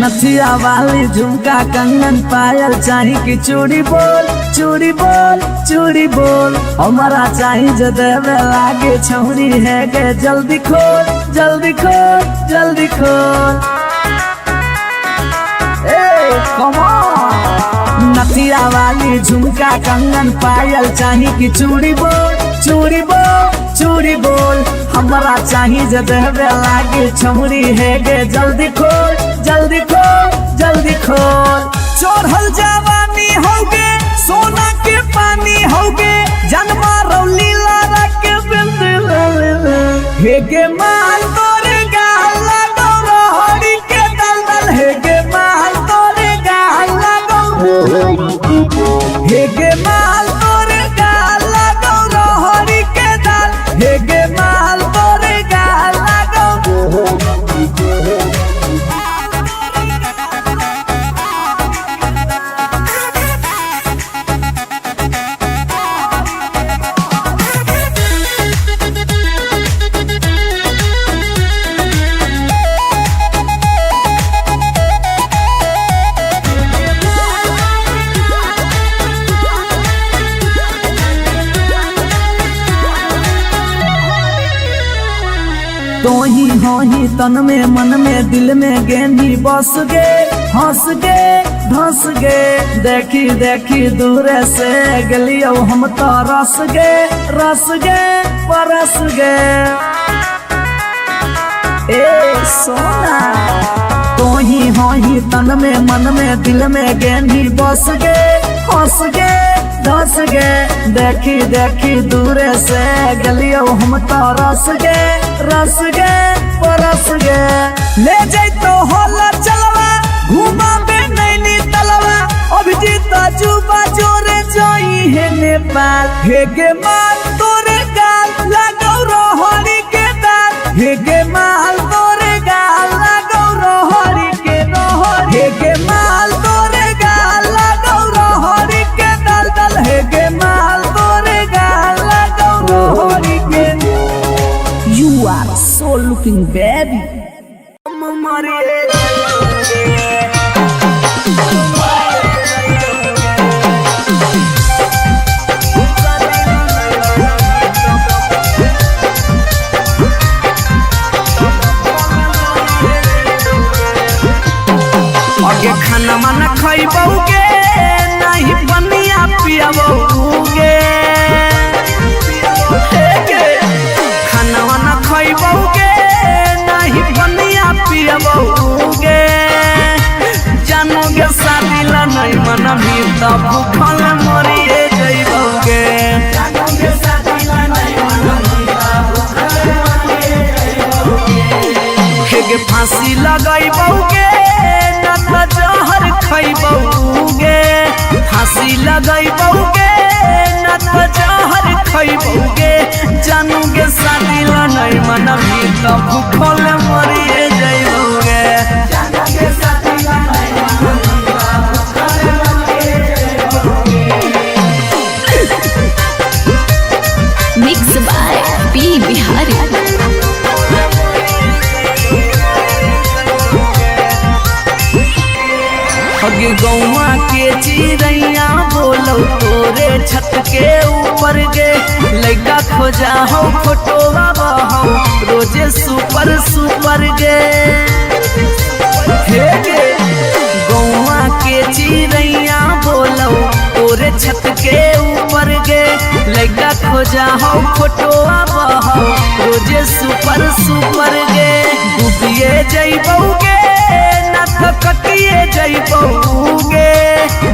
नथिया वाली झुमका कंगन पायल चाही कि चूड़ी बोल चूड़ी बोल चूड़ी बोल, हमारा चाही जो देवे लागे छौरी है गे, जल्दी खोल जल्दी खोल जल्दी खोल। नथिया वाली झुमका कंगन पायल चाही कि चूड़ी बोल चूड़ी बोल चूड़ी बोल, हमारा चाही जो देवे लागे छौरी है गे, जल्दी खोल जल्दी खोल जल्दी खोल। चढ़ल जवानी होगे सोना के पानी होगे, जन्मा रौली लारा के बिंद हे गे माल तोरे गाल लगौ रहरी के दलदल, हे गे माल तोरे गाल लगौ, हे गे माल तोरे गाल लगौ रहरी के दाल, हे गे माल तोरे गाल लगौ। तो ही हो ही तन में मन में दिल में गेंदी बस गे, हंस गे धंस गे, देखी देखी दूर से गलियो हम तो रस गे परस गे। ए सोना तो ही हो ही तन में मन में दिल में गेंदी बस गे, हंस गे धस गे, देखी देखी दूर से गलियो हम तो रस गे परस गे। ले जाई तो होला चलवा घुमा बे नैनी तलवा, अभिजीत जुबा जोरे जोई है नेपाल, हे गे माल तोरे गाल लगौ रहरी के दाल, हे गे माल तोरे गाल लगौ रहरी के रहर, हे गे माल तोरे गाल लगौ रहरी के दलदल, हे गे माल तोरे गाल लगौ रहरी के। You are so looking baby. आगे खाना माना खइबौगे नहीं बनिया पियबौगे, खाना वाना खइबौगे नहीं बनिया पियबौगे, जानोगे शादी ला नहीं मना भी तब भूखल मरिए जइबौगे, जानोगे शादी ला नहीं मना भी तब भूखल मरिए जइबौगे। हेगे फांसी लगाइबौगे ना तो जहर खइबौगे, फांसी लगाइबौगे ना तो जहर खइबौगे, जानोगे शादी ला नहीं मना भी तब भूखल मरिए जइबौगे, जानोगे शादी ला नहीं मना भी तब भूखल मरिए जइबौगे। Mix by P Bihari. गौवा के चिड़ैया बोलो तोरे छत के ऊपर गे लइका खोजा हो फोटोवा बहौ रोजे सुपर सुपर गे हे गे गौवा के चिड़ैया बोलो तोरे छत के ऊपर गे लइका खोजा हो फोटोवा बहौ रोजे सुपर सुपर गे डूबिए जइबौगे नाथ कटिए जइबौगे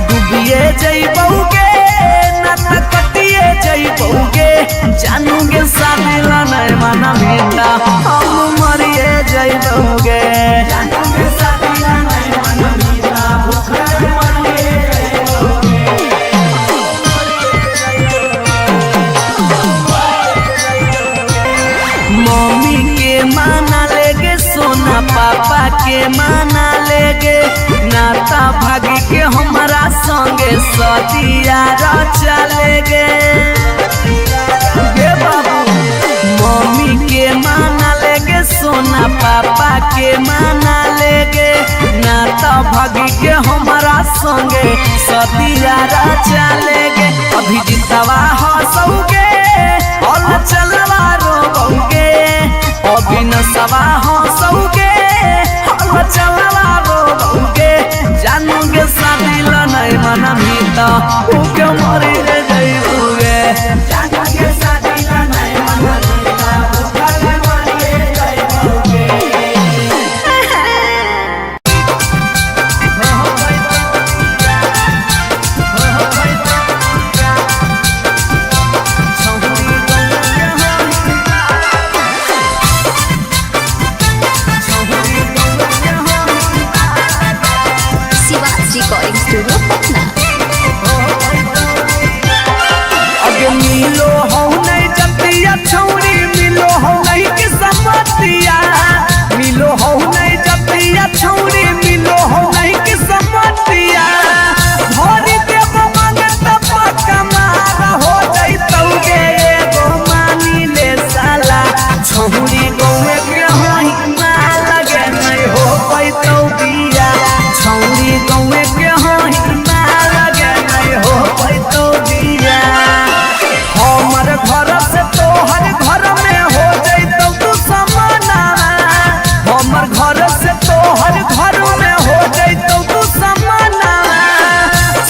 डूबिए जइबौगे नाथ कटिए जइबौगे जानूगे सादिला नहीं माना बेटा हम मरिए जइबौगे जानूगे सादिला नहीं माना बेटा भूखा मरिए मम्मी के माना लेगे सोना पापा के माना लेगे नाता भागी के हमारा संगे सदिया रचा लेगे बाबू मम्मी के माना लेगे सोना पापा के माना लेगे नाता भागी के हमारा संगे सदिया रचा लेगे अभी जितवा हंसोगे और चलवा रोगे अभी नसवा हंसोगे और चलवा रोगे जानोगे सादिला नहीं मना मीता उके मरी रे जइबोगे जानोगे सादिला नहीं मना मीता उके मरी रे जइबोगे रिकॉर्डिंग स्टूडियो पटना। अगे मिलो हो नहीं जतिया छौरी मिलो हो नहीं कि समतिया मिलो हो नहीं जतिया छौरी मिलो हो नहीं कि समतिया भरी देव मांगत पक्का मार हो जइतौगे एगो मानी ले साला छौरी गौवे के होई मार लगे नहीं हो पैतौ बिया छौरी गौवे के होई मार लगे नहीं हो पैतौ बिया हमर घर से तोहर घर में हो जइतौ तू समाना हमर घर से तोहर घर में हो जइतौ तू समाना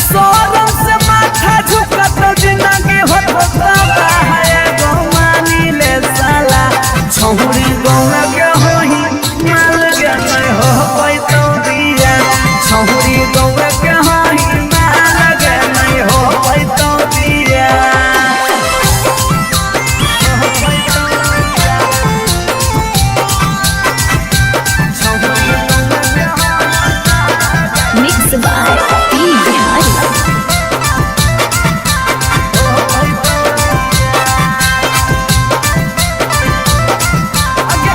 शरम से माथा झुकत जिंदगी होता है गो मानी ले साला छौरी गौवा के होई माल के नहीं हो पैतौ बिया छौरी गौवा के होई माल के नहीं हो पैतौ बिया मिक्स बाय पी बिहारी। अगे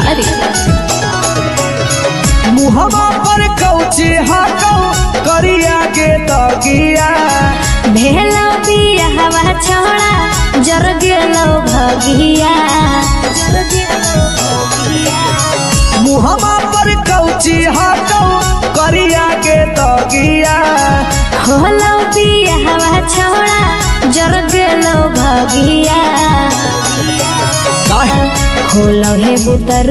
मोतिहारी। मुहवा पर कौची हाकौ करिया के दगिया भेलो बियाहवा छोड़ा जर गेलो भगिया। मुहवा पर कौची हाकौ करिया के दगिया होलो बियाहवा छोड़ा जर गेलो भगिया। होलो हे बुतरू